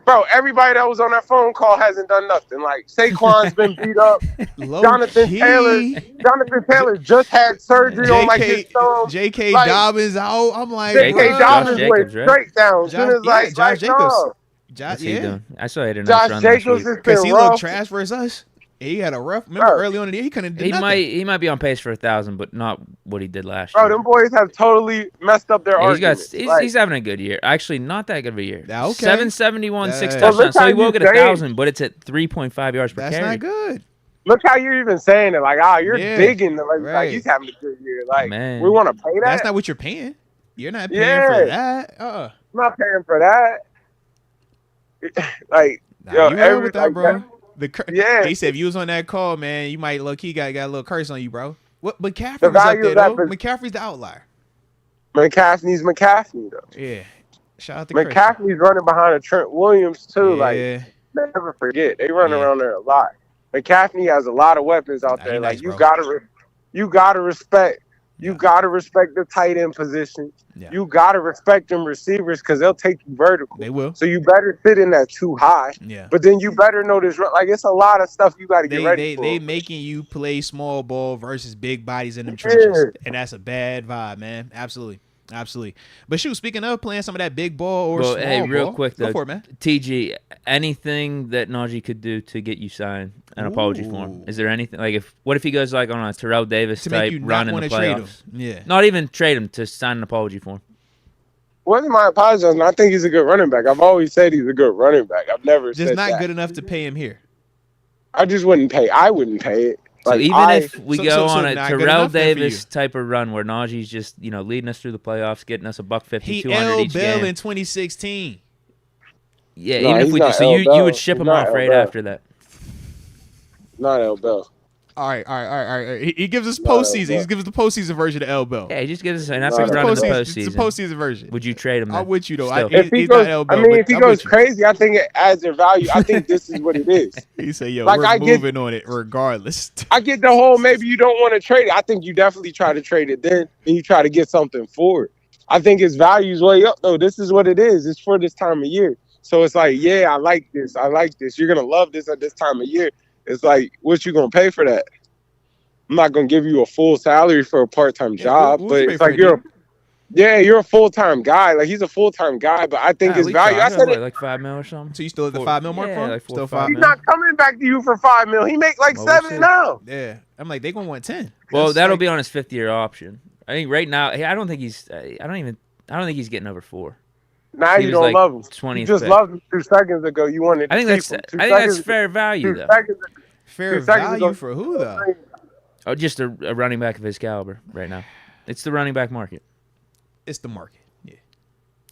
bro, everybody that was on that phone call hasn't done nothing. Like Saquon's been beat up. Low Jonathan key. Taylor just had surgery on like his thumb. J.K. Like, Dobbins out. I'm like, J.K. Jake- bruh. Dobbins Josh went Jacobs, right? straight down. Soon as Josh Jacobs. no. What's he doing? I saw he had a nice Josh run Jacobs last has week. Because been he looked rough. trash versus us. He had a rough. Remember Bro. early on in the year, he couldn't do He nothing. might be on pace for 1,000, but not what he did last Bro, year. them boys have totally messed up their Yeah, argument. he's having a good year. Actually, not that good of a year. Yeah, okay. 771, 6 Well, touchdowns. look So how he will you get say it. 1,000, but it's at 3.5 yards per That's carry. not good. Look how you're even saying it. Like, you're Yeah, digging. Like right. he's having a good year. Like, Man. we want to pay that? That's not what you're paying. You're not paying Yeah. for that. I'm not paying for that. Like, Nah, yo, you real with that, like bro. Yeah. He said if you was on that call, man, you might look. He got a little curse on you, bro. What? McCaffrey The was up value there of that though. pos- McCaffrey's the outlier. McCaffrey's McCaffrey, though. Yeah. Shout out to Chris. McCaffrey's running behind a Trent Williams, too. Like, Yeah. never forget. They run Yeah. around there a lot. McCaffrey has a lot of weapons out Nah, there. he Like, nice, you bro. gotta respect. You Yeah. gotta respect the tight end position. Yeah. You gotta respect them receivers because they'll take you vertical. They will. So you better sit in that too high. Yeah. But then you better know this. Like, it's a lot of stuff you gotta get ready They for. making you play small ball versus big bodies in them trenches, Yeah. and that's a bad vibe, man. Absolutely. But shoot, speaking of playing some of that big ball or Well, small hey, real ball, quick, go though. for it, man. TG, anything that Naji could do to get you signed an apology for him? Ooh. Is there anything? Like, what if he goes like on a Terrell Davis To make type you run not in want the to trade him. playoffs? Yeah. Not even trade him, to sign an apology for him. Wasn't my apology. I think he's a good running back. I've always said he's a good running back. I've never Just said not that. good enough to pay him here. I just wouldn't pay. I wouldn't pay it. So Like, even if we So- go so on a not good Terrell enough then for Davis you. type of run where Najee's just, leading us through the playoffs, getting us a $150, He 200 L each Bell game. in 2016. Yeah, No, even if he's we not just, so L. you Bell. would ship He's him not off L. right Bell. after that. Not L. Bell. All right. He gives us No, no, postseason. no. He gives us the postseason version of L Bell. Yeah, he just gives us, and that's No, what no, running the no. It's the postseason. postseason version. Would you trade him? I'm Then? with you though. Still. If he He's goes, not L Bell. I mean, but if he I'm goes with you. crazy, I think it adds their value. I think this is what it is. He said, "Yo, Like, we're I get- moving on it regardless." I get the whole maybe you don't want to trade it. I think you definitely try to trade it then, and you try to get something for it. I think his value's way up though. This is what it is. It's for this time of year. So it's like, yeah, I like this. You're gonna love this at this time of year. It's like, what you gonna pay for that? I'm not gonna give you a full salary for a part-time Yeah, job, what but you pay it's for like it, you're a full-time guy. Like, he's a full-time guy, but I think his Golly, value. I Josh. said it. Like $5 million or something. So you still at the Four- $5 million mark yeah, for him? like 4 Still or 5 5 He's million. not coming back to you for $5 million. He make like Well, we'll 7 see. now. Yeah, I'm like they gonna want 10. Well, That's that'll like- be on his 5th-year option. I think right now, I don't think he's getting over 4. Now He you was don't like love him. 20th You just pick. loved him 2 seconds ago. You wanted to I think keep that's him. I think that's fair value 2 though. seconds ago. fair 2 seconds value ago. for who though? Oh, just a running back of his caliber right now. It's the running back market. It's the market. Yeah,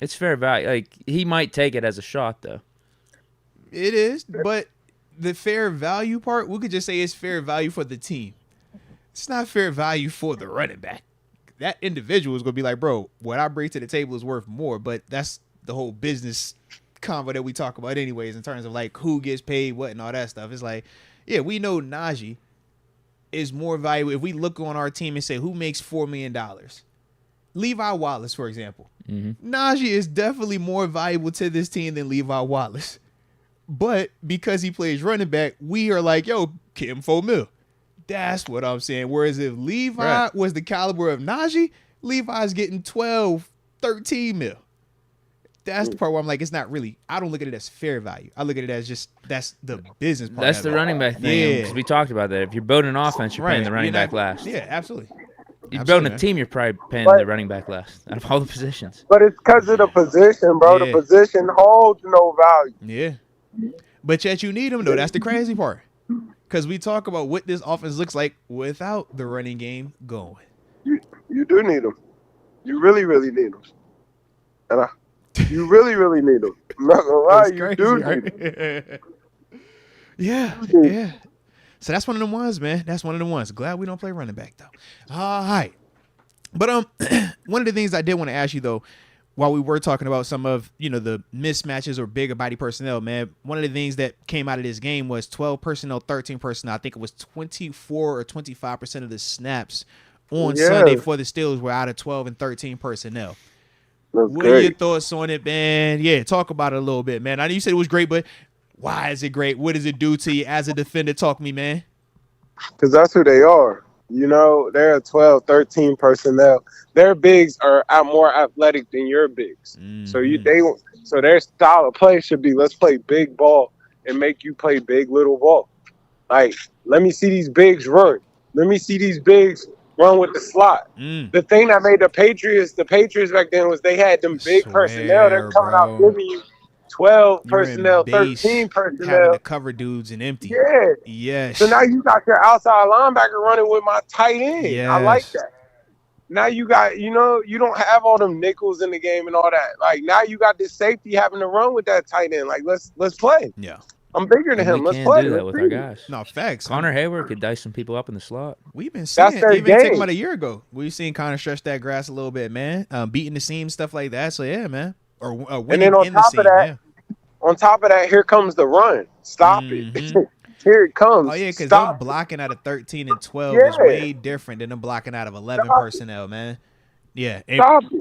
It's fair value. Like, he might take it as a shot though. it is. But the fair value part, we could just say it's fair value for the team. It's not fair value for the running back. That individual is gonna be like, bro, what I bring to the table is worth more. But that's the whole business convo that we talk about anyways, in terms of like who gets paid what and all that stuff. It's like, yeah, we know Naji is more valuable. If we look on our team and say who makes $4 million, Levi Wallace, for example. Naji is definitely more valuable to this team than Levi Wallace. But because he plays running back, we are like, yo, give him $4 million. That's what I'm saying. Whereas if Levi was the caliber of Naji, Levi's getting 12, 13 mil. That's the part where I'm like, it's not really, I don't look at it as fair value. I look at it as just, that's the business part. That's of the it. running back thing. Yeah. Because we talked about that. If you're building an offense, you're paying the running You're back not- last. Yeah, absolutely. You're Absolutely, building a man. team, you're probably paying But- the running back last out of all the positions. But it's because of the position, bro. Yeah. The position holds no value. Yeah. But yet you need him, though. That's the crazy part. Because we talk about what this offense looks like without the running game going. You do need them. You really, really need them. And you really, really need them. I'm not gonna lie, It's you crazy, do need right? them. Yeah. So that's one of the ones, man. That's one of the ones. Glad we don't play running back, though. All right. But one of the things I did want to ask you, though, while we were talking about some of, the mismatches or bigger body personnel, man, one of the things that came out of this game was 12 personnel, 13 personnel. I think it was 24 or 25% of the snaps on Sunday for the Steelers were out of 12 and 13 personnel. What are your thoughts on it, man? Yeah, talk about it a little bit, man. I know you said it was great, but why is it great? What does it do to you as a defender? Talk to me, man. Because that's who they are. They're 12, 13 personnel. Their bigs are more athletic than your bigs. Mm-hmm. So their style of play should be, let's play big ball and make you play big little ball. Like, let me see these bigs run. Let me see these bigs run with the slot. The thing that made the Patriots back then was they had them big personnel. They're coming out giving you 12 personnel, 13 personnel. Having to cover dudes and empty. Yeah. Yes. So now you got your outside linebacker running with my tight end. Yes. I like that. Now you got, you don't have all them nickels in the game and all that. Like, now you got this safety having to run with that tight end. Like, let's play. Yeah. I'm bigger than him. Let's play. We can't do that with our guys. No, facts. Connor Hayward could dice some people up in the slot. We've been seeing it. Even take about a year ago. We've seen Connor stretch that grass a little bit, man. Beating the seam, stuff like that. So, yeah, man. Or winning and then on top of that, on top of that, here comes the run. Stop it. Here it comes. Oh, yeah, because them blocking out of 13 and 12 is way different than them blocking out of 11 personnel, man. Yeah.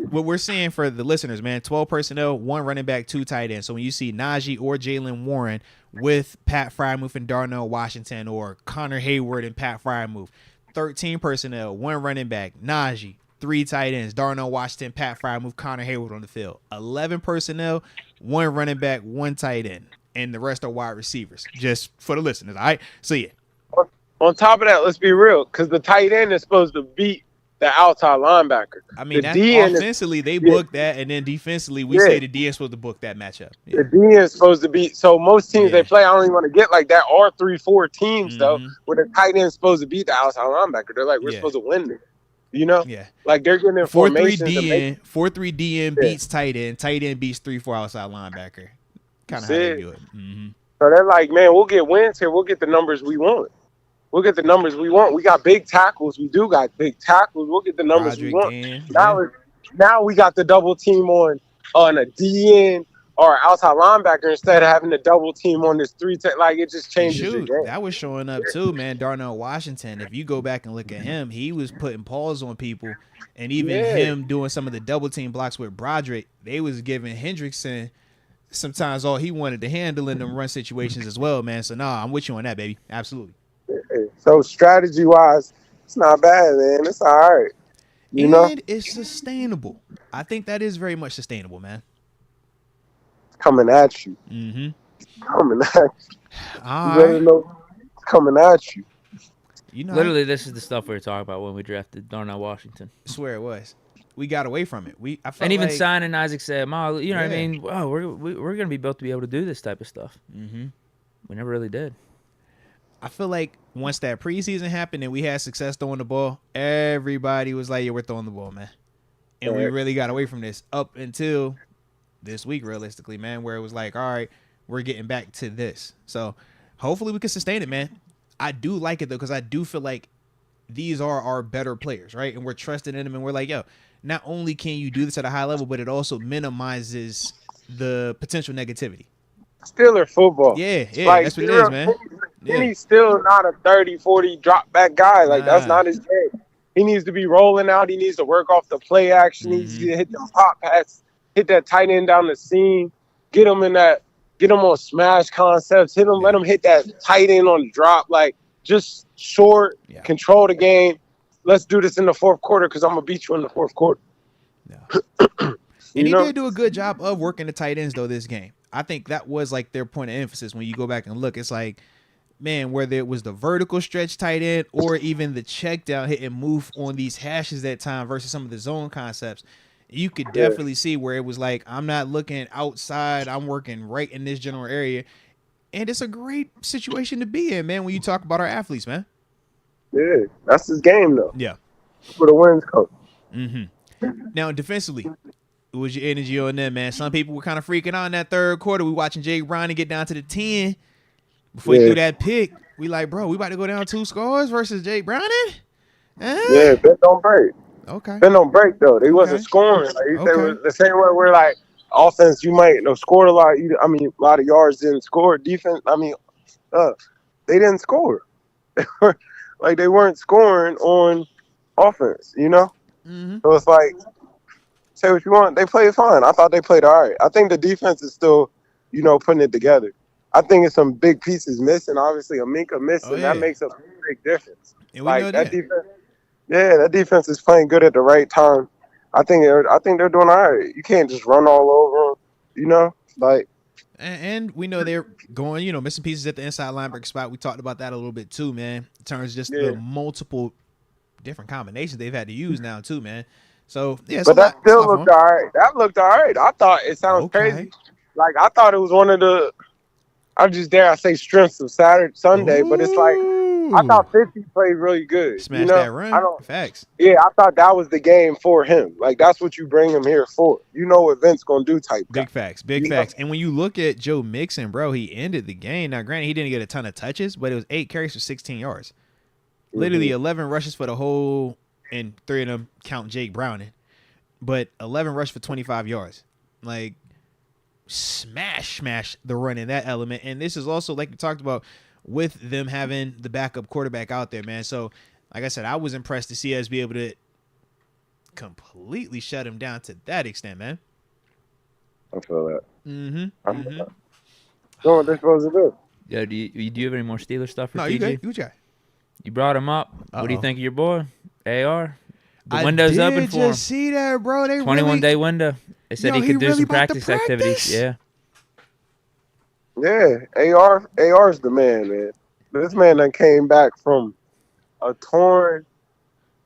What we're seeing for the listeners, man, 12 personnel, 1 running back, 2 tight ends. So when you see Naji or Jalen Warren with Pat Freiermuth and Darnell Washington, or Connor Hayward and Pat Freiermuth, 13 personnel, 1 running back, Naji, 3 tight ends, Darnell Washington, Pat Freiermuth, Connor Hayward on the field. 11 personnel, 1 running back, 1 tight end, and the rest are wide receivers. Just for the listeners, all right? So, yeah. On top of that, let's be real, because the tight end is supposed to beat the outside linebacker. I mean, offensively, they book that, and then defensively, we say the D is supposed to book that matchup. Yeah. The D is supposed to be. So most teams they play, I don't even want to get like that. Are 3-4 teams though, where the tight end is supposed to beat the outside linebacker. They're like, we're supposed to win this. Yeah. Like they're getting in 4-3 DN, 4-3 DN beats tight end beats 3-4 outside linebacker. Kind of how they do it. So they're like, man, we'll get wins here. We'll get the numbers we want. We got big tackles. We do got big tackles. We'll get the numbers we want. Now we got the double team on a DN or outside linebacker instead of having the double team on this 3. Like, it just changes the game. That was showing up too, man. Darnell Washington, if you go back and look at him, he was putting paws on people. And even him doing some of the double team blocks with Broderick, they was giving Hendrickson sometimes all he wanted to handle in them run situations as well, man. So, I'm with you on that, baby. Absolutely. So strategy-wise, it's not bad, man. It's all right. And it's sustainable. I think that is very much sustainable, man. Coming at you. Coming at you. All you better know it's coming at you. Literally, this is the stuff we were talking about when we drafted Darnell Washington. I swear it was. We got away from it. Even signing Isaac said, "Ma, you know what I mean? Wow, we're gonna be built to be able to do this type of stuff." We never really did. I feel like once that preseason happened and we had success throwing the ball, everybody was like, yeah, we're throwing the ball, man. And we really got away from this up until this week, realistically, man, where it was like, all right, we're getting back to this. So hopefully we can sustain it, man. I do like it, though, because I do feel like these are our better players, right? And we're trusting in them, and we're like, yo, not only can you do this at a high level, but it also minimizes the potential negativity. Steeler football. Yeah, like, that's what it is, man. He's still not a 30, 40 drop back guy. Like, that's not his game. He needs to be rolling out. He needs to work off the play action. He needs to hit them pop pass, hit that tight end down the seam, get him on smash concepts, let him hit that tight end on the drop. Like, just short, control the game. Let's do this in the fourth quarter because I'm going to beat you in the fourth quarter. And he did do a good job of working the tight ends, though, this game. I think that was like their point of emphasis when you go back and look. It's like, man, whether it was the vertical stretch tight end or even the check down hit and move on these hashes that time versus some of the zone concepts, you could definitely see where it was like, I'm not looking outside. I'm working right in this general area. And it's a great situation to be in, man, when you talk about our athletes, man. Yeah, that's his game, though. Yeah. For the wins coach. Now, defensively, what was your energy on them, man? Some people were kind of freaking out in that third quarter. We watching Jay Browning get down to the 10 before he threw that pick. We like, bro, we about to go down 2 scores versus Jay Browning? Yeah, bet don't break. Okay. Been on break though. They wasn't Okay. scoring. Like, they Okay. was the same way where like offense, you might scored a lot. I mean, a lot of yards didn't score. Defense, I mean, they didn't score. Like they weren't scoring on offense. Mm-hmm. So it's like, say what you want. They played fine. I thought they played all right. I think the defense is still, putting it together. I think it's some big pieces missing. Obviously, a Minka missing. Oh That yeah. makes a big difference. And we know That that. defense. Yeah, that defense is playing good at the right time. I think they're doing all right. You can't just run all over them. Like And we know they're going, missing pieces at the inside linebacker spot. We talked about that a little bit too, man. In terms of just the multiple different combinations they've had to use now too, man. So yeah, but that still looked all right. That looked all right. I thought it sounds crazy. Like I thought it was one of the, I just dare I say strengths of Sunday, but it's like I thought 50 played really good. Smash that run. Facts. Yeah, I thought that was the game for him. Like that's what you bring him here for. You know what Vince gonna do type. Big facts. Big facts. And when you look at Joe Mixon, bro, he ended the game. Now, granted, he didn't get a ton of touches, but it was 8 carries for 16 yards. Literally 11 rushes for the whole, and 3 of them count Jake Browning. But 11 rushes for 25 yards. Like, smash the run in that element. And this is also, like we talked about, with them having the backup quarterback out there, man. So, like I said, I was impressed to see us be able to completely shut him down to that extent, man. I feel that. Mm-hmm. So what they're supposed to do? Yeah, do you have any more Steelers stuff for TG? No, you good. You got. You brought him up. What do you think of your boy, AR? The I window's open for him. I just see that, bro. They 21-day window. They said he could do some practice activities. Yeah. Yeah, AR's the man. This man done came back from a torn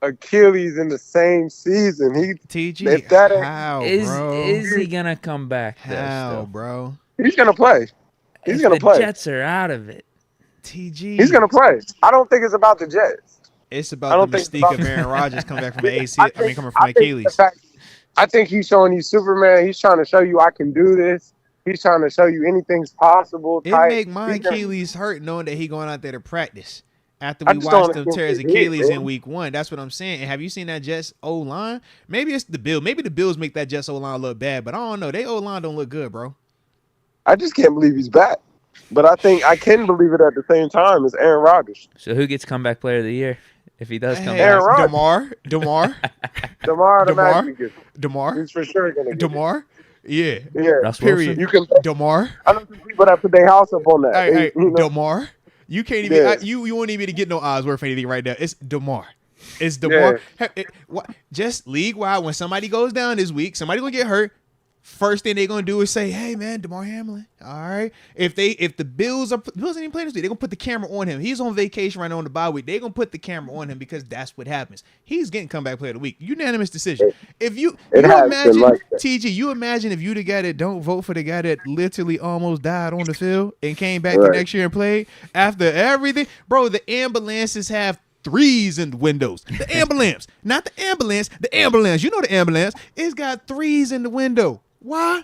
Achilles in the same season. TG, how, bro? Is he gonna come back? How, bro? He's gonna play. He's gonna play. The Jets are out of it. TG. He's gonna play. I don't think it's about the Jets. It's about the mystique of Aaron Rodgers coming back from the AC. coming from Achilles. I think he's showing you Superman. He's trying to show you I can do this. He's trying to show you anything's possible. It make my Achilles hurt knowing that he going out there to practice after we watched him tear his Achilles in week 1. That's what I'm saying. And have you seen that Jets O-line? Maybe it's the Bills. Maybe the Bills make that Jets O-line look bad, but I don't know. They O-line don't look good, bro. I just can't believe he's back. But I think I can believe it at the same time as Aaron Rodgers. So who gets comeback player of the year if he does come Aaron back? Rodgers. DeMar. He's for sure gonna get DeMar. Yeah. Period. You can DeMar. I know some people that put their house up on that. Hey, DeMar. You can't even. You won't even get no odds worth anything right now. It's DeMar. It's DeMar. Just league wide. When somebody goes down this week, somebody gonna get hurt. First thing they're gonna do is say, "Hey man, DeMar Hamlin." All right. If the Bills ain't even playing this week, they're gonna put the camera on him. He's on vacation right now on the bye week. They're gonna put the camera on him because that's what happens. He's getting comeback player of the week. Unanimous decision. If you imagine TG, you imagine if you the guy that don't vote for the guy that literally almost died on the field and came back the next year and played after everything, bro. The ambulances have 3s in the windows. The ambulance, not the ambulance. The ambulance. You know the ambulance. It's got 3s in the window. Why?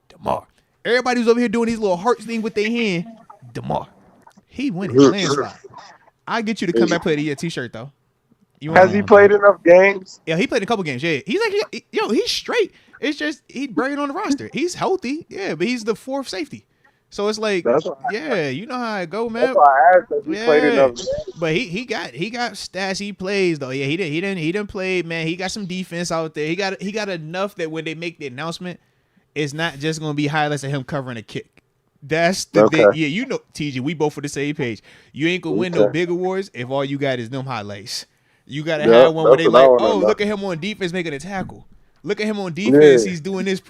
DeMar. Everybody's over here doing these little heart thing with their hand. DeMar. He winning landslide. I get you to come back play the year t-shirt though. Has he played enough games? Yeah, he played a couple games. Yeah, he's like, he's straight. It's just he buried on the roster. He's healthy. Yeah, but he's the 4th safety. So it's like, yeah, you know how it go, man. That's why I asked if he played enough games. But he got stats. He plays though. Yeah, he didn't play, man. He got some defense out there. He got enough that when they make the announcement, it's not just going to be highlights of him covering a kick. That's the thing. Yeah, you know, TG, we both for the same page. You ain't going to win no big awards if all you got is them highlights. You got to have one where they like, look at him on defense making a tackle. Look at him on defense. He's doing this.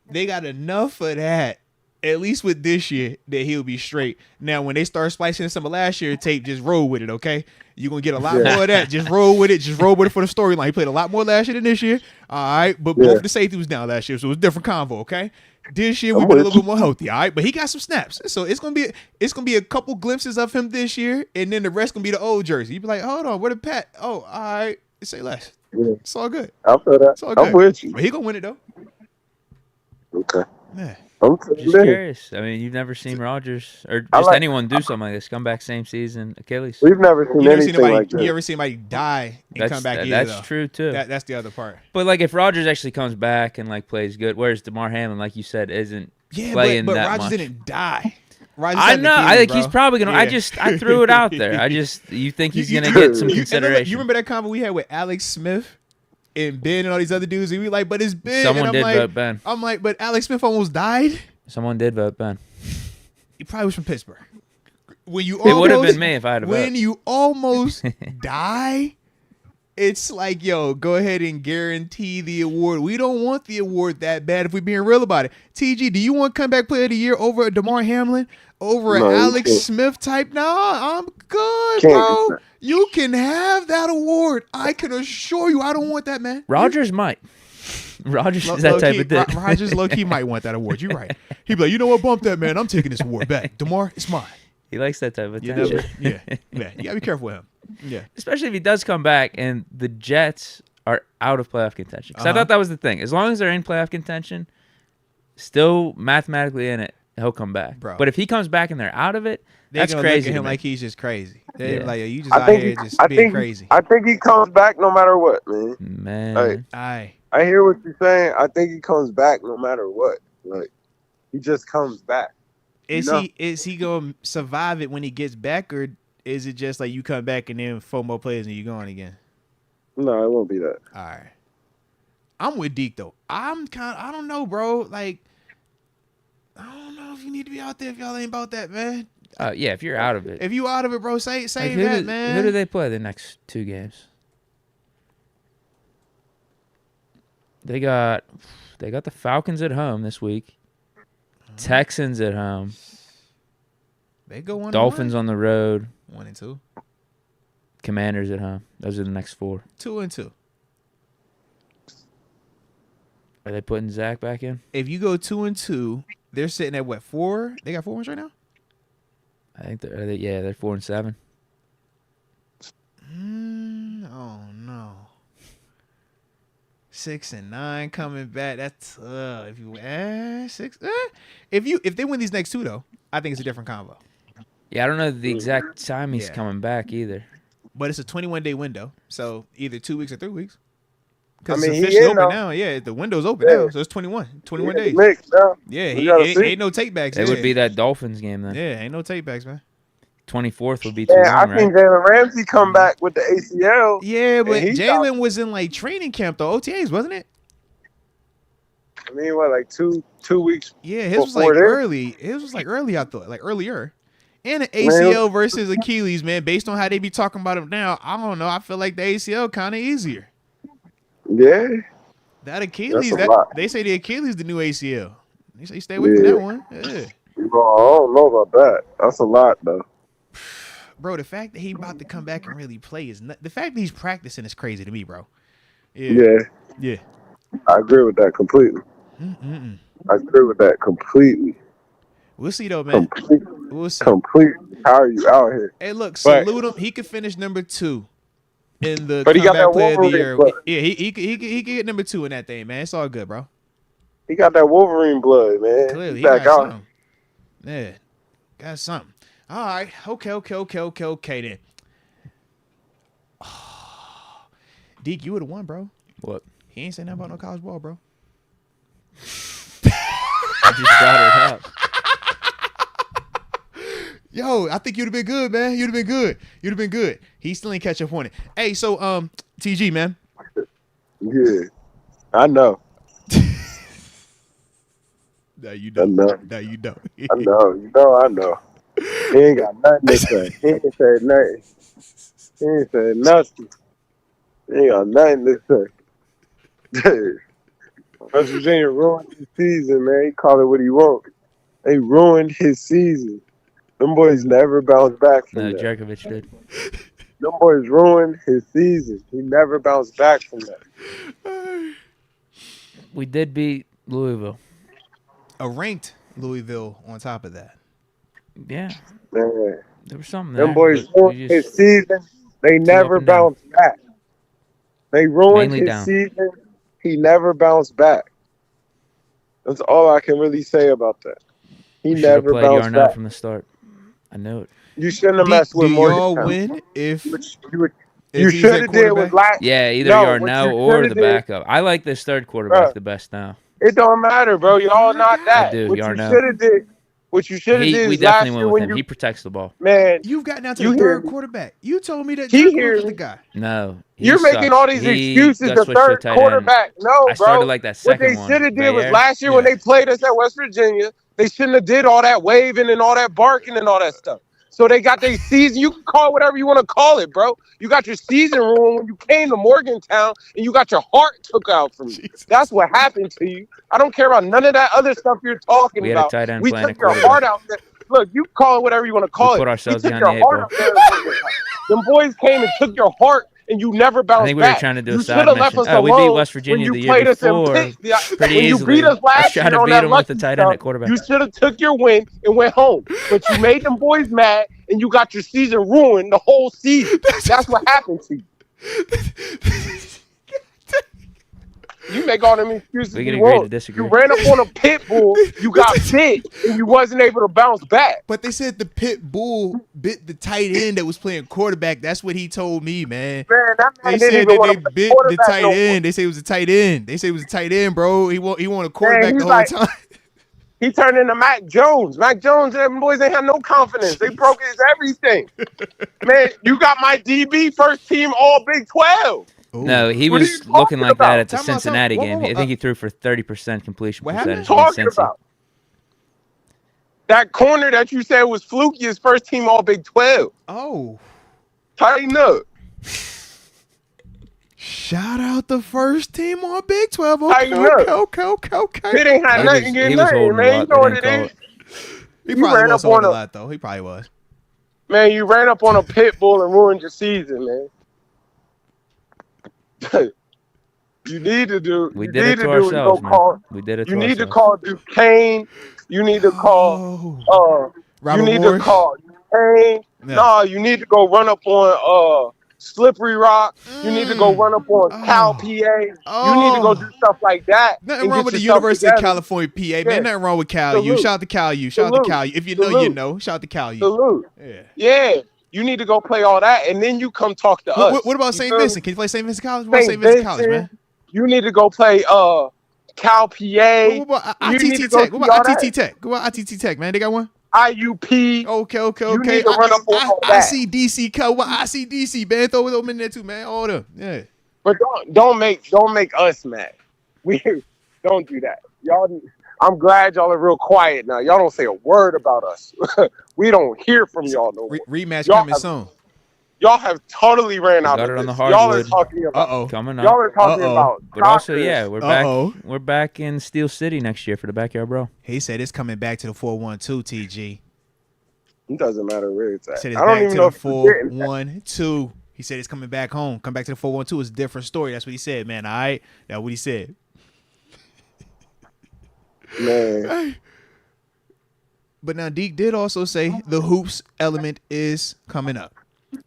They got enough of that, at least with this year, that he'll be straight. Now, when they start splicing some of last year's tape, just roll with it, okay? You're going to get a lot more of that. Just roll with it. Just roll with it for the storyline. He played a lot more last year than this year. All right. But both the safety was down last year, so it was a different convo, okay? This year, we've been a little bit more healthy, all right? But he got some snaps. So it's gonna be a couple glimpses of him this year, and then the rest going to be the old jersey. You be like, hold on, where the Pat? Oh, all right. Say less. Yeah. It's all good. I feel that. It's all good. I'm with you. But he going to win it, though. Okay. Yeah. I'm Just curious. I mean, you've never seen Rodgers or just anyone do something like this. Come back same season, Achilles. We've never seen anything like You that. ever seen anybody die and come back either, That's though. true, too. That's the other part. But, like, if Rodgers actually comes back and, like, plays good, whereas DeMar Hamlin, like you said, isn't playing but that Rodgers much. didn't die. Rodgers I had an know. Achilles, I think bro. he's probably going to Yeah. I threw it out there. You think he's going to get some consideration. You remember that convo we had with Alex Smith and Ben and all these other dudes? And we like, but it's Ben. Someone and did vote Ben. I'm like, but Alex Smith almost died. Someone did vote Ben. He probably was from Pittsburgh. When you It would have been me if I had a vote. When you almost die, it's like, yo, go ahead and guarantee the award. We don't want the award that bad if we're being real about it. TG, do you want comeback player of the year over a DeMar Hamlin? Over an Alex Smith type? Nah, I'm good, bro. You can have that award. I can assure you I don't want that, man. Rodgers might. Rodgers is that type of dude. Rodgers low-key might want that award. You're right. He'd be like, you know what? Bump that, man. I'm taking this award back. DeMar, it's mine. He likes that type of attention. Yeah. You gotta be careful with him. Yeah. Especially if he does come back and the Jets are out of playoff contention. Because I thought that was the thing. As long as they're in playoff contention, still mathematically in it, he'll come back. Bro. But if he comes back and they're out of it, that's gonna crazy. Look at to him me. like he's just crazy. They're Yeah. like, yo, you just out here just being crazy. I think he comes back no matter what, man. Man. Like, I hear what you're saying. I think he comes back no matter what. Like, he just comes back. Is he gonna survive it when he gets back, or is it just like you come back and then 4 more plays and you're gone again? No, it won't be that. All right. I'm with Deke though. I don't know, bro. Like, I don't know if you need to be out there if y'all ain't about that, man. Yeah, if you're out of it. If you out of it, bro, say Like, that, man. Who do they play the next 2 games? They got the Falcons at home this week. Texans at home. They go 1-1. Dolphins on the road. 1-2. Commanders at home. Those are the next 4. 2-2. Are they putting Zach back in? If you go 2-2, they're sitting at what, 4? They got 4 wins right now? I think they're 4-7. Oh no. 6-9 coming back. That's if you 6. If they win these next 2 though, I think it's a different combo. Yeah, I don't know the exact time he's coming back either. But it's a 21-day window, so either 2 weeks or 3 weeks. I Because mean, it's officially open now. Yeah, the window's open now, so it's 21 days. Mixed now. Yeah, ain't no takebacks. It would be that Dolphins game then. Yeah, ain't no takebacks, man. 24th would be too Yeah, long, I think right? Jalen Ramsey come back with the ACL. Yeah, but he Jalen was in like training camp though, OTAs, wasn't it? I mean, what, like two weeks? Yeah, his was like before this? early. His was like early, I thought, like earlier. And an ACL versus Achilles, man. Based on how they be talking about him now, I don't know. I feel like the ACL kind of easier. Yeah. That Achilles, That's a lot. they say the Achilles the new ACL. They say stay away from that one. Yeah. Bro, I don't know about that. That's a lot, though. Bro, the fact that he about to come back and really play is the fact that he's practicing is crazy to me, bro. Yeah. I agree with that completely. I agree with that completely. We'll see though, man. We'll see. Completely. How are you out here? Hey, look, salute him. He could finish number 2 in the But he got comeback that player of the Wolverine year. blood. Yeah, he could get number 2 in that thing, man. It's all good, bro. He got that Wolverine blood, man. Clearly, He's he back got out. something. Yeah, got something. All right, okay then. Deke, you would have won, bro. What? He ain't saying nothing about no college ball, bro. I just brought it up. Yo, I think you'd have been good, man. You'd have been good. He still ain't catch up on it. Hey, so TG, man. Yeah. I know. No, you don't. No, you don't. I know. He ain't got nothing to say. He ain't said nothing. He ain't said nothing. He ain't got nothing to say. West Virginia ruined his season, man. He call it what he want. They ruined his season. Them boys never bounced back from that. Jerkovich did. Them boys ruined his season. He never bounced back from that. We did beat Louisville. A ranked Louisville on top of that. Yeah. Man. There was something there. Them boys ruined his season. They never bounced back. They ruined his season. He never bounced back. That's all I can really say about that. He We should have never played bounced Yarnell back. from the start. I knew it. You shouldn't have Do, messed do with y'all Morgantown. win if You he's should at have did was quarterback? last. Yeah, either No, what Yarnell you or shoulda the did, backup. I like this third quarterback bruh, the best now. it don't matter, bro. Y'all not I that. do, What you Yarnell. should have did. What you should have did We is definitely last went year with when him. you He protects the ball. man, You've gotten down to you the hear third me. quarterback. You told me that He Jerk hear was the me. guy. No, he You're making sucks. all these He excuses. got The switched to a third tight end. quarterback. No, I started bro. like that What they second should one. have did was Bayer. last year when they played us at West Virginia, they shouldn't have did all that waving and all that barking and all that stuff. So they got their season. You can call it whatever you want to call it, bro. You got your season ruined when you came to Morgantown and you got your heart took out from you. Jesus. That's what happened to you. I don't care about none of that other stuff you're talking We had a about. tight end We playing took at your quarterback. heart out there. Look, you call it whatever you want to call We it. put We ourselves took behind your the eight heart ball. out there. Them boys came and took your heart and you never I bounced think we were back. trying to do a You side should have left mission. us Oh, we beat alone West when Virginia you the year played us in before Pitt. pretty When you easily. beat us I was last trying year to on beat that him with the lucky tight end stuff, at quarterback. you should have took your win and went home. But you made them boys mad and you got your season ruined the whole season. That's what happened to you. You make all them excuses We can you agree to want. disagree. You ran up on a pit bull, you got bit, and you wasn't able to bounce back. But they said the pit bull bit the tight end that was playing quarterback. That's what he told me, man. Man, that They man didn't said even that want they to play bit the quarterback tight no more. end. They say it was a tight end. They say it was a tight end, bro. He wanted a quarterback he's the whole like- time. He turned into Mac Jones. Mac Jones, them boys ain't have no confidence. They broke his everything. Man, you got my DB first team all Big 12. Ooh. No, he What are was you looking talking like about? that at the Time out, Cincinnati whoa, game. whoa, I think he threw for 30% completion What percentage happened? against Talking Cincy. about that corner that you said was fluky is first team all Big 12. Oh. Tighten up. Shout out the first team on Big 12. Tighten up. Okay. It ain't had nothing to get He was nothing, holding a man. You lot. know They what didn't it call is. it. He You probably ran was up on holding a a- lot, though. He probably was. Man, you ran up on a pit bull and ruined your season, man. You need to do. We you did need it to to do is ourselves, go man. call. We did it You to need to ourselves. call Duquesne. You need to call. Oh. You Robert need Morris. to call Duquesne. Yeah. No, you need to go run up on Slippery Rock. You need to go run up on Cal, PA. You need to go do stuff like that. Nothing and wrong get with the yourself University of together. California, PA, man. Yeah. Nothing wrong with Cal U. Salute. Shout out to Cal U. Shout out to Salute. Cal U. If you know, you Salute. know. Shout out to Cal U. Salute. Yeah. Yeah, you need to go play all that, and then you come talk to us. What about You St. feel me? Vincent? Can you play St. Vincent College? What about St. Vincent College, man? You need to go play Cal, PA. What about You need to ITT go Tech? see What about all ITT that. Tech? What about ITT Tech, man? They got one? IUP. Okay. You need to run up on all that. ICDC, what about ICDC, man? Throw them in there too, man. All them. Yeah. But don't make us mad. We don't do that. Y'all, I'm glad y'all are real quiet now. Y'all don't say a word about us. We don't hear from y'all no more. Rematch Y'all coming have- soon. Y'all have totally ran out Got of it on this. the Y'all are hardwood. talking about. Uh-oh. Coming Y'all up. are talking about. But also, doctors. yeah, we're back in Steel City next year for the Backyard Bro. He said it's coming back to the 412 TG. It doesn't matter where it's at. He said it's I don't back even to know the if it's getting back. 412. He said it's coming back home. Come back to the 412. It's a different story. That's what he said, man. All right. That's what he said. Man. But now Deke did also say the hoops element is coming up.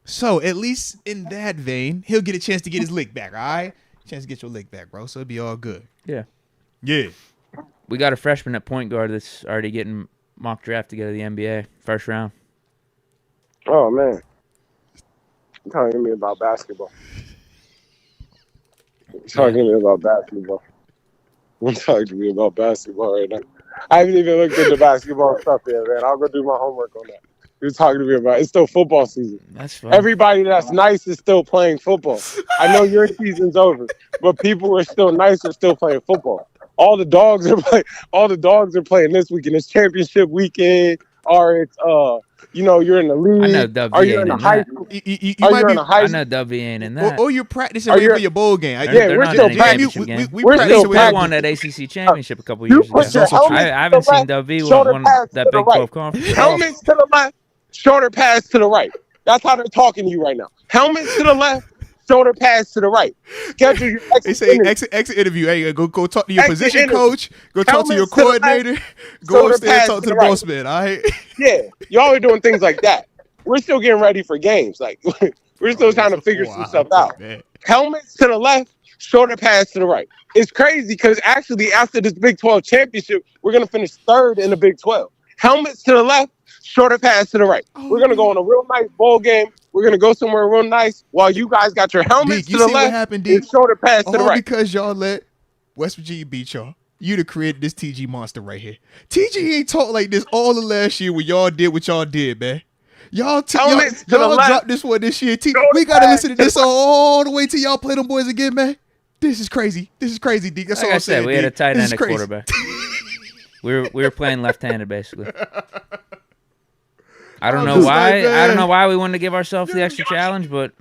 So at least in that vein, he'll get a chance to get his lick back, all right? Chance to get your lick back, bro. So it'll be all good. Yeah. Yeah. We got a freshman at point guard that's already getting mock draft to go to the NBA first round. Oh man. You're talking to me about basketball. You're talking to me about basketball. You're talking to me about basketball right now. I haven't even looked into basketball stuff yet, man. I'll go do my homework on that. You're talking to me about it's still football season. That's fine. Everybody that's nice is still playing football. I know your season's over, but people who are still nice are still playing football. All the dogs are playing this weekend. It's championship weekend, or it's you're in the league. I know Dub Are V you ain't in a in high that. school? You Are might you be, in a high I school? know Dub V ain't in that. or you're practicing Are waiting you- for your bowl game. They're we're not still in the practicing. championship game. We We're practicing still with They your won that ACC championship a couple You years ago. put your also true. helmet I haven't to the seen left, Dub V shoulder win pass that to the Big 12 right. conference. Helmets to the left, shoulder pass to the right. That's how they're talking to you right now. Helmets to the left, shoulder pass to the right. Schedule your They exit say interview. exit interview. Hey, go talk to your Exit position interview. coach. Go talk to your Helmets to the left, coordinator. Go shoulder upstairs and pass talk to to the the right. boss man. All right. Yeah, y'all are doing things like that. We're still getting ready for games. Like we're still trying to figure some stuff out. Man. Helmets to the left, shorter pass to the right. It's crazy because actually after this Big 12 championship, we're going to finish third in the Big 12. Helmets to the left, shorter pass to the right. We're going to go on a real nice bowl game. We're going to go somewhere real nice while you guys got your helmets Deke, you to the see left what happened, Deke? and shorter pass to the All right. because y'all let West Virginia beat y'all. You'd have created this TG monster right here. TG ain't talked like this all the last year when y'all did what y'all did, man. Y'all dropped this one this year. We got to listen to this all the way till y'all play them boys again, man. This is crazy. This is crazy, Deke. That's like all I I'm said, saying, we had a Deke. tight This end is at crazy. quarterback. we were playing left-handed basically. I don't know why. I don't know why we wanted to give ourselves the extra challenge, but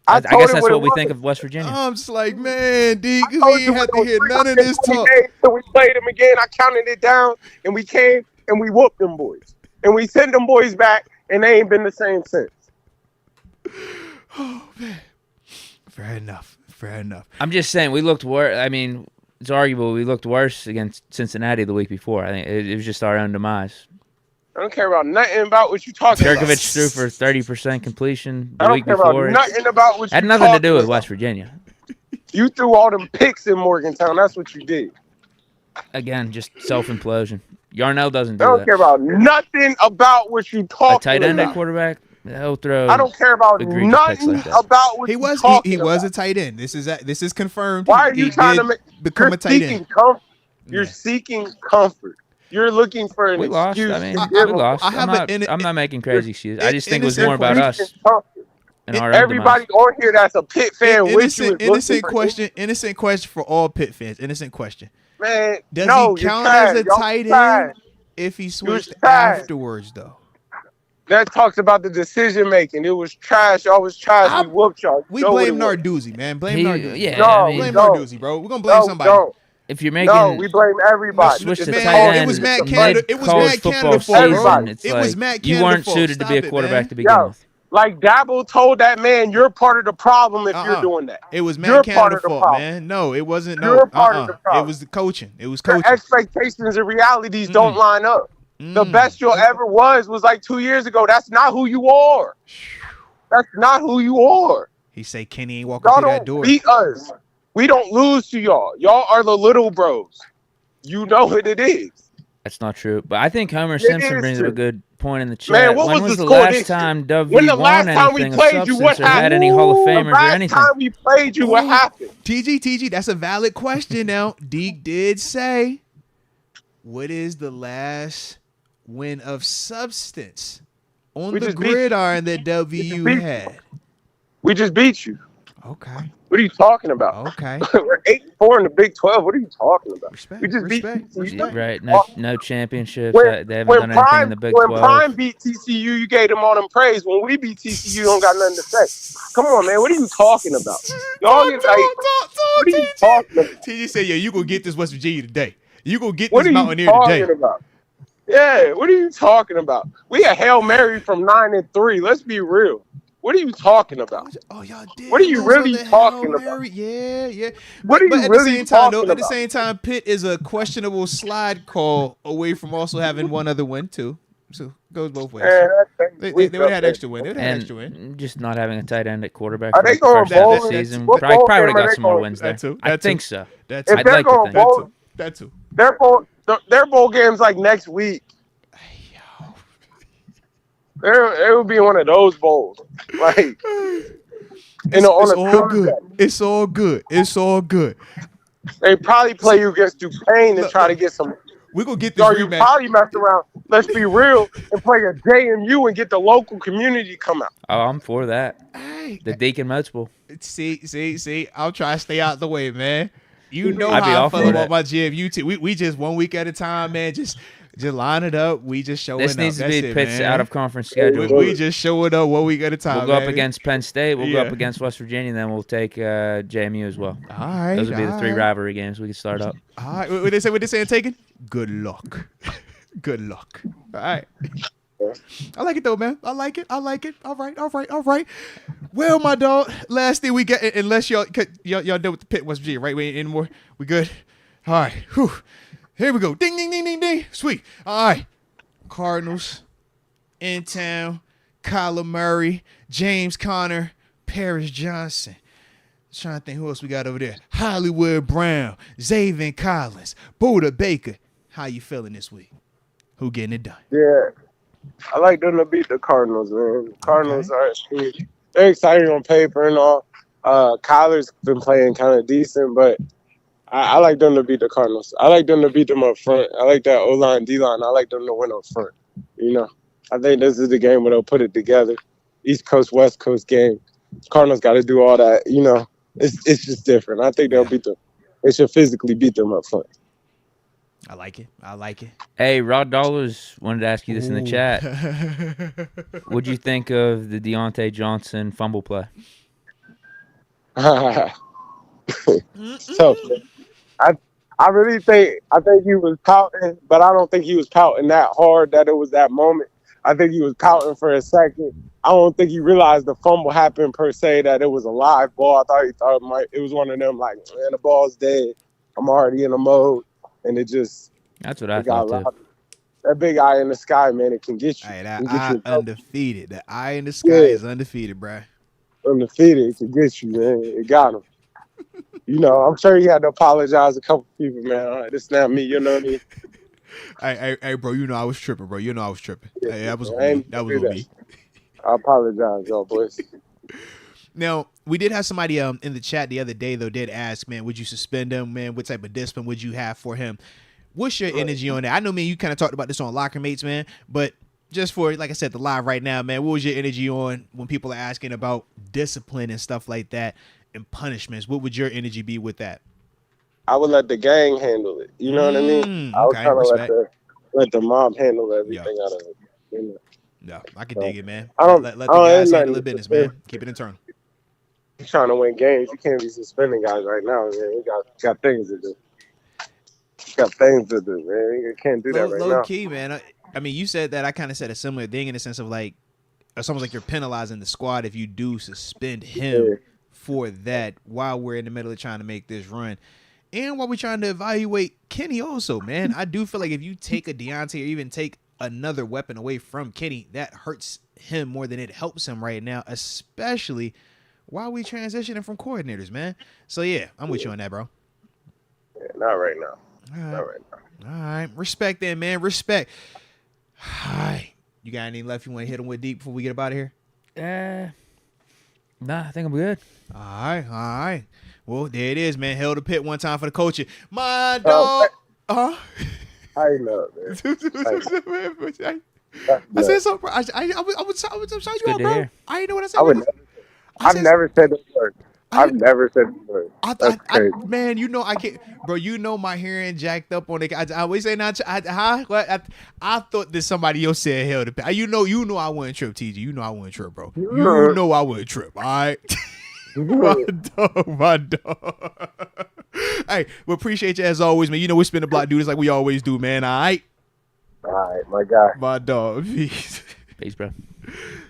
I guess that's what we think of West Virginia. I'm just like, man, Deke, we ain't have to hear none of this talk. So we played them again. I counted it down, and we came and we whooped them boys, and we sent them boys back, and they ain't been the same since. Oh man, fair enough. I'm just saying we looked worse. I mean, it's arguable we looked worse against Cincinnati the week before. I think it was just our own demise. I don't care about nothing about what you talking about. Jerkovich threw for 30% completion the I don't week care before. about nothing about what Had you nothing to do with about. West Virginia. You threw all them picks in Morgantown. That's what you did. Again, just self-implosion. Yarnell doesn't do I don't that. care about nothing about what you talking A tight end about. at quarterback, he'll throw. I don't care about egregious picks nothing like that. about what He you was talking he about. was a tight end. This is confirmed. Why are you he trying did to make become you're a tight seeking end? comfort? You're Yeah. seeking comfort. You're looking for an We lost. excuse. I mean, to we give lost. I have I'm not making crazy excuses. I just think it was innocent more about us and our own Everybody demise. on here that's a Pitt fan with you is Innocent looking Innocent question for all Pitt fans. Innocent question. for, man, Does no, he you're count trash. as a Y'all tight trash. end if he switched trash. afterwards, though? That talks about the decision making. It was trash. Y'all was trash. We whooped y'all. We blame Narduzzi, man. Blame Narduzzi. Yeah, No, I mean, blame don't. Narduzzi, bro. We're gonna blame somebody. Don't. if you're making No, we blame everybody. switch to Man, tight it end was Matt Canada. It was mid-college Matt football Canada fault, bro. season, it's It like was Matt you Canada weren't fault. suited to be a Stop it, quarterback man. to begin with. Like Dabble told that man, you're part of the problem if you're doing that. It was You're Matt part Canada of the fault, problem. man. No, it wasn't. You're part of the problem. It was the coaching. It was Your coaching. expectations and realities don't line up. The best you'll ever was like 2 years ago. That's not who you are. That's not who you are. He say Kenny ain't walking Y'all through that don't door. beat us. We don't lose to y'all. Y'all are the little bros. You know what it is. That's not true. But I think Homer It Simpson is brings up a true. good point in the chat. Man, what when was was the the score last this time year? W When the won last time we anything of played you, what substance or had any Hall of Famers or last anything? time we played you, what happened? TG, that's a valid question now. Deke did say, what is the last win of substance on We the just beat you. gridiron that WU beat you. had? We just beat you. Okay. What are you talking about? Okay. We're 8-4 in the Big 12. What are you talking about? Respect. We just Respect. beat TCU. Respect. Right, no championships. When, They haven't when done anything in the Big 12. Prime beat TCU, you gave them all them praise. When we beat TCU, you don't got nothing to say. Come on, man. What are you talking about? Y'all get like, what are you talking about? TG said, yeah, you gonna get this West Virginia today. You gonna get What this are you Mountaineer talking today. about? Yeah, what are you talking about? We a Hail Mary from 9-3. Let's be real. What are you talking about? Oh, y'all did. What are you lose really on the talking Hail about? Mary. Yeah. What But are you at really the same time, though, talking at the about? same time, Pitt is a questionable slide call away from also having one other win too. So it goes both ways. They would have had extra win. They would have had extra win. And just not having a tight end at quarterback Are for they like the going first half of the bowling? season. What Probably bowl would game have are got they some more going? wins there. That too. I That too. think so. That's If I'd they're like to going think. That too. their bowl games like next week. It would be one of those bowls. Like, It's on a all Tuesday. good. It's all good. It's all good. They probably play you against Duquesne and try to get some. We're gonna get this Or you rematch. probably mess around. Let's be real and play a JMU and get the local community to come out. Oh, I'm for that. Hey, The Deke and Moats Bowl. see. I'll try to stay out the way, man. You know I'd be how I all feel for about that. my JMU team. We just 1 week at a time, man. Just line it up. We just showing This up. needs to That's be it, Pitt's man. out of conference schedule. We just showing up 1 week at a time. We'll go up baby. against Penn State. We'll go Yeah. up against West Virginia, and then we'll take JMU as well. All right. Those will be the three all right. rivalry games we can start up. All right. What they say? What they saying? Taking? Good luck. Good luck. All right. I like it though, man. I like it. All right. Well, my dog. Last thing we got, unless y'all done with the Pitt, West Virginia, right? We ain't anymore. We good. All right. Whew. Here we go. Ding, ding, ding, ding, ding. Sweet. All right. Cardinals in town. Kyler Murray, James Conner, Paris Johnson. Trying to think who else we got over there. Hollywood Brown, Zaven Collins, Buda Baker. How you feeling this week? Who getting it done? Yeah, I like them to beat the Cardinals, man. Cardinals are they're exciting on paper and all. Kyler's been playing kind of decent, but I like them to beat the Cardinals. I like them to beat them up front. I like that O-line, D-line. I like them to win up front. You know, I think this is the game where they'll put it together. East Coast, West Coast game. Cardinals got to do all that. You know, it's just different. I think they'll beat them. They should physically beat them up front. I like it. I like it. Hey, Rod Dollars wanted to ask you this in the chat. What'd you think of the Deontay Johnson fumble play? So, I really think he was pouting, but I don't think he was pouting that hard that it was that moment. I think he was pouting for a second. I don't think he realized the fumble happened per se, that it was a live ball. I thought it was one of them like, man, the ball's dead. I'm already in a mode, and it just that's what I thought too. That big eye in the sky, man, it can get you. Hey, that eye undefeated. The eye in the sky is undefeated, bruh. Undefeated, it can get you, man. It got him. You know, I'm sure he had to apologize to a couple people, man. This not me, you know what I mean? Hey, bro, you know I was tripping, bro. You know I was tripping. Yeah, hey, that was me. That was on me. I apologize, y'all boys. Now, we did have somebody in the chat the other day, though, did ask, man, would you suspend him, man? What type of discipline would you have for him? What's your energy on that? I know, man, you kind of talked about this on Locker Mates, man, but just for, like I said, the live right now, man, what was your energy on when people are asking about discipline and stuff like that and punishments? What would your energy be with that? I would let the gang handle it. You know what I mean? I would kind of let the mob handle everything out of it. You know? Yeah, I can dig it, man. Let the guys handle the business, man. Keep it internal. You're trying to win games. You can't be suspending guys right now, man. We got things to do. Got things to do, man. You can't do that right now. Low key, man. I mean, you said that. I kind of said a similar thing in the sense of like, it's almost like you're penalizing the squad if you do suspend him for that while we're in the middle of trying to make this run. And while we're trying to evaluate Kenny also, man, I do feel like if you take a Deontay or even take another weapon away from Kenny, that hurts him more than it helps him right now, especially while we transitioning from coordinators, man. So, yeah, I'm with you on that, bro. Yeah, not right now. Not right now. All right. Respect then, man. Respect. All right. You got anything left you want to hit him with Deke before we get up out of here? Nah, I think I'm good. All right. Well, there it is, man. Held the Pitt one time for the coaching. My dog. I know, man. I said something, bro. I would shout you out, bro. I didn't know what I said. I've never said the word. I've never said the word. That's crazy. Man, you know I can't, bro. You know my hearing jacked up on it. I always say not. I thought that somebody else said hell to Pitt. You know I wouldn't trip, TG. You know I wouldn't trip, bro. You know I wouldn't trip. All right. My dog. Hey, we appreciate you as always, man. You know we spin the block, dude. It's like we always do, man. All right, my guy. My dog. Peace, bro.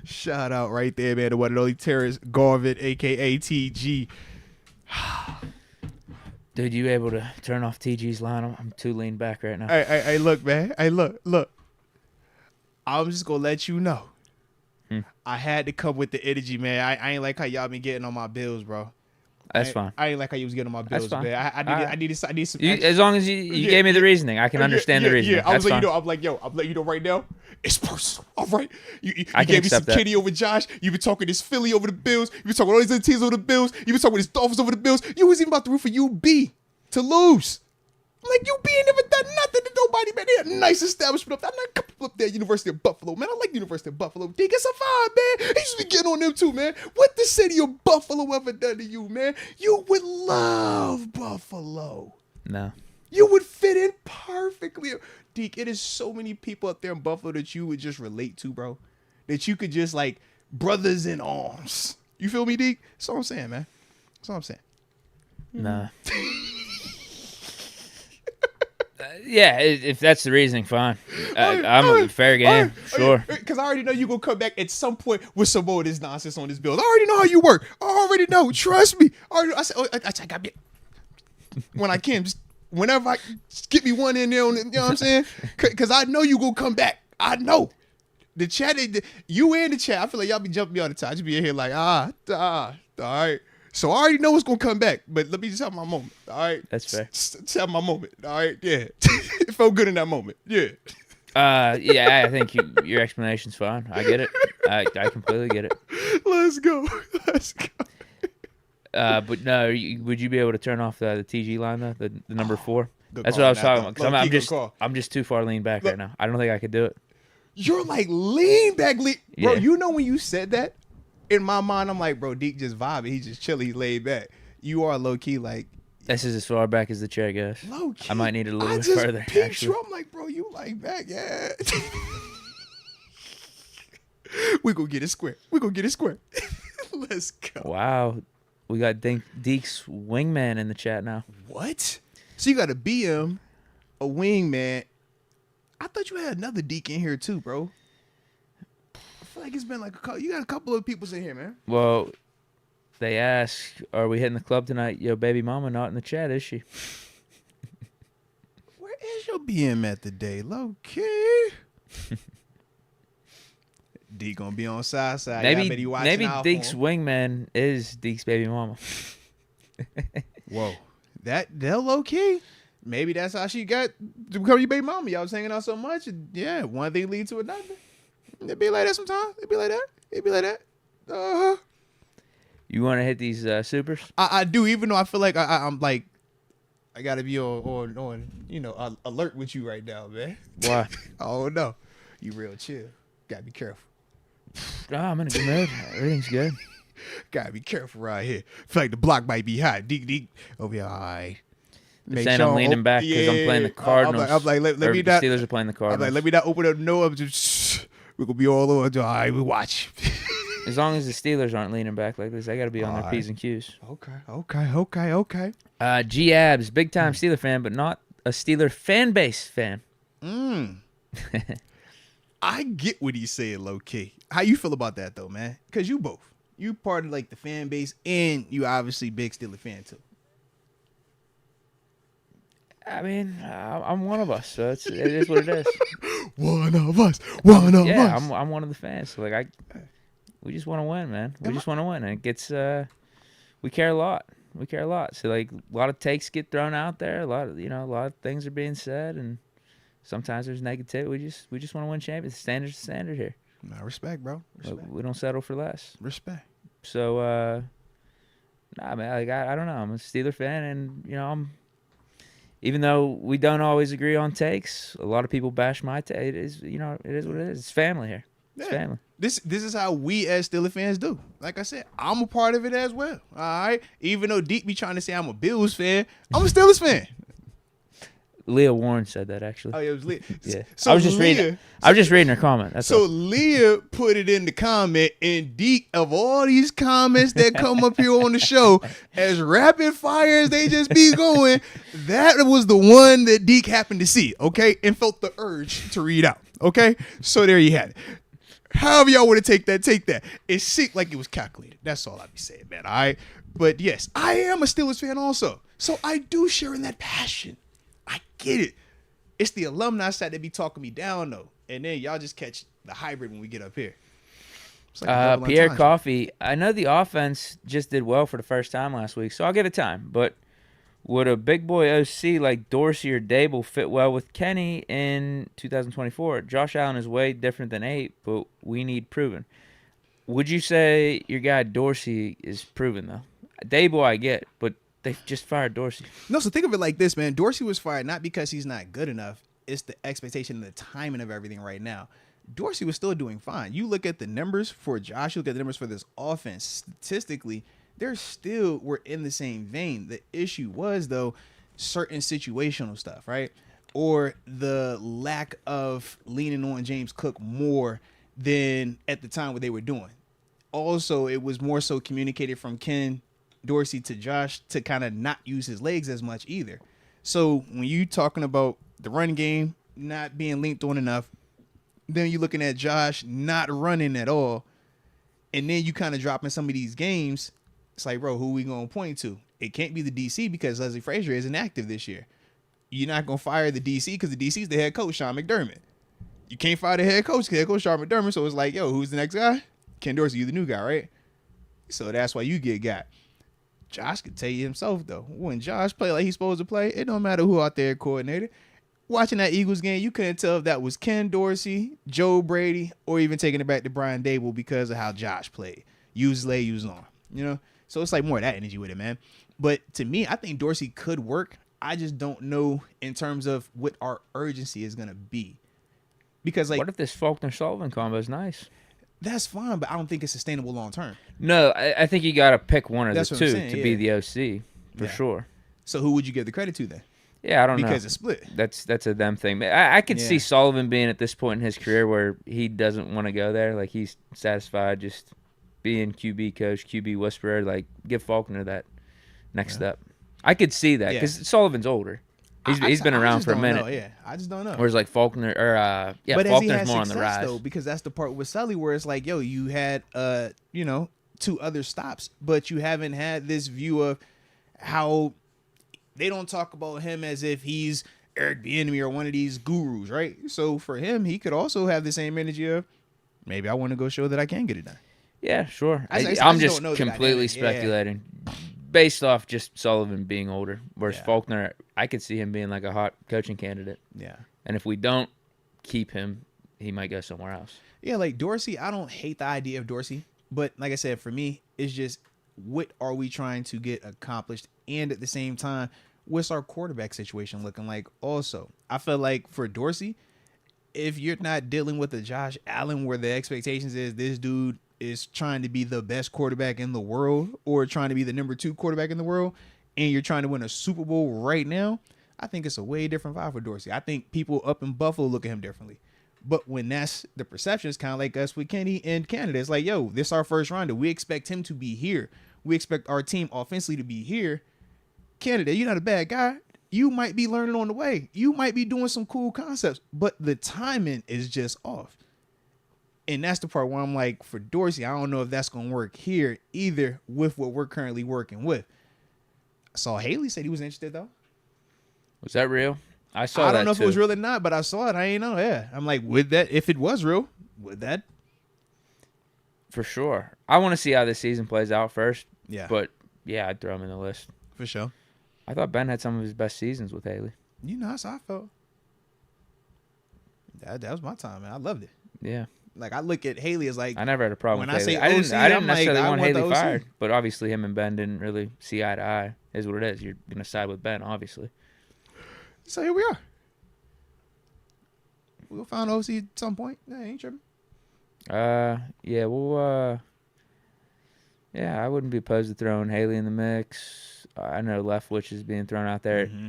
Shout out right there, man. The one and only Terrence Garvin, a.k.a. TG. Dude, you able to turn off TG's line? I'm too lean back right now. Hey, look, man. Hey, look. I'm just going to let you know. I had to come with the energy, man. I ain't like how y'all been getting on my bills, bro. That's fine. I ain't like how you was getting on my bills, man. I need some. As long as you gave me the reasoning, I can understand the reasoning. Yeah, I was like, I'm like, yo, I'm letting you know right now, it's personal. All right, you gave me some Kenny over Josh. You been talking this Philly over the Bills. You been talking all these other teams over the Bills. You been talking this Dolphins over the Bills. You was even about to root for UB to lose. Like, UB ain't never done nothing to nobody, man. They had a nice establishment up there. I'm not up there, University of Buffalo, man. I like the University of Buffalo. Deke, it's a vibe, man. He used to be getting on them too, man. What the city of Buffalo ever done to you, man? You would love Buffalo. No. You would fit in perfectly. Deke, it is so many people up there in Buffalo that you would just relate to, bro. That you could just, like, brothers in arms. You feel me, Deke? That's all I'm saying, man. That's all I'm saying. Nah. Yeah, if that's the reasoning, fine. I'm a fair game, sure. Because I already know you're going to come back at some point with some more of this nonsense on this bill. I already know how you work. I already know. Trust me. I got me. When I can, just whenever just get me one in there, you know what I'm saying? Because I know you're going to come back. I know. The chat, you and the chat, I feel like y'all be jumping me all the time. Just be in here like, all right. So I already know it's gonna come back, but let me just have my moment. All right, That's fair. Just have my moment. All right, yeah. It felt good in that moment. Yeah. Yeah, I think your explanation's fine. I get it. I completely get it. Let's go. Let's go. But no, would you be able to turn off the TG line though, the number 4? Good That's call what I was on talking that, about. though. 'Cause Low-key good call. I'm just too far leaned back Look. right now. I don't think I could do it. You're like lean back, bro. Yeah. You know when you said that, in my mind, I'm like, bro, Deke just vibing. He just chilly, he's laid back. You are low key like This is as far back as the chair goes. low key. I might need it a little I bit just further. peeped Actually. you. I'm like, bro, you like back, yeah. We gonna get it square. We gonna get it square. Let's go. Wow, we got Deke's wingman in the chat now. What? So you got a BM, a wingman. I thought you had another Deke in here too, bro. I feel like it's been like you got a couple of peoples in here, man. Well, they ask, "Are we hitting the club tonight?" Yo, baby mama not in the chat, is she? Where is your BM at today, low key? D gonna be on side. Maybe Deke's wingman is Deke's baby mama. Whoa, that low key. Maybe that's how she got to become your baby mama. Y'all was hanging out so much, and yeah, one thing leads to another. It be like that sometimes. It be like that. It be like that. You want to hit these supers? I do, even though I feel like I'm like I gotta be on alert with you right now, man. Why? Oh no, you real chill. Gotta be careful. Oh, I'm in a good mood. Everything's good. Gotta be careful right here. Feel like the block might be hot. Deke. Oh yeah, all right. They're saying I'm leaning back because I'm playing the Cardinals. I'm like, let me the not. Steelers are playing the I'm Cardinals. like, let me not open up no up. Just we're gonna be all over. All right, we watch. As long as the Steelers aren't leaning back like this, I got to be on their P's and Q's. Okay. G-Abs, big time Steeler fan, but not a Steeler fan base fan. I get what he's saying, low key. How you feel about that though, man? Because you both. You part of like the fan base, and you obviously big Steeler fan too. I mean, I'm one of us, so it is what it is. One of us. Yeah, I'm one of the fans. So like we just want to win, man. We just want to win, and it gets we care a lot. We care a lot. So like a lot of takes get thrown out there. A lot of things are being said, and sometimes there's negativity. We just want to win champions. Standard's the standard here. Nah, respect, bro. Respect. We don't settle for less. Respect. So nah, man. Like I don't know. I'm a Steeler fan, and even though we don't always agree on takes, a lot of people bash my take. It is what it is. It's family here. It's family. This is how we as Steelers fans do. Like I said, I'm a part of it as well. All right. Even though Deke be trying to say I'm a Bills fan, I'm a Steelers fan. Leah Warren said that actually. Oh yeah, it was Leah. Yeah. So I was just reading her comment. That's so all. Leah put it in the comment, and Deke, of all these comments that come up here on the show, as rapid fire as they just be going, that was the one that Deke happened to see, okay, and felt the urge to read out, okay? So there you have it. However y'all want to take that. It seemed like it was calculated. That's all I be saying, man, all right? But yes, I am a Steelers fan also, so I do share in that passion. I get it. It's the alumni side that be talking me down, though. And then y'all just catch the hybrid when we get up here. It's like a double Pierre entendre. Coffey, I know the offense just did well for the first time last week, so I'll give it time. But would a big boy OC like Dorsey or Dable fit well with Kenny in 2024? Josh Allen is way different than 8, but we need proven. Would you say your guy Dorsey is proven, though? Dable I get, but they just fired Dorsey. No, so think of it like this, man. Dorsey was fired not because he's not good enough. It's the expectation and the timing of everything right now. Dorsey was still doing fine. You look at the numbers for Josh, you look at the numbers for this offense. Statistically, we're in the same vein. The issue was, though, certain situational stuff, right? Or the lack of leaning on James Cook more than at the time what they were doing. Also, it was more so communicated from Ken Dorsey to Josh to kind of not use his legs as much either. So when you talking about the run game not being linked on enough, then you're looking at Josh not running at all, and then you kind of dropping some of these games. It's like, bro, who we gonna point to? It can't be the DC because Leslie Frazier isn't active this year. You're not gonna fire the DC because the DC is the head coach, Sean McDermott. You can't fire the head coach, Sean McDermott. So it's like, yo, who's the next guy? Ken Dorsey, you the new guy, right? So that's why you get got. Josh could tell you himself, though. When Josh play like he's supposed to play, it don't matter who out there coordinated. Watching that Eagles game, you couldn't tell if that was Ken Dorsey, Joe Brady, or even taking it back to Brian Dable because of how Josh played. Use lay, use on. You know? So it's like more of that energy with it, man. But to me, I think Dorsey could work. I just don't know in terms of what our urgency is going to be. Because, like, what if this Faulkner-Sullivan combo is nice? That's fine, but I don't think it's sustainable long term. No, I think you got to pick one of That's the what I'm two saying, to yeah. be the OC for sure. So who would you give the credit to then? Yeah, I don't know. Because it's split. That's a them thing. I could see Sullivan being at this point in his career where he doesn't want to go there. Like, he's satisfied just being QB coach, QB whisperer. Like, give Faulkner that next step. I could see that because Sullivan's older. He's been around for a minute. I just don't know. Whereas like Faulkner or but Faulkner's more on the rise. Though, because that's the part with Sully where it's like, yo, you had 2 other stops, but you haven't had this view of how they don't talk about him as if he's Eric Bieniemy or one of these gurus, right? So for him, he could also have the same energy of maybe I want to go show that I can get it done. Yeah, sure. I'm just completely speculating. Based off just Sullivan being older. Whereas Faulkner, I could see him being like a hot coaching candidate. Yeah. And if we don't keep him, he might go somewhere else. Yeah, like Dorsey, I don't hate the idea of Dorsey. But like I said, for me, it's just what are we trying to get accomplished? And at the same time, what's our quarterback situation looking like also? I feel like for Dorsey, if you're not dealing with a Josh Allen where the expectations is this dude is trying to be the best quarterback in the world or trying to be the number 2 quarterback in the world and you're trying to win a Super Bowl right now, I think it's a way different vibe for Dorsey. I think people up in Buffalo look at him differently. But when that's the perception, it's kind of like us with Kenny in Canada. It's like, yo, this is our first rounder. We expect him to be here. We expect our team offensively to be here. Canada, you're not a bad guy. You might be learning on the way. You might be doing some cool concepts, but the timing is just off. And that's the part where I'm like, for Dorsey, I don't know if that's going to work here either with what we're currently working with. I saw Haley said he was interested, though. Was that real? I saw that, I don't know if too. it was real or not, but I saw it. I ain't know. Yeah. I'm like, would that, if it was real, would that? For sure. I want to see how this season plays out first. Yeah. But, yeah, I'd throw him in the list. For sure. I thought Ben had some of his best seasons with Haley. You know, that's how I felt. That was my time, man. I loved it. Yeah. Like, I look at Haley as like, I never had a problem when with I Haley. say OC, I didn't I'm necessarily like, want I want Haley the OC. fired, but obviously him and Ben didn't really see eye to eye. Is what it is. You're going to side with Ben, obviously. So here we are. We'll find OC at some point. Yeah, ain't tripping. Yeah, well, yeah, I wouldn't be opposed to throwing Haley in the mix. I know Leftwich is being thrown out there. Mm-hmm.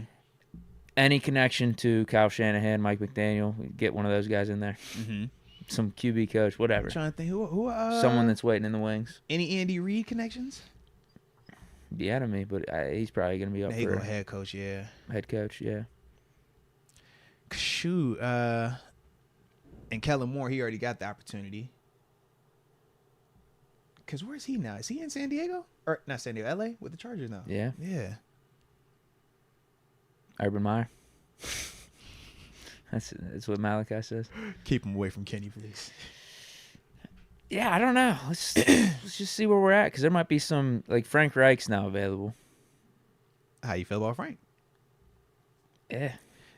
Any connection to Kyle Shanahan, Mike McDaniel, get one of those guys in there. Mm-hmm. Some QB coach, whatever. I'm trying to think who Someone that's waiting in the wings. any Andy Reid connections? Be out of me, but he's probably going to be up He for go head coach, yeah. head coach, yeah. Shoot, and Kellen Moore, he already got the opportunity. Cause where's he now? Is he in San Diego or not San Diego? LA with the Chargers now. Yeah. Yeah. Urban Meyer. That's what Malachi says. Keep him away from Kenny, please. Yeah, I don't know. Let's just see where we're at because there might be some like Frank Reich's now available. How you feel about Frank? Yeah.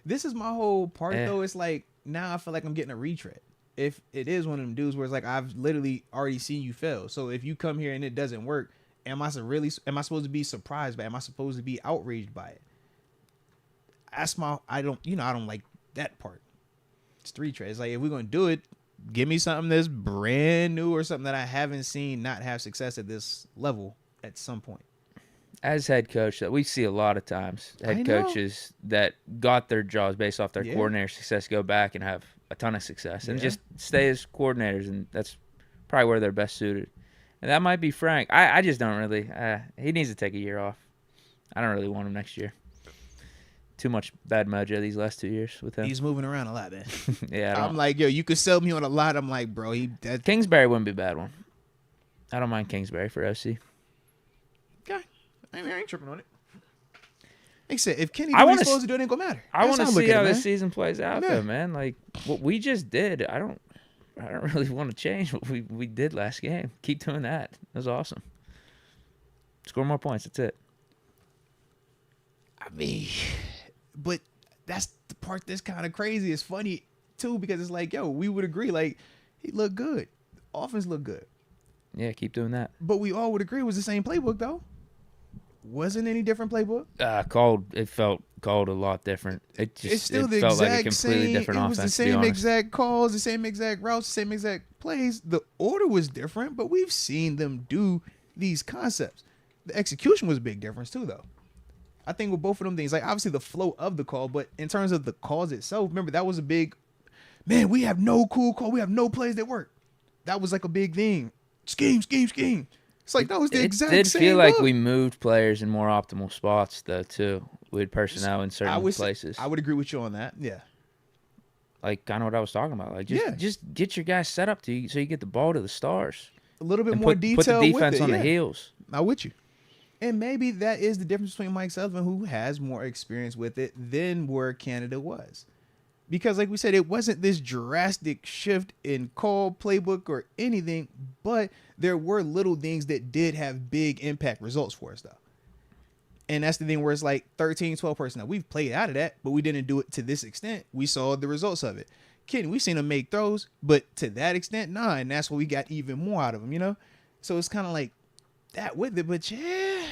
This is my whole part Yeah. though. It's like now I feel like I'm getting a retread. If it is one of them dudes where it's like I've literally already seen you fail. So if you come here and it doesn't work, am I supposed to be surprised by it? Am I supposed to be outraged by it? That's I don't like that part. It's 3 trades. Like if we're gonna do it, give me something that's brand new or something that I haven't seen not have success at this level at some point. As head coach, that we see a lot of times, I head know. coaches that got their jobs based off their Yeah. coordinator success go back and have a ton of success and Yeah. just stay as coordinators, and that's probably where they're best suited. And that might be Frank. I just don't really. He needs to take a year off. I don't really want him next year. Too much bad mojo these last 2 years with him. He's moving around a lot, man. Yeah, I I'm don't. like, yo, you could sell me on a lot. I'm like, bro, Kingsbury wouldn't be a bad one. I don't mind Kingsbury for OC. okay. I ain't tripping on it. Like I said, if Kenny I do what wanna he's supposed to do, it ain't gonna matter. I That's want to how look see at how it, this man. season plays out, Yeah. though, man. Like what we just did, I don't really want to change what we did last game. Keep doing that. That was awesome. Score more points. That's it. I mean, but that's the part that's kind of crazy. It's funny too because it's like, yo, we would agree, like he looked good, offense looked good. Yeah, keep doing that. But we all would agree it was the same playbook though. Wasn't any different playbook. It felt called a lot different. It's still the felt exact like a completely same. different It was offense. the same exact calls, the same exact routes, the same exact plays. The order was different, but we've seen them do these concepts. The execution was a big difference too, though. I think with both of them things, like obviously the flow of the call, but in terms of the calls itself, remember that was a big, man, we have no cool call. We have no plays that work. That was like a big thing. Scheme. It's like, no, it's the exact same. It did feel like look. we moved players in more optimal spots, though, too. We had personnel in certain places. I would agree with you on that, yeah. Like, kind of what I was talking about. Like, just get your guys set up so you get the ball to the stars. A little bit and more put detail the defense with it, on the heels. I'm with you. And maybe that is the difference between Mike Sullivan, who has more experience with it, than where Canada was. Because like we said, it wasn't this drastic shift in call, playbook, or anything, but there were little things that did have big impact results for us, though. And that's the thing where it's like 13, 12 personnel. We've played out of that, but we didn't do it to this extent. We saw the results of it. Kidding, we've seen them make throws, but to that extent, nah. And that's what we got even more out of them, you know? So it's kind of like that with it. But yeah,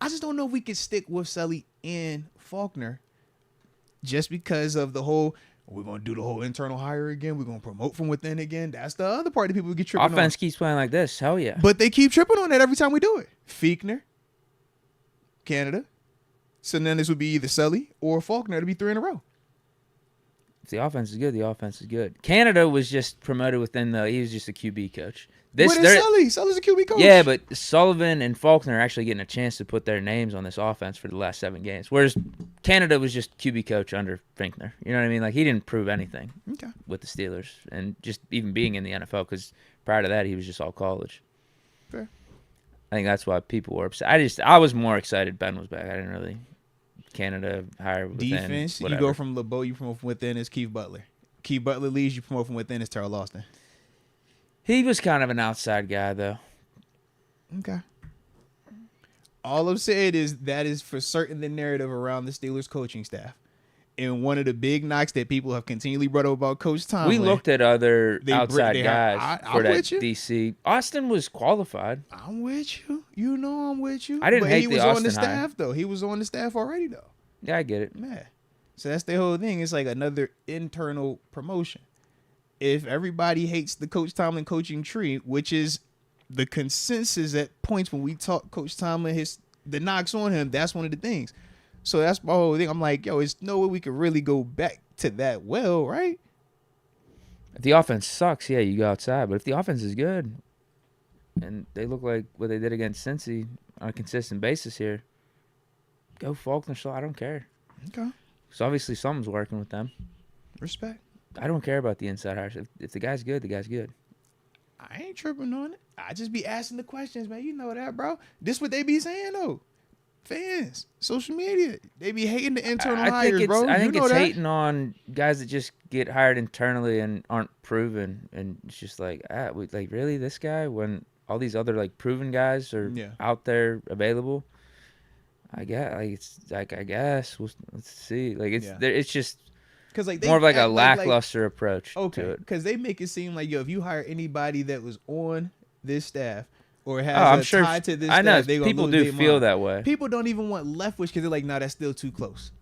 I just don't know if we could stick with Sully and Faulkner just because of the whole, we're going to do the whole internal hire again. We're going to promote from within again. That's the other part that people get tripping on. Offense keeps playing like this. Hell yeah. But they keep tripping on that every time we do it. Fiechner, Canada. So then this would be either Sully or Faulkner to be 3 in a row. If the offense is good, the offense is good. Canada was just promoted within he was just a QB coach. What is Sully? Sully's a QB coach. Yeah, but Sullivan and Faulkner are actually getting a chance to put their names on this offense for the last 7 games. Whereas Canada was just QB coach under Finkner. You know what I mean? Like, he didn't prove anything with the Steelers. And just even being in the NFL, because prior to that, he was just all college. Fair. I think that's why people were upset. I was more excited Ben was back. I didn't really Canada hire within. Defense, whatever. you go from LeBeau, you promote from within as Keith Butler. Keith Butler leaves, you promote from within as Terrell Austin. He was kind of an outside guy, though. Okay. All I'm saying is that is for certain the narrative around the Steelers coaching staff. And one of the big knocks that people have continually brought up about Coach Tomlin. We looked at other outside guys I'm for that with you. DC. Austin was qualified. I'm with you. You know I'm with you. I didn't hate he the was Austin on the hire. staff, though. He was on the staff already, though. Yeah, I get it. Man. So that's the whole thing. It's like another internal promotion. If everybody hates the Coach Tomlin coaching tree, which is the consensus at points when we talk Coach Tomlin, the knocks on him, that's one of the things. So that's my whole thing. I'm like, yo, it's no way we could really go back to that well, right? If the offense sucks, yeah, you go outside. But if the offense is good, and they look like what they did against Cincy on a consistent basis here, go Faulkner. So I don't care. Okay. So obviously something's working with them. Respect. I don't care about the inside hires. If the guy's good, the guy's good. I ain't tripping on it. I just be asking the questions, man. You know that, bro. This what they be saying, though. Fans, social media, they be hating the internal hires, bro. I think you know it's that. hating on guys that just get hired internally and aren't proven, and it's just like, really this guy when all these other like proven guys are out there available. I guess I guess let's see. Like it's just because like more of like a lackluster approach. Okay, to it. Because they make it seem like if you hire anybody that was on this staff. Or has I'm a sure, tie to this I know staff, people do feel that way. People don't even want Leftwich because they're like, nah, that's still too close.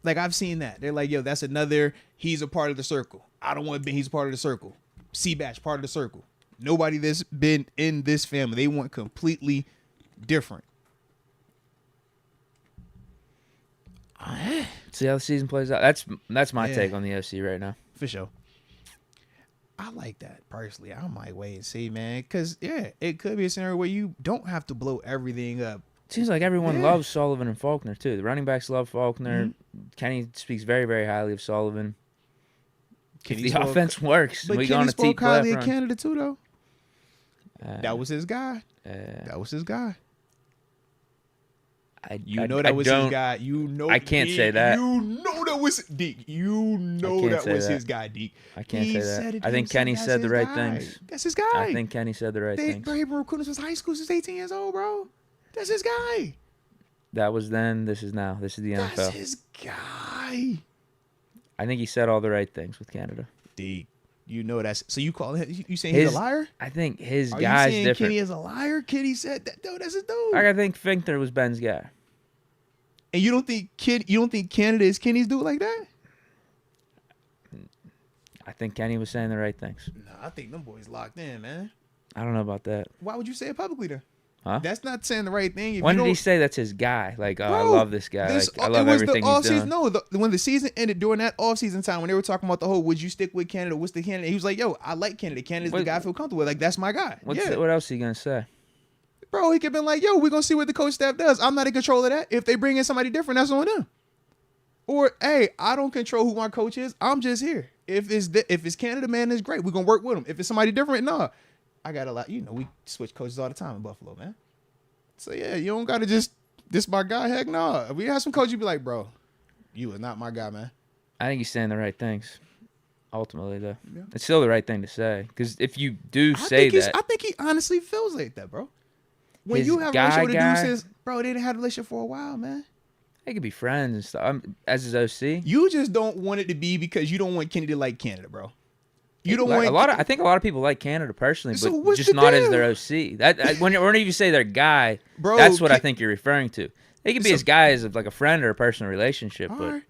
Like, I've seen that. They're like, yo, that's another, he's a part of the circle. I don't want to be, he's a part of the circle. C-Batch, part of the circle. Nobody that's been in this family. They want completely different. See how the season plays out. That's my take on the OC right now. For sure. I like that personally. I might wait and see, man. Because, it could be a scenario where you don't have to blow everything up. Seems like everyone loves Sullivan and Faulkner, too. The running backs love Faulkner. Mm-hmm. Kenny speaks very, very highly of Sullivan. If the offense works, but we Kenny go on a spoke deep highly playoff of run. Canada, too, though. That was his guy. That was his guy. You know that was his guy. You know I can't say that. You know that was Deke. You know that was his guy, Deke. I can't say that. I think Kenny said the right things. That's his guy. I think Kenny said the right things. Bro, he been recruiting since high school, since 18 years old, bro. That's his guy. That was then. This is now. This is the NFL. That's his guy. I think he said all the right things with Canada. Deke, you know that's so. You call him? You saying he's a liar? I think his Are guy's you saying different. Kenny is a liar? Kenny said that. Dude, that's his dude. I think Finkner was Ben's guy. And you don't think Canada is Kenny's dude like that? I think Kenny was saying the right things. Nah, I think them boys locked in, man. I don't know about that. Why would you say it publicly then? Huh? That's not saying the right thing. When did he say that's his guy? Like, I Bro, love this guy. Like, I love everything he's doing. No, when the season ended during that off-season time, when they were talking about the whole, would you stick with Canada? What's the Canada? He was like, yo, I like Canada. Canada's the guy I feel comfortable with. Like, that's my guy. What else are you going to say? Bro, he could have been like, yo, we're going to see what the coach staff does. I'm not in control of that. If they bring in somebody different, that's on them. Or, hey, I don't control who my coach is. I'm just here. If it's Canada, man, it's great. We're going to work with them. If it's somebody different, nah. I got a lot. You know, we switch coaches all the time in Buffalo, man. So, yeah, you don't got to just, this my guy. Heck, no. If we have some coach, you be like, bro, you are not my guy, man. I think he's saying the right things. Ultimately, though. Yeah. It's still the right thing to say. Because if you do say that. I think he honestly feels like that, bro. When his you have a relationship with a dude guy, since, bro, they didn't have a relationship for a while, man. They could be friends and stuff. As his OC. You just don't want it to be because you don't want Kenny to like Canada, bro. You don't like, want I think a lot of people like Canada personally, So but what's just the not deal? as their OC. Whenever you say their guy, Bro, that's what I think you're referring to. They could be So- his guy as like a friend or a personal relationship, All but right.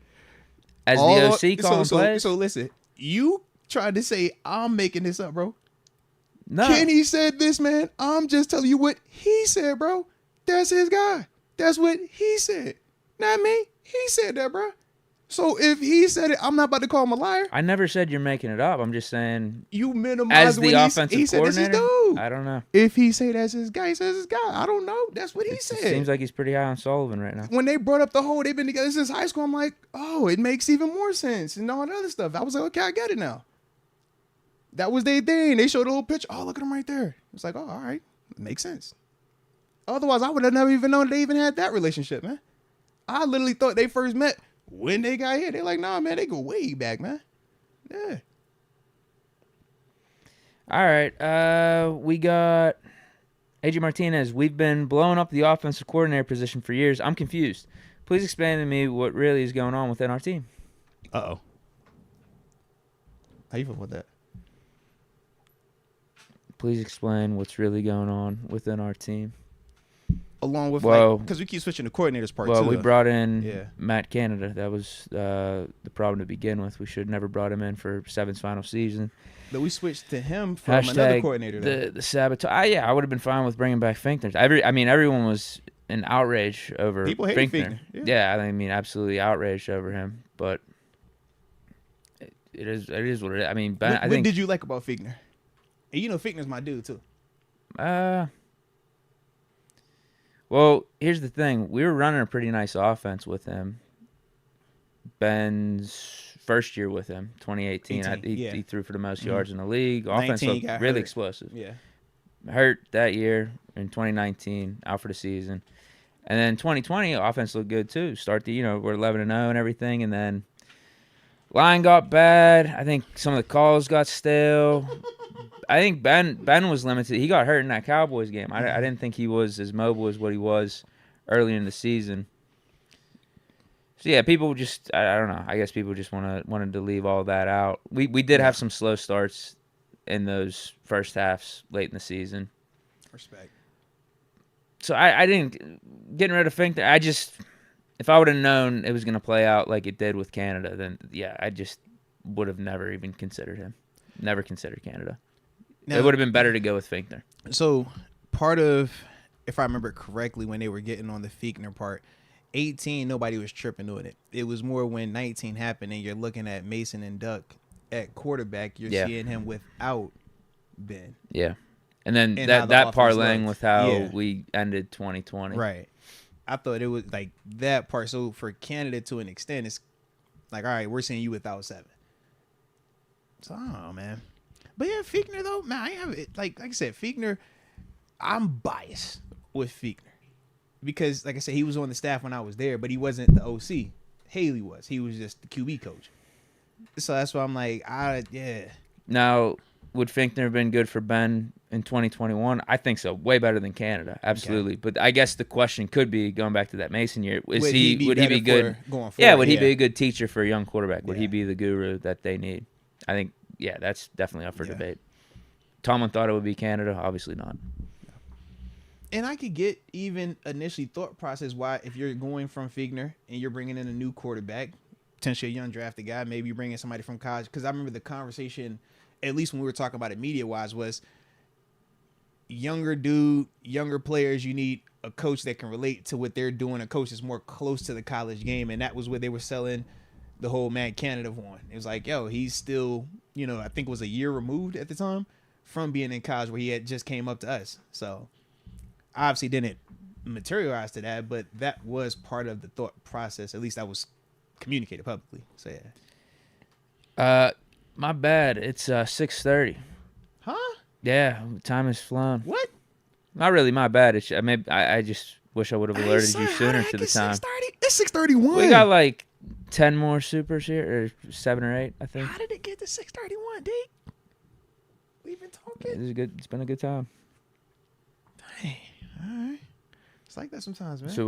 as the OC calling plays, So listen, you tried to say I'm making this up, bro. no. Kenny said this, man. I'm just telling you what he said, bro. That's his guy. That's what he said. Not me. He said that, bro. So if he said it, I'm not about to call him a liar. I never said you're making it up. I'm just saying, You minimize as when the he offensive said that's his coordinator, dude. I don't know. If he say that's his guy, he says his guy. I don't know. That's what he It said. seems like he's pretty high on Sullivan right now. When they brought up the whole, they've been together since high school, I'm like, oh, it makes even more sense and all the other stuff. I was like, okay, I get it now. That was their thing. They showed the whole picture. Oh, look at him right there. It's like, oh, all right. Makes sense. Otherwise, I would have never even known they even had that relationship, man. I literally thought they first met when they got here. They're like, nah, man, they go way back, man. Yeah. All right, we got AJ Martinez. We've been blowing up the offensive coordinator position for years. I'm confused. Please explain to me what really is going on within our team. Uh-oh. How you feel about that? Please explain what's really going on within our team. Along with, Well- because we keep switching the coordinators part Well, too. we brought in Yeah. Matt Canada. That was the problem to begin with. We should have never brought him in for Seven's final season. But we switched to him from another coordinator. Though. The sabotage. Yeah, I would have been fine with bringing back Finkner. Everyone was in outrage over People hate Finkner. Finkner, Yeah, I mean, absolutely outraged over him. But it is what it is. I mean, Ben, What I think. did you like about Finkner? And you know Finkner's my dude too. Well, here's the thing. We were running a pretty nice offense with him. Ben's first year with him, 2018. 18, yeah. He threw for the most yards in the league. Offense 19 looked got really hurt. explosive. Yeah. Hurt that year in 2019, out for the season. And then 2020, offense looked good too. We're 11-0 and everything. And then line got bad. I think some of the calls got stale. I think Ben was limited. He got hurt in that Cowboys game. I didn't think he was as mobile as what he was early in the season. So yeah, people just I don't know. I guess people just wanted to leave all that out. We did have some slow starts in those first halves late in the season. Respect. So I didn't getting rid of Fink. If I would have known it was going to play out like it did with Canada, then yeah, I just would have never even considered him. Never considered Canada. Now, It would have been better to go with Finkner. So part of, if I remember correctly, when they were getting on the Finkner part, 18, nobody was tripping on it. It was more when 19 happened and you're looking at Mason and Duck at quarterback, you're seeing him without Ben. Yeah. And then And how the that offense parlaying looked. with how Yeah. we ended 2020. Right. I thought it was like that part. So for Canada to an extent, it's like, all right, we're seeing you without 7. So, I don't know, man. But yeah, Finkner, though, man, I have it. Like I said, Finkner, I'm biased with Finkner. Because, like I said, he was on the staff when I was there, but he wasn't the OC. Haley was. He was just the QB coach. So that's why I'm like, yeah. Now, would Finkner have been good for Ben in 2021? I think so. Way better than Canada, absolutely. Okay. But I guess the question could be, going back to that Mason year, would he be good? Going forward, yeah, would he be a good teacher for a young quarterback? Would he be the guru that they need? I think, that's definitely up for debate. Tomlin thought it would be Canada. Obviously not. And I could get even initially thought process why, if you're going from Finkner and you're bringing in a new quarterback, potentially a young drafted guy, maybe you bring in somebody from college. Because I remember the conversation, at least when we were talking about it media-wise, was younger dude, younger players, you need a coach that can relate to what they're doing, a coach that's more close to the college game. And that was what they were selling the whole Mad Canada one. It was like, yo, he's still, I think it was a year removed at the time from being in college where he had just came up to us. So obviously didn't materialize to that, but that was part of the thought process. At least that was communicated publicly. So yeah. My bad. It's 6:30. Huh? Yeah, time has flown. What? Not really my bad. I just wish I would have alerted you sooner to the time. 6:30? It's 6:31. We got like 10 more supers here, or 7 or 8, I think. How did it get to 6:31, Deke? We've been talking. It's been a good time. Dang. All right. It's like that sometimes, man. So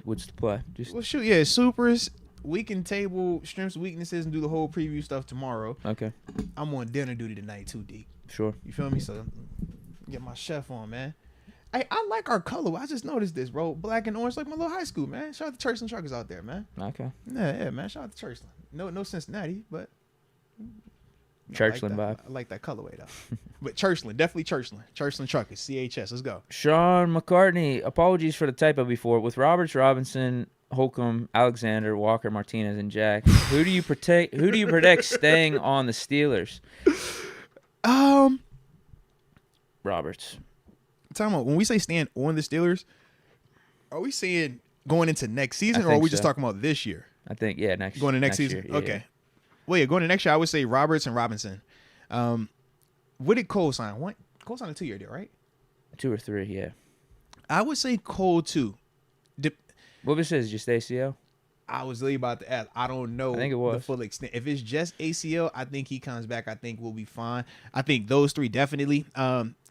what's the play? Well, shoot, yeah, supers. We can table strengths, weaknesses, and do the whole preview stuff tomorrow. Okay. I'm on dinner duty tonight too, Deke. Sure. You feel me? So get my chef on, man. I like our color. I just noticed this, bro. Black and orange, like my little high school, man. Shout out to Churchland Truckers out there, man. Okay. Yeah, man. Shout out to Churchland. No Cincinnati, but Churchland vibe. I like that colorway though. But Churchland, definitely Churchland. Churchland Truckers, CHS. Let's go. Sean McCartney, apologies for the typo before. With Roberts, Robinson, Holcomb, Alexander, Walker, Martinez, and Jack, who do you predict staying on the Steelers? Roberts. Talking about when we say staying on the Steelers, are we saying going into next season, or are we just talking about this year? I think next. Going to next season. Year, okay. Well, going to next year, I would say Roberts and Robinson. What did Cole sign? Cole signed a 2-year deal, right? 2 or 3, yeah. I would say Cole 2. What was his? Just ACL? I was really about to ask. I don't know. I think it was the full extent. If it's just ACL, I think he comes back. I think we'll be fine. I think those 3 definitely.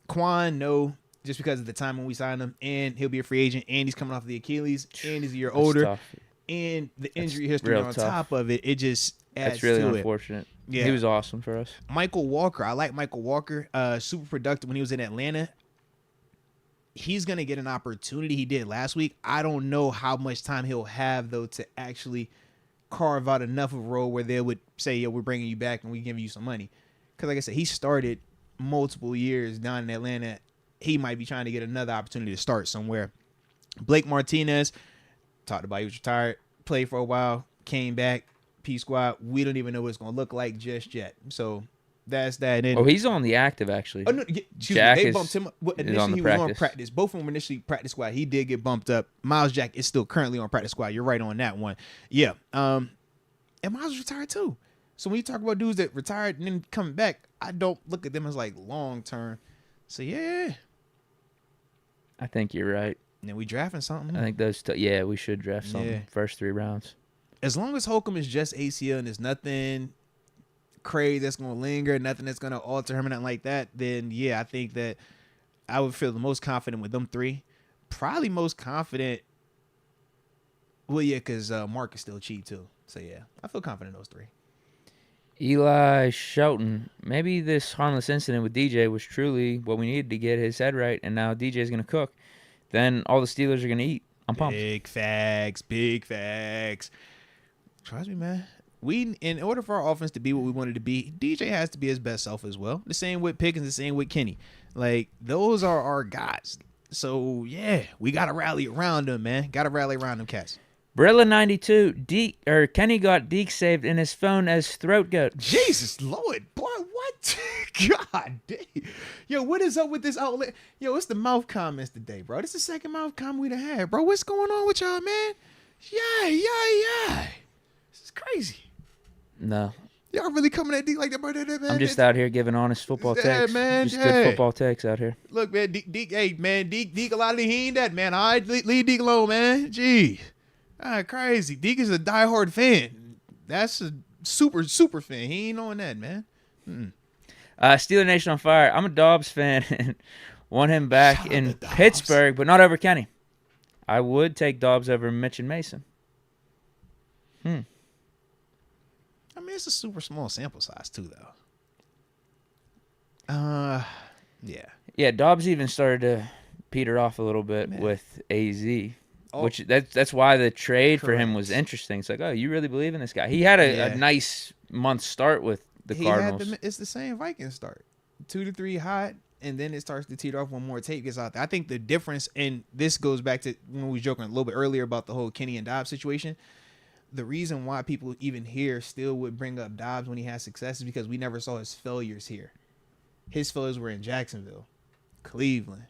Quan, no, just because of the time when we signed him, and he'll be a free agent, and he's coming off the Achilles, and he's a year older, tough. And the injury history on top of it, it just adds That's really to unfortunate. It. Yeah, he was awesome for us. Michael Walker, I like Michael Walker. Super productive when he was in Atlanta. He's going to get an opportunity. He did last week. I don't know how much time he'll have, though, to actually carve out enough of a role where they would say, yo, we're bringing you back and we're giving you some money. Because, like I said, he started multiple years down in Atlanta. He might be trying to get another opportunity to start somewhere. Blake Martinez, talked about he was retired, played for a while, came back, P-Squad. We don't even know what it's going to look like just yet. So that's that. And he's on the active, actually. Oh, no, they bumped him up. Initially, he was on practice. Both of them initially practice squad. He did get bumped up. Miles Jack is still currently on practice squad. You're right on that one. Yeah. And Miles was retired too. So when you talk about dudes that retired and then coming back, I don't look at them as like long term. So yeah. I think you're right. And we drafting something. I think those we should draft something first 3 rounds. As long as Holcomb is just ACL and there's nothing crazy that's going to linger, nothing that's going to alter him or nothing like that, then I think that I would feel the most confident with them 3. Probably most confident. Well, because Mark is still cheap too. So I feel confident in those 3. Eli Shelton, maybe this harmless incident with DJ was truly what we needed to get his head right, and now DJ's going to cook. Then all the Steelers are going to eat. I'm pumped. Big facts. Trust me, man. In order for our offense to be what we wanted to be, DJ has to be his best self as well. The same with Pickens, the same with Kenny. Like, those are our guys. So, we got to rally around them, man. Got to rally around them cats. Brilla92, Kenny got Deke saved in his phone as throat goat. Jesus Lord, boy, what? God dang. Yo, what is up with this outlet? Yo, it's the mouth comments today, bro. This is the second mouth comment we done had, bro. What's going on with y'all, man? Yeah. This is crazy. No. Y'all really coming at Deke like that, bro? I'm just out here giving honest football takes. Man, just good football takes out here. Look, man, Deke, Deke, a lot of he ain't that, man. All right, leave Deke alone, man. Gee. Crazy. Deke is a diehard fan. That's a super fan. He ain't on that, man. Steeler Nation on fire. I'm a Dobbs fan and want him back Shout out in to Dobbs. Pittsburgh, but not over Kenny. I would take Dobbs over Mitch and Mason. I mean, it's a super small sample size too, though. Yeah. Yeah, Dobbs even started to peter off a little bit Man. with AZ, Oh. which that's why the trade for him was Correct. interesting. It's like, oh, you really believe in this guy? He had Yeah. a nice month start with the Cardinals. It's the same Vikings start, 2 to 3 hot, and then it starts to teeter off when more tape gets out there. I think the difference, and this goes back to when we were joking a little bit earlier about the whole Kenny and Dobbs situation. The reason why people even here still would bring up Dobbs when he has success is because we never saw his failures here. His failures were in Jacksonville, Cleveland,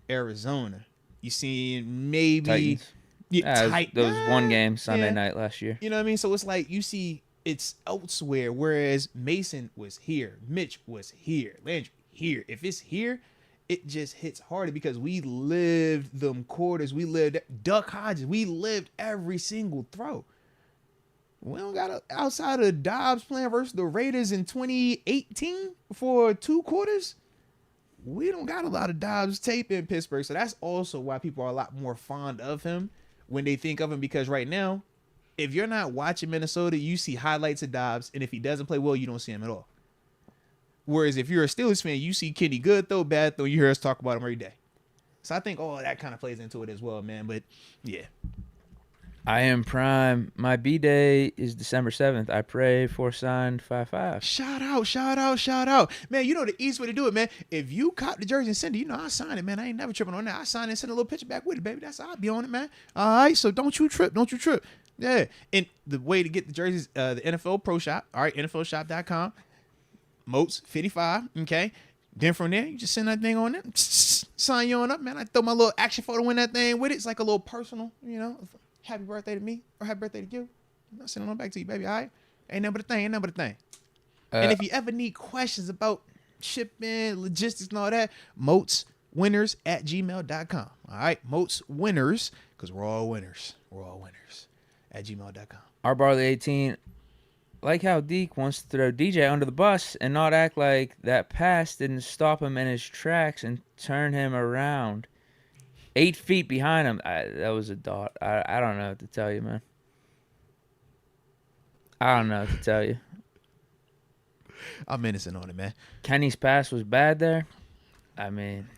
Arizona. You see maybe Titans. Those Tight- one game Sunday yeah. night last year. You know what I mean? So it's like you see it's elsewhere, whereas Mason was here, Mitch was here, Landry here. If it's here, it just hits harder because we lived them quarters. We lived Duck Hodges. We lived every single throw. We don't got outside of Dobbs playing versus the Raiders in 2018 for 2 quarters. We don't got a lot of Dobbs tape in Pittsburgh. So that's also why people are a lot more fond of him when they think of him, because right now, if you're not watching Minnesota, you see highlights of Dobbs, and if he doesn't play well, you don't see him at all. Whereas if you're a Steelers fan, you see Kenny good throw, bad throw, you hear us talk about him every day. So I think all of that kind of plays into it as well, man. But yeah. I am prime. My B-Day is December 7th. I pray for signed 5-5. Shout out, shout out, shout out. Man, you know the easiest way to do it, man. If you cop the jersey and send it, you know I sign it, man. I ain't never tripping on that. I sign it and send a little picture back with it, baby. That's how I be on it, man. All right, so don't you trip. Don't you trip. Yeah. And the way to get the jerseys, the NFL Pro Shop. All right, NFLshop.com. Moats 55, okay? Then from there, you just send that thing on there. Sign you on up, man. I throw my little action photo in that thing with it. It's like a little personal, you know. Happy birthday to me or happy birthday to you. I'm not sending it on back to you, baby. All right? Ain't nothing but a thing. Ain't nothing but a thing. And if you ever need questions about shipping, logistics, and all that, moatswinners@gmail.com. All right? Moatswinners, because we're all winners. We're all winners at gmail.com. Our Barley 18, like how Deke wants to throw DJ under the bus and not act like that pass didn't stop him in his tracks and turn him around. 8 feet behind him. That was a dot. I don't know what to tell you, man. I don't know what to tell you. I'm innocent on it, man. Kenny's pass was bad there. I mean,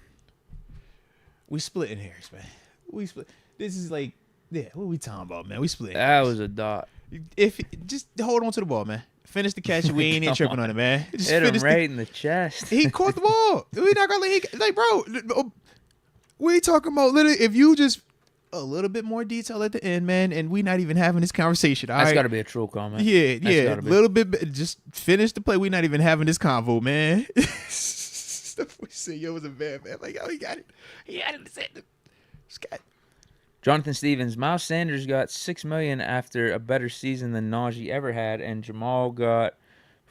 We splitting hairs, man. We split. This is like, yeah, what are we talking about, man? We split. that was a dot. If just hold on to the ball, man. Finish the catch. We ain't even tripping on it, man. Just Hit him finish right in the chest. He caught the ball. We not gonna let like, bro. We talking about literally. If you just a little bit more detail at the end, man, and we not even having this conversation. All That's right? got to be a true comment. Yeah, That's yeah. A gotta be. little bit. Just finish the play. We not even having this convo, man. We said, yo, it was a bad man. Like, oh, he got it. He had it. Scott. Jonathan Stevens, Miles Sanders got $6 million after a better season than Naji ever had, and Jamal got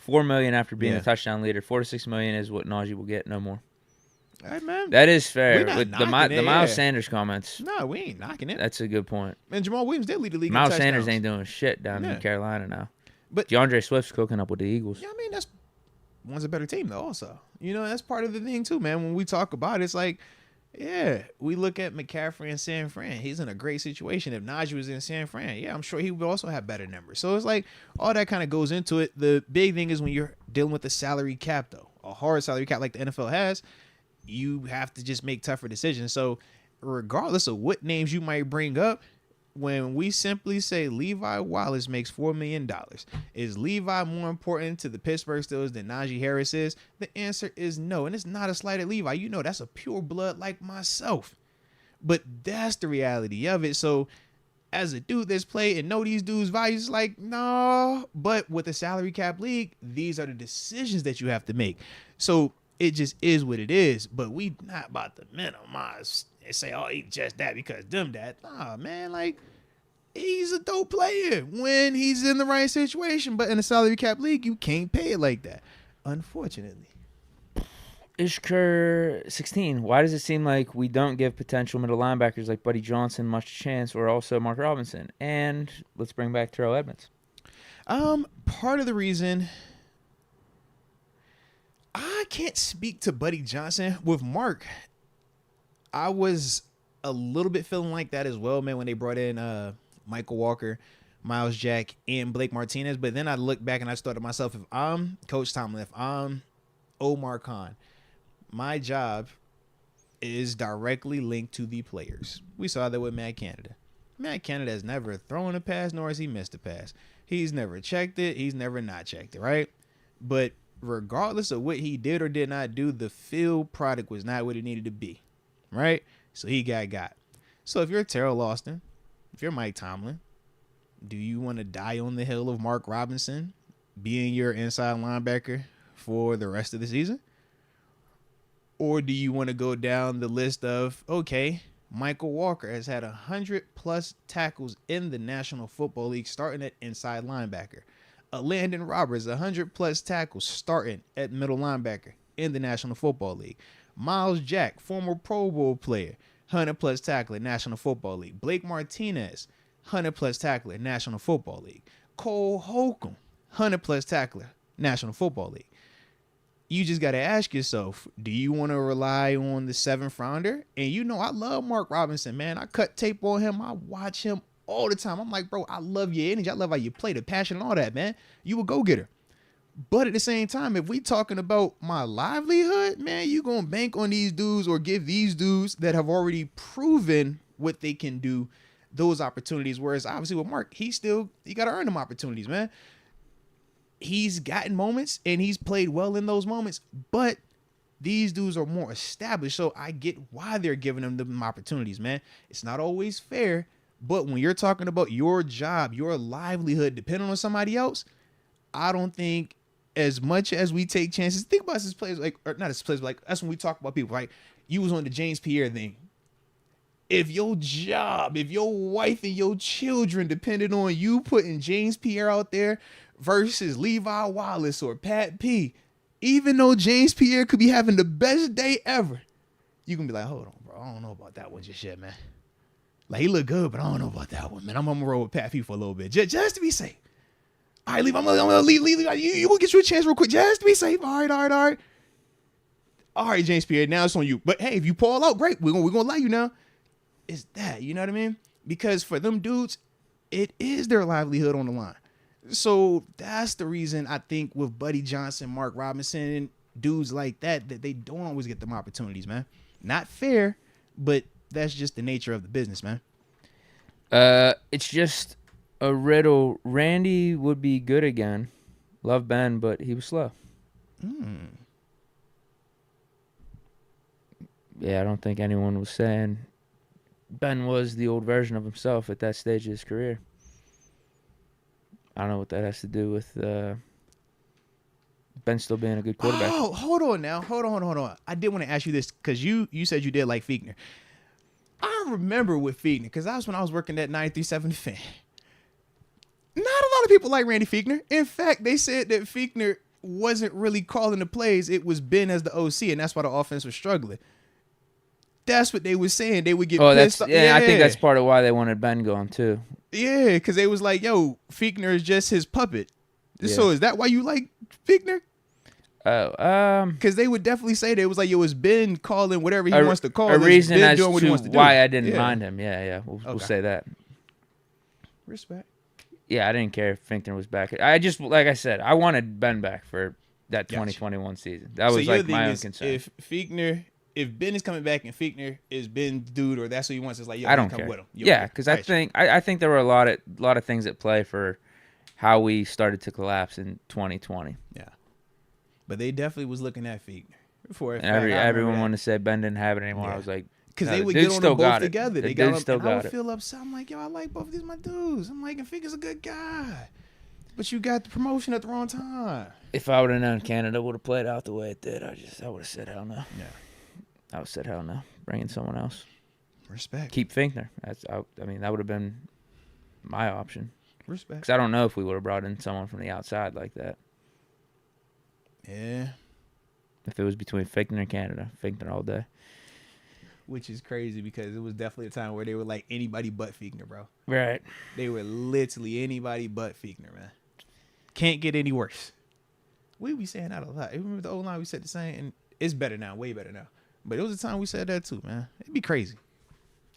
$4 million after being Yeah. a touchdown leader. $4 to $6 million is what Najee will get, no more. All right, man. That is fair. We're not With the knocking it, Miles yeah. Sanders comments, No, we ain't knocking it. that's a good point. And Jamal Williams did lead the league. Miles in Sanders touchdowns. ain't doing shit down Yeah. in Carolina now. But DeAndre Swift's cooking up with the Eagles. yeah, I mean that's one's a better team though. Also, you know that's part of the thing too, man. When we talk about it, it's like, yeah, we look at McCaffrey in San Fran. He's in a great situation. If Najee was in San Fran, yeah, I'm sure he would also have better numbers. So it's like all that kind of goes into it. The big thing is when you're dealing with the salary cap though, a hard salary cap like the NFL has, you have to just make tougher decisions. So regardless of what names you might bring up, when we simply say Levi Wallace makes $4 million, is Levi more important to the Pittsburgh Steelers than Naji Harris is? The answer is no. And it's not a slight at Levi. You know, that's a pure blood like myself. But that's the reality of it. So as a dude that's played and know these dudes' values, like, no. But with the salary cap league, these are the decisions that you have to make. So it just is what it is. But we not about to minimize and say, oh, he just that because them that. Nah, man, like, he's a dope player when he's in the right situation. But in a salary cap league, you can't pay it like that, unfortunately. Ishkur 16. Why does it seem like we don't give potential middle linebackers like Buddy Johnson much chance, or also Mark Robinson? And let's bring back Terrell Edmonds. Part of the reason, I can't speak to Buddy Johnson. With Mark, I was a little bit feeling like that as well, man, when they brought in Michael Walker, Miles Jack, and Blake Martinez. But then I looked back and I thought to myself, if I'm Coach Tomlin, if I'm Omar Khan, my job is directly linked to the players. We saw that with Matt Canada. Matt Canada has never thrown a pass, nor has he missed a pass. He's never checked it. He's never not checked it, right? But regardless of what he did or did not do, the field product was not what it needed to be, right? So he got. So if you're Terrell Austin, if you're Mike Tomlin, do you want to die on the hill of Mark Robinson being your inside linebacker for the rest of the season? Or do you want to go down the list of, okay, Michael Walker has had 100+ tackles in the National Football League starting at inside linebacker. Landon Roberts, 100+ tackles starting at middle linebacker in the National Football League. Miles Jack, former Pro Bowl player, 100+ tackle in National Football League. Blake Martinez, 100+ tackler in National Football League. Cole Holcomb, 100+ tackler, National Football League. You just got to ask yourself, do you want to rely on the 7th rounder? And you know, I love Mark Robinson, man. I cut tape on him. I watch him all the time. I'm like, bro, I love your energy. I love how you play, the passion and all that, man. You a go-getter. But at the same time, if we talking about my livelihood, man, you going to bank on these dudes or give these dudes that have already proven what they can do those opportunities. Whereas obviously with Mark, he got to earn them opportunities, man. He's gotten moments and he's played well in those moments, but these dudes are more established. So I get why they're giving them opportunities, man. It's not always fair, but when you're talking about your job, your livelihood, depending on somebody else, I don't think as much as we take chances, think about us as players, like, or not as players, but like that's when we talk about people, right? You was on the James Pierre thing. If your job, if your wife and your children depended on you putting James Pierre out there versus Levi Wallace or Pat P, even though James Pierre could be having the best day ever, you can be like, hold on, bro, I don't know about that one just yet, man. Like, he look good, but I don't know about that one, man. I'm gonna roll with Pat P for a little bit, just to be safe. All right, Levi, I'm gonna leave. You gonna get you a chance real quick, just to be safe. All right. All right, James Pierre, now it's on you. But hey, if you pull out, great. We're gonna allow you now. It's that, you know what I mean? Because for them dudes, it is their livelihood on the line. So that's the reason I think with Buddy Johnson, Mark Robinson, and dudes like that they don't always get them opportunities, man. Not fair, but that's just the nature of the business, man. It's just a riddle. Randy would be good again. Love Ben, but he was slow. Yeah, I don't think anyone was saying Ben was the old version of himself at that stage of his career. I don't know what that has to do with Ben still being a good quarterback. Oh, hold on now. Hold on. I did want to ask you this because you said you did like Fichtner. I remember with Fichtner because that was when I was working at 93.7 Fan. Not a lot of people like Randy Fichtner. In fact, they said that Fichtner wasn't really calling the plays. It was Ben as the OC, and that's why the offense was struggling. That's what they were saying. They would get pissed. Yeah, I think that's part of why they wanted Ben going too. Yeah, because they was like, yo, Fichtner is just his puppet. Yeah. So is that why you like Fichtner? Because they would definitely say that it was like, yo, it's Ben calling whatever he wants to call. A reason ben as doing what he to wants to why do. I didn't mind him. Yeah. We'll say that. Respect. Yeah, I didn't care if Fichtner was back. I just, like I said, I wanted Ben back for that 2021 season. That was like my own concern. If Ben is coming back and Fichtner is Ben's dude or that's what he wants, it's like, yo, I don't come care. with him. Yeah, because I think there were a lot of things at play for how we started to collapse in 2020. Yeah, but they definitely was looking at Fichtner before. And everyone wanted to say Ben didn't have it anymore. Yeah. I was like, because no, they would get on them both it. together. They The got dude them, still and got I would it. feel upset. I'm like, yo, I like both of these my dudes. I'm like, and Fichtner's a good guy, but you got the promotion at the wrong time. If I would have known Canada would have played out the way it did, I would have said hell no. Yeah. I would have said hell no. Bring in someone else. Respect. Keep Fichtner. I mean, that would have been my option. Respect. Because I don't know if we would have brought in someone from the outside like that. Yeah. If it was between Fichtner and Canada, Fichtner all day. Which is crazy because it was definitely a time where they were like anybody but Fichtner, bro. Right. They were literally anybody but Fichtner, man. Can't get any worse. We be saying that a lot. Even with the O-line, we said the same, and it's better now, way better now. But it was a time we said that too, man. It'd be crazy.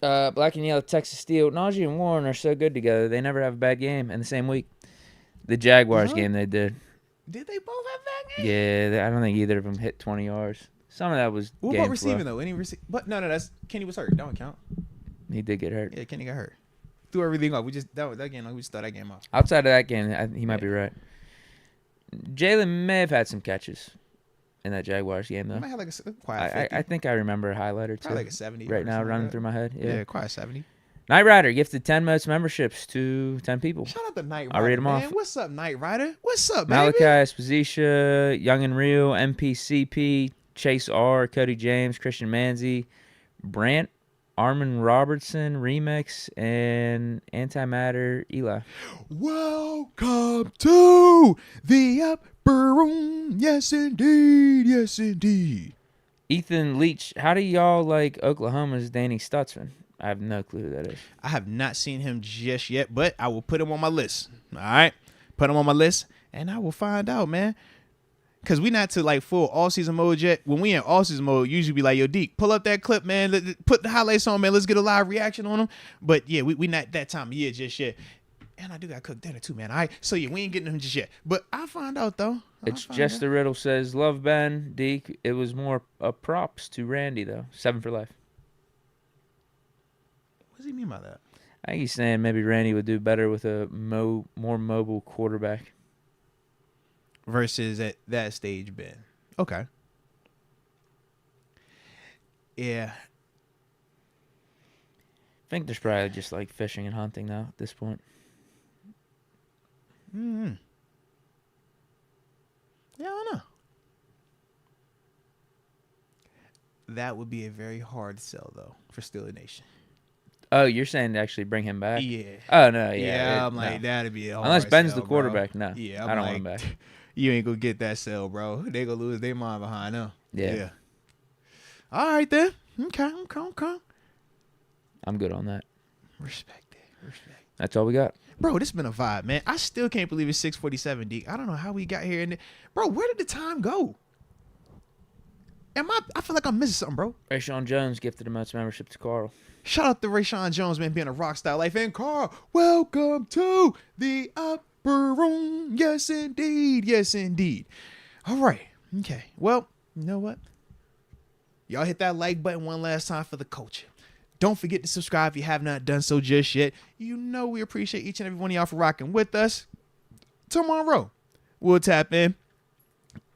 Black and yellow, Texas Steel. Najee and Warren are so good together. They never have a bad game in the same week. The Jaguars game they did. Did they both have bad games? Yeah, I don't think either of them hit 20 yards. Some of that was What game about receiving, flow. though? Any But no, that's Kenny was hurt. That don't count. He did get hurt. Yeah, Kenny got hurt. Threw everything off. We just that game. Like, we just thought that game off. Outside of that game, he might be right. Jalen may have had some catches in that Jaguars game, though. He might have like a quiet 50. I think I remember a highlight or two. Probably like a 70. Right now, something running like through my head. Yeah, quiet 70. Knight Rider gifted 10 Moats memberships to 10 people. Shout out to Knight Rider. I'll read them man. off. What's up, Knight Rider? What's up, Malachi baby? Esposito, Young and Real, MPCP, Chase R, Cody James, Christian Manzi, Brant, Armin Robertson, Remix, and Antimatter Eli. Welcome to the upper room. Yes, indeed. Yes, indeed. Ethan Leach, how do y'all like Oklahoma's Danny Stutzman? I have no clue who that is. I have not seen him just yet, but I will put him on my list. All right? Put him on my list, and I will find out, man. Because we not to like full all-season mode yet. When we in all-season mode, usually be like, yo, Deke, pull up that clip, man. Put the highlights on, man. Let's get a live reaction on them. But, yeah, we not that time of year just yet. And I do got to cook dinner, too, man. All right? So, yeah, we ain't getting them just yet. But I'll find out, though. It's just the riddle says, love Ben, Deke. It was more props to Randy, though. 7 for life. What does he mean by that? I think he's saying maybe Randy would do better with a more mobile quarterback. Versus at that stage, Ben. Okay. Yeah. I think there's probably just like fishing and hunting now at this point. Mm-hmm. Yeah, I don't know. That would be a very hard sell, though, for Steeler Nation. Oh, you're saying to actually bring him back? Yeah. Oh, no, Yeah, I'm no. like, that'd be a hard Unless Ben's sell, the quarterback, bro. no. Yeah, I don't want him back. You ain't gonna get that sell, bro. They gonna lose their mind behind them. Yeah. All right, then. Okay. I'm good on that. Respect. That's all we got. Bro, this been a vibe, man. I still can't believe it's 6:47, Deke. I don't know how we got here. Bro, where did the time go? I feel like I'm missing something, bro. Rayshawn Jones gifted a Moats membership to Carl. Shout out to Rayshawn Jones, man, being a rock star life. And Carl, welcome to the upper room. Yes, indeed. Yes, indeed. All right. Okay. Well, you know what? Y'all hit that like button one last time for the culture. Don't forget to subscribe if you have not done so just yet. You know we appreciate each and every one of y'all for rocking with us. Tomorrow, we'll tap in.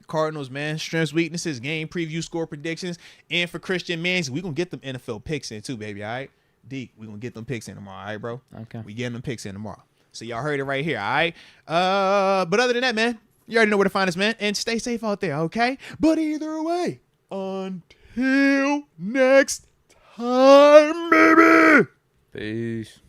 Cardinals, man, strengths, weaknesses, game preview, score predictions, and for Christian Mans, we gonna get them NFL picks in too, baby. All right, Deke, we gonna get them picks in tomorrow. All right, bro. Okay. We getting them picks in tomorrow. So y'all heard it right here. All right. But other than that, man, you already know where to find us, man, and stay safe out there. Okay. But either way, until next time, baby. Peace.